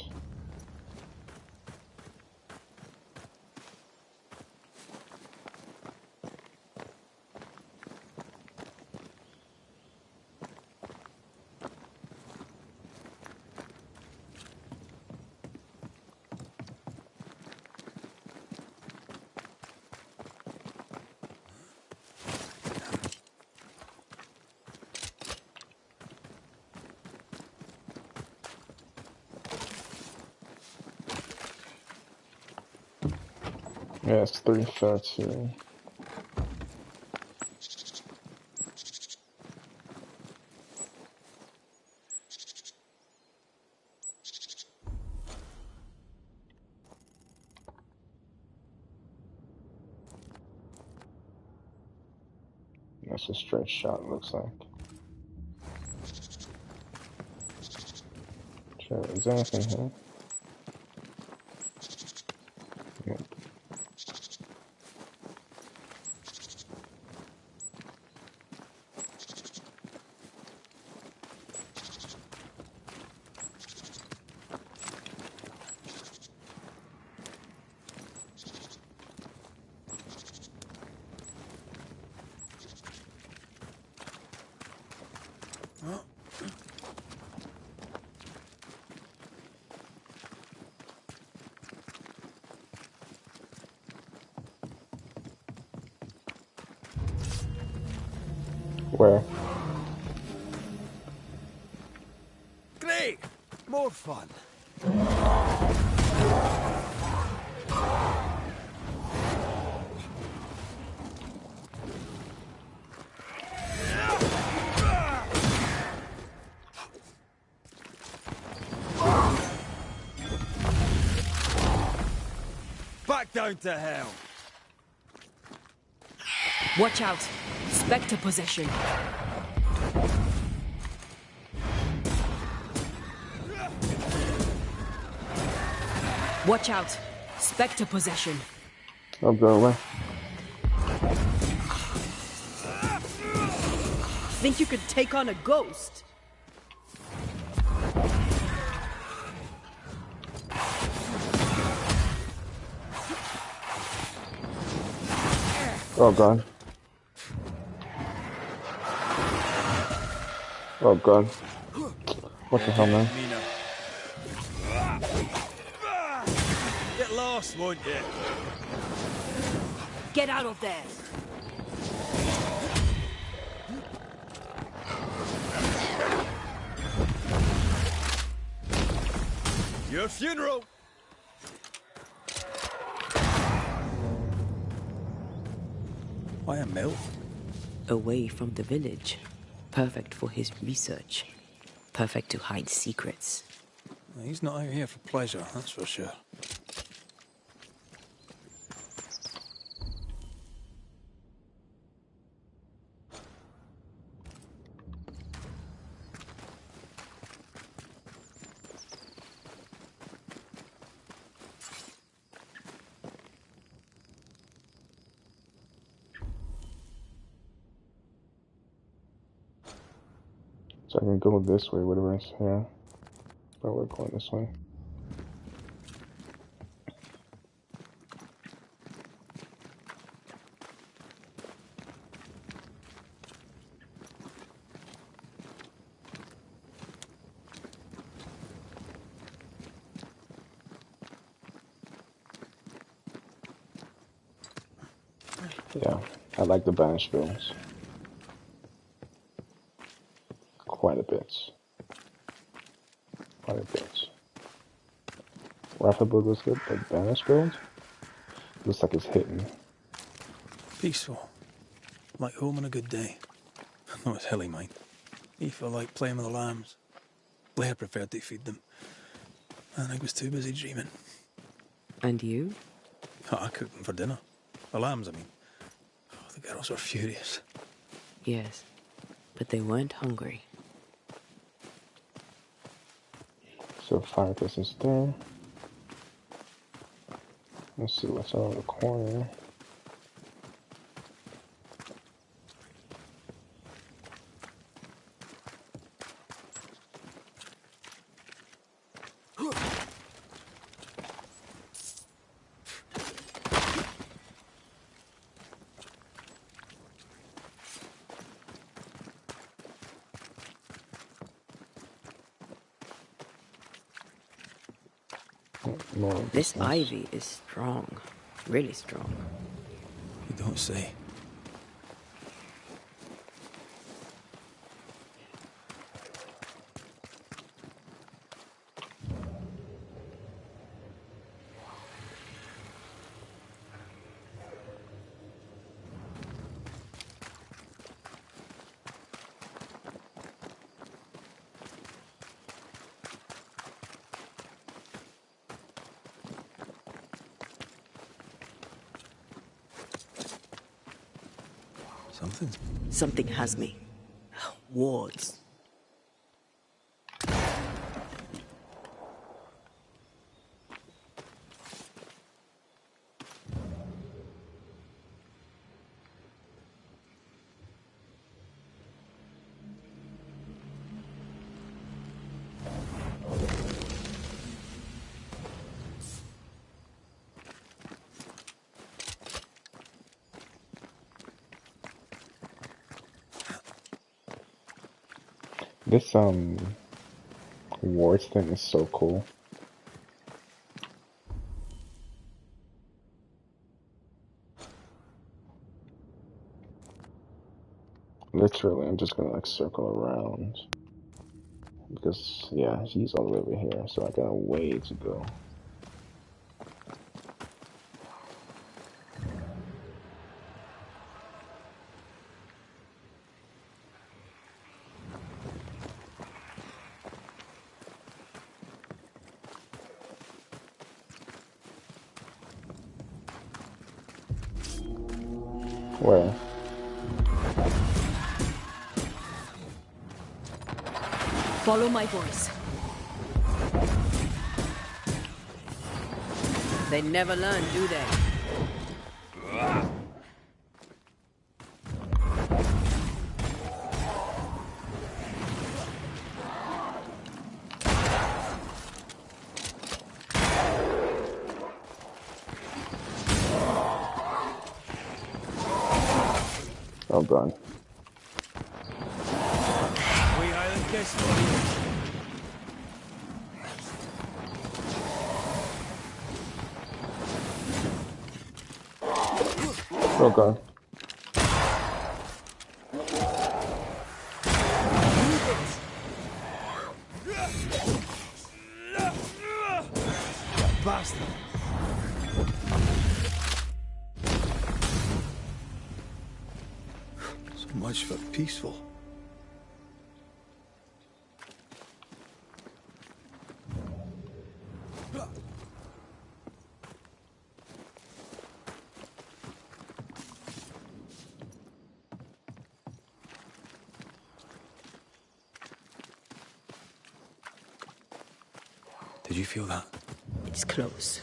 Yeah, it's 3:30. That's a straight shot, looks like. Sure, is there anything here? Nope. Where? Great! More fun. Back down to hell. Watch out! Spectre possession. Watch out! Spectre possession. I'll go away. Think you could take on a ghost? Oh god. Oh god. What the hell, man? Get lost, won't you? Get out of there! Your funeral! Why a mill? Away from the village. Perfect for his research. Perfect to hide secrets. He's not out here for pleasure, that's for sure. So I can go this way, whatever is here. But we're going this way. Yeah, I like the Banishers quite a bit. Fire pitch. Rifle build looks good, but Banish build? Looks like it's hitting. Peaceful. Like home on a good day. No, it's hilly, mine. He felt like playing with the lambs. Blair preferred to feed them. And I was too busy dreaming. And you? Oh, I cooked them for dinner. The lambs, I mean. Oh, the girls were furious. Yes, but they weren't hungry. So fire pistons there. Let's see what's around the corner. This ivy is strong. Really strong. You don't say. Something has me. Wards. This wards thing is so cool. Literally, I'm just gonna like circle around because yeah, he's all the way over here, so I got a way to go. Where? Follow my voice. They never learn, do they? Oh god. We Highland guests for you. Oh god. Bastard. So much for peaceful. Did you feel that? It's close.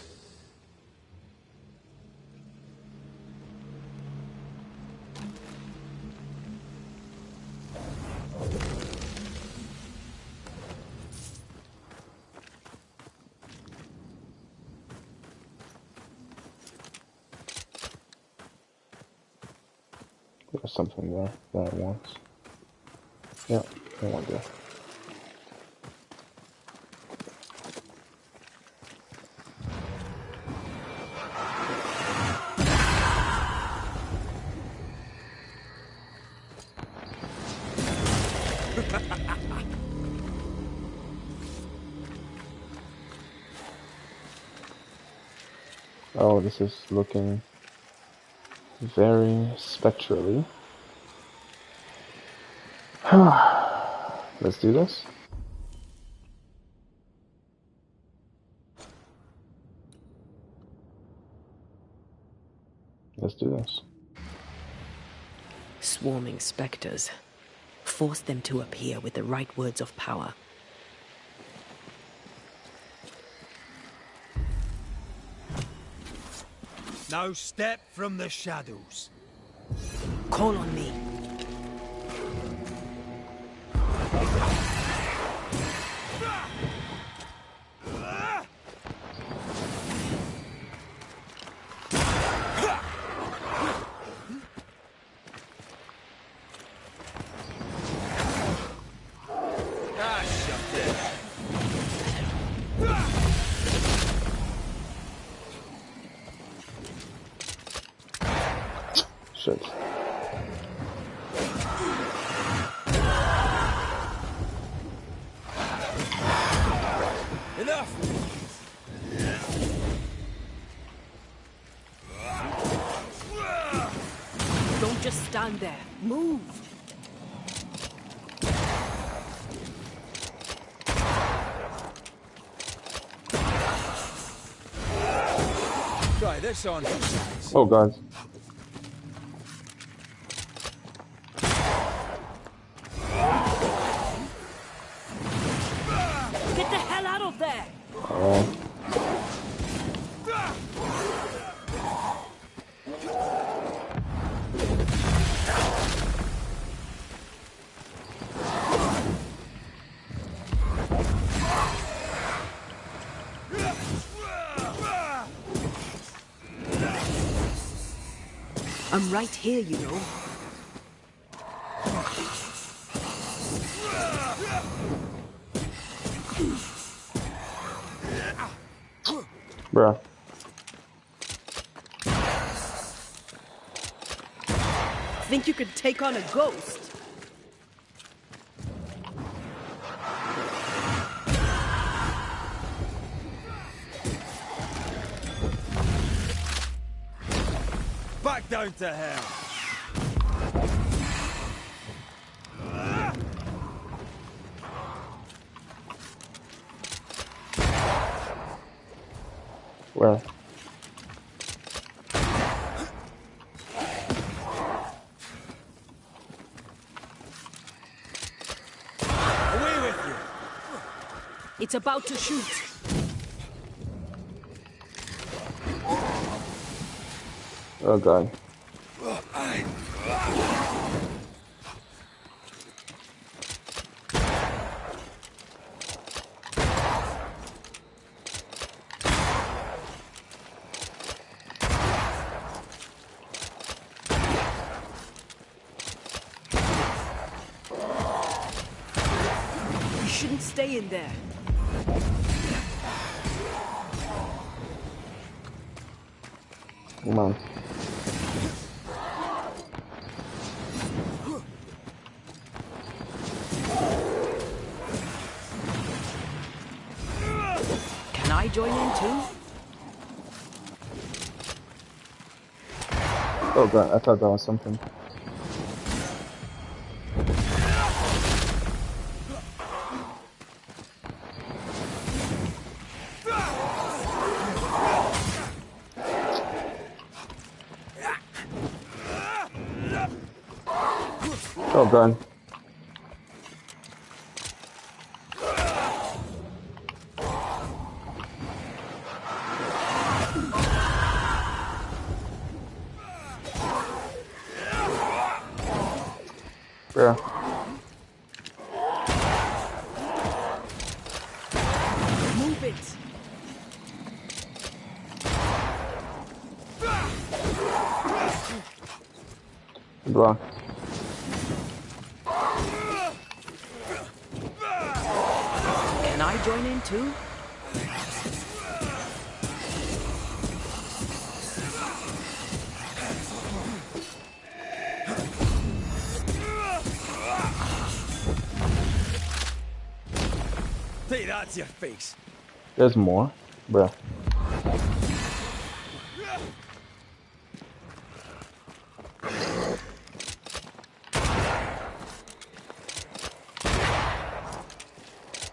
There's something there that I want. Yeah, I want that. Oh, this is looking very spectrally. Let's do this. Let's do this. Swarming spectres. Force them to appear with the right words of power. No step from the shadows. Call on me. Shit. Enough! Don't just stand there. Move! Try this on. Oh god. Get the hell out of there! Oh. I'm right here, you know. Bruh. Think you could take on a ghost? Back down to hell. Where? Away with you. It's about to shoot. Oh god. You shouldn't stay in there. Come on. Can I join in too? Oh god, I thought that was something. Oh god. Bruh. Move it. Block. Can I join in too? Take that to your face. There's more? Bruh.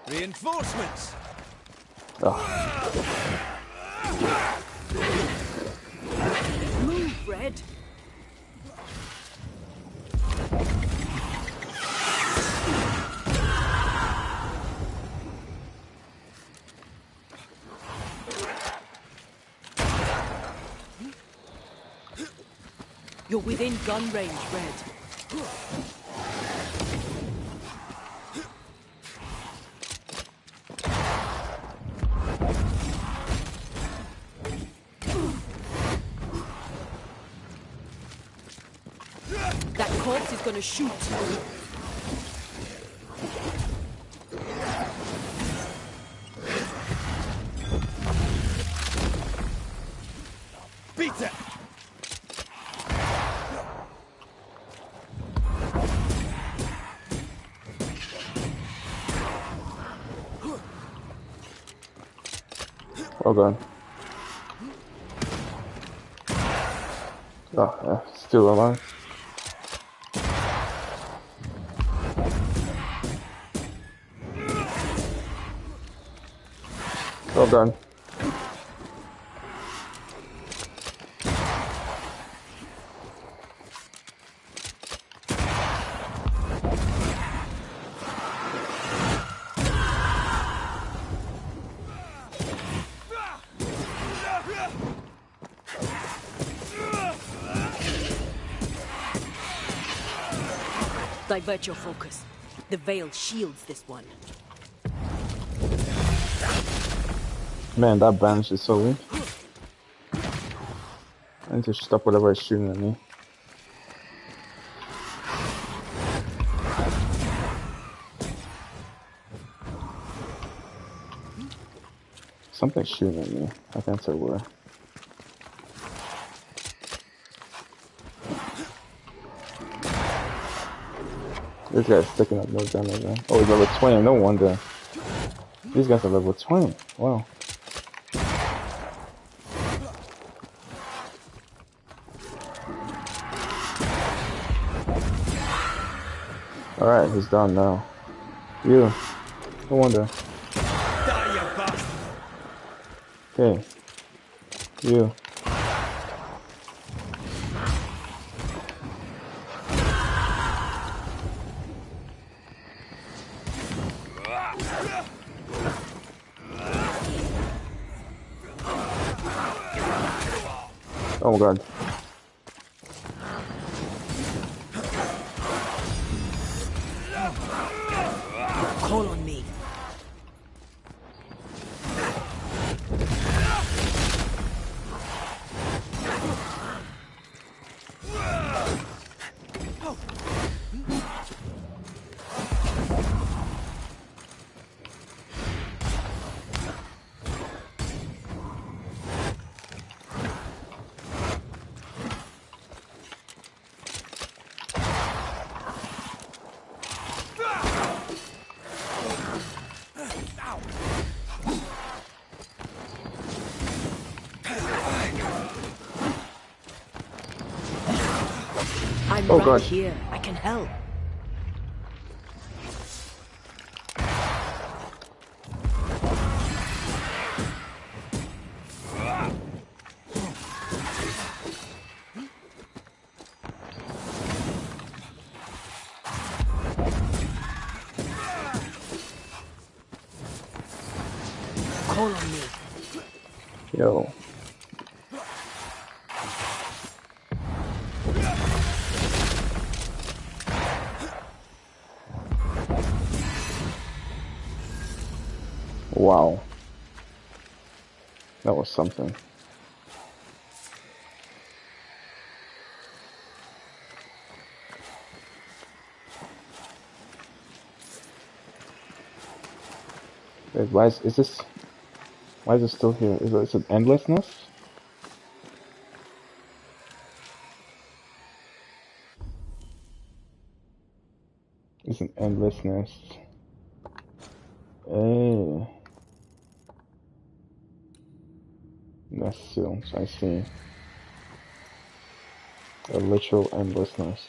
Reinforcements! Move, Red! You're within gun range, Red. That corpse is gonna shoot. Beat it! Well done. Oh, yeah, still alive. Well done. Divert your focus. The veil shields this one. Man, that Banish is so weak. I need to stop whatever is shooting at me. Something's shooting at me. I can't tell where. This guy's sticking up no damage, man. Oh, he's level 20. No wonder. These guys are level 20. Wow. Alright, he's done now. You. No wonder. Okay. You. Oh my god. Call on me. I'm Oh right god. here. I can help. Call on me. Yo. Wow. That was something. Wait, why is this? Why is it still here? Is it an endlessness? It's an endlessness. Hey. That's still, I see. A literal endless nest.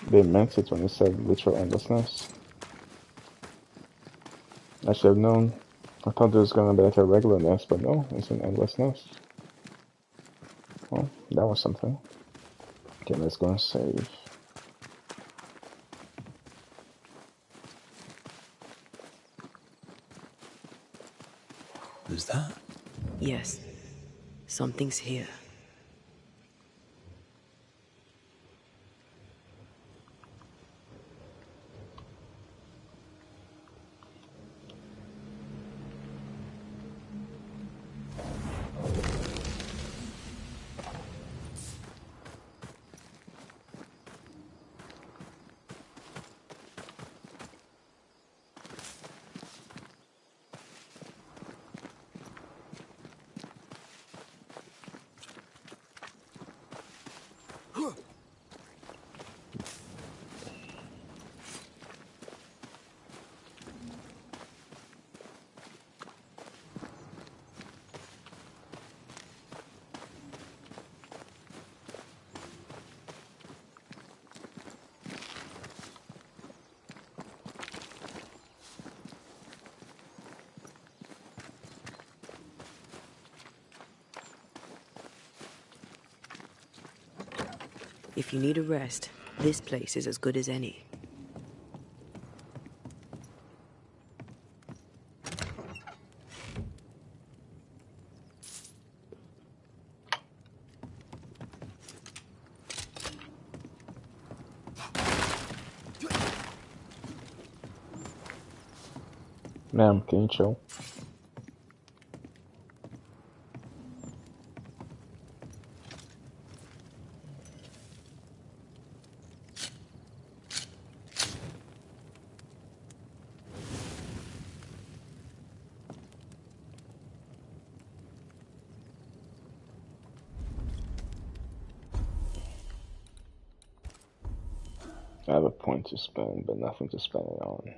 They meant it when they said literal endlessness. I should have known. I thought there was gonna be like a regular nest, but no, it's an endless nest. Well, that was something. Okay, let's go and save. Is that? Yes. Something's here. If you need a rest, this place is as good as any. Ma'am, can you chill? I have a point to spend, but nothing to spend it on.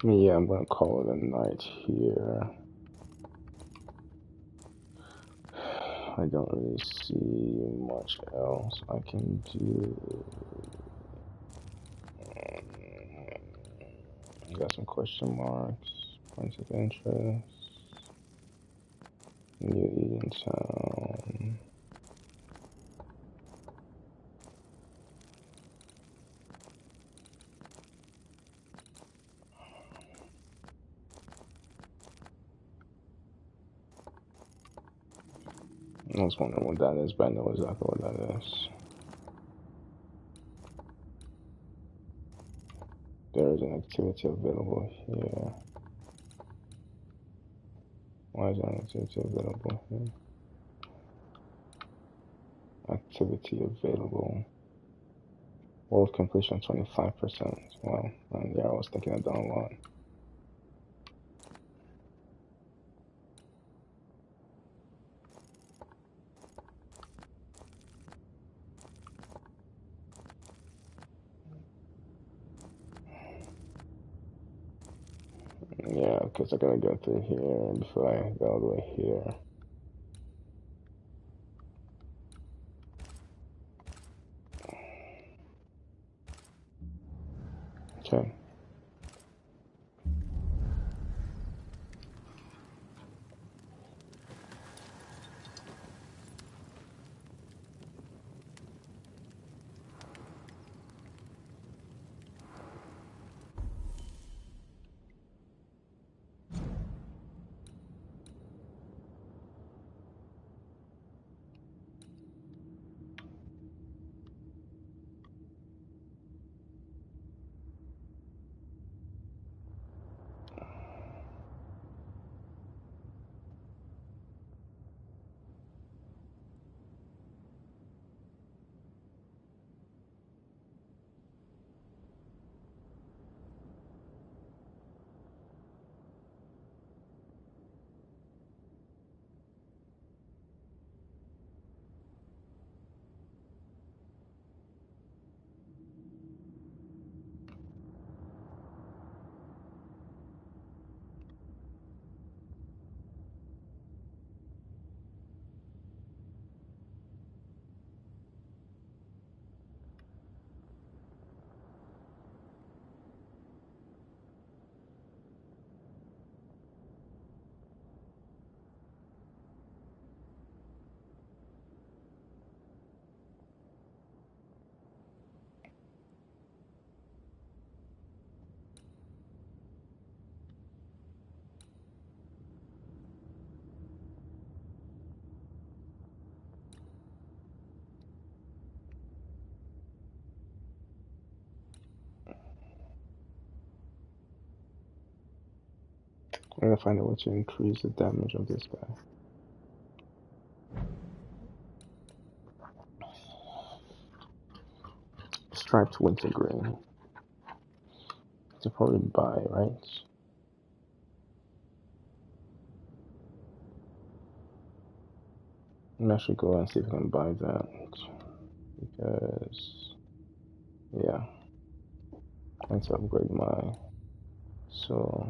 Yeah, I'm gonna call it a night here. I don't really see much else I can do. Got some question marks, points of interest. New Eden Town. I was wondering what that is, but I know exactly what that is. There is an activity available here. Why is there an activity available here? Activity available. World completion 25%. Wow. And yeah, I was thinking I'd done a lot. Yeah, because I gotta go through here before I go all the way here. Okay. I'm gonna find a way to increase the damage of this guy. Striped wintergreen. To probably buy, right? I'm actually go and see if I can buy that. Because yeah. I need to upgrade my so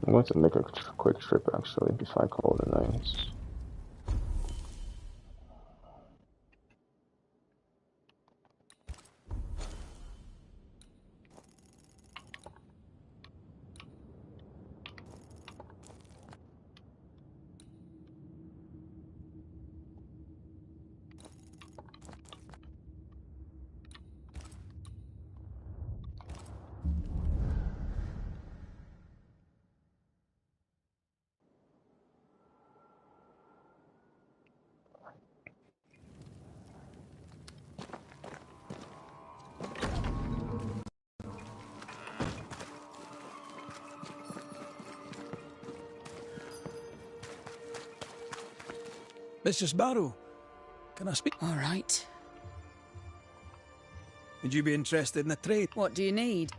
I'm going to make a quick trip actually before I call it a night. Mr. Sparrow, can I speak? All right. Would you be interested in a trade? What do you need?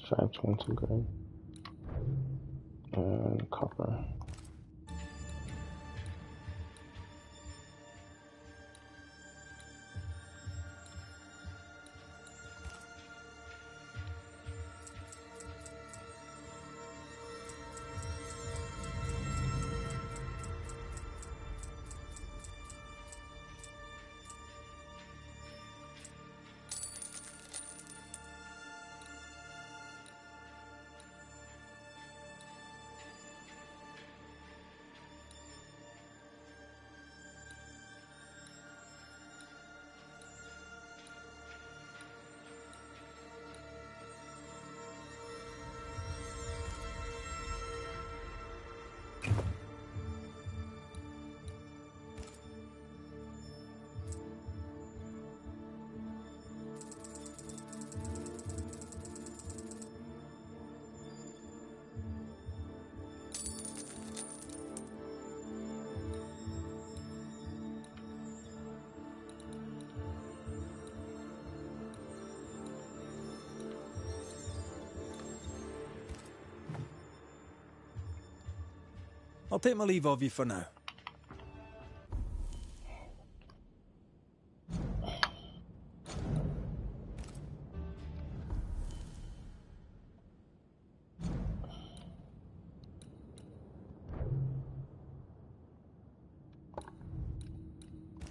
Striped 20 grain. And copper. I'll take my leave of you for now.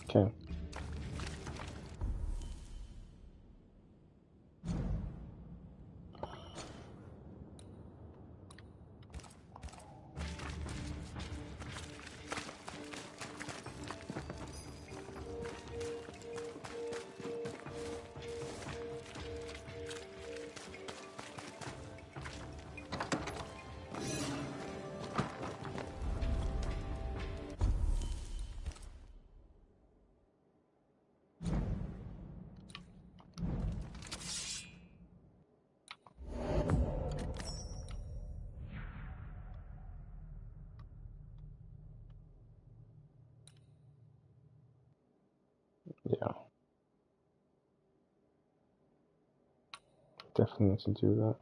Okay. Yeah. Definitely need to do that.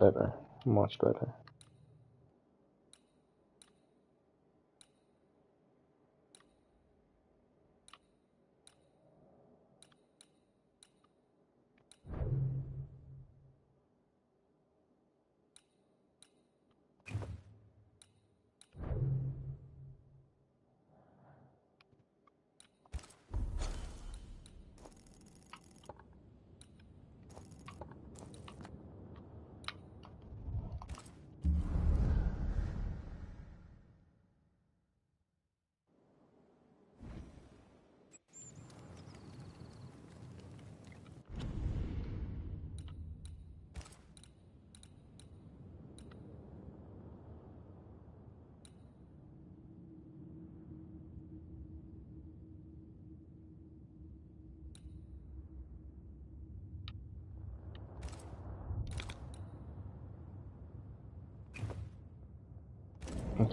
Better. Much better.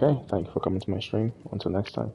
Okay, thank you for coming to my stream. Until next time.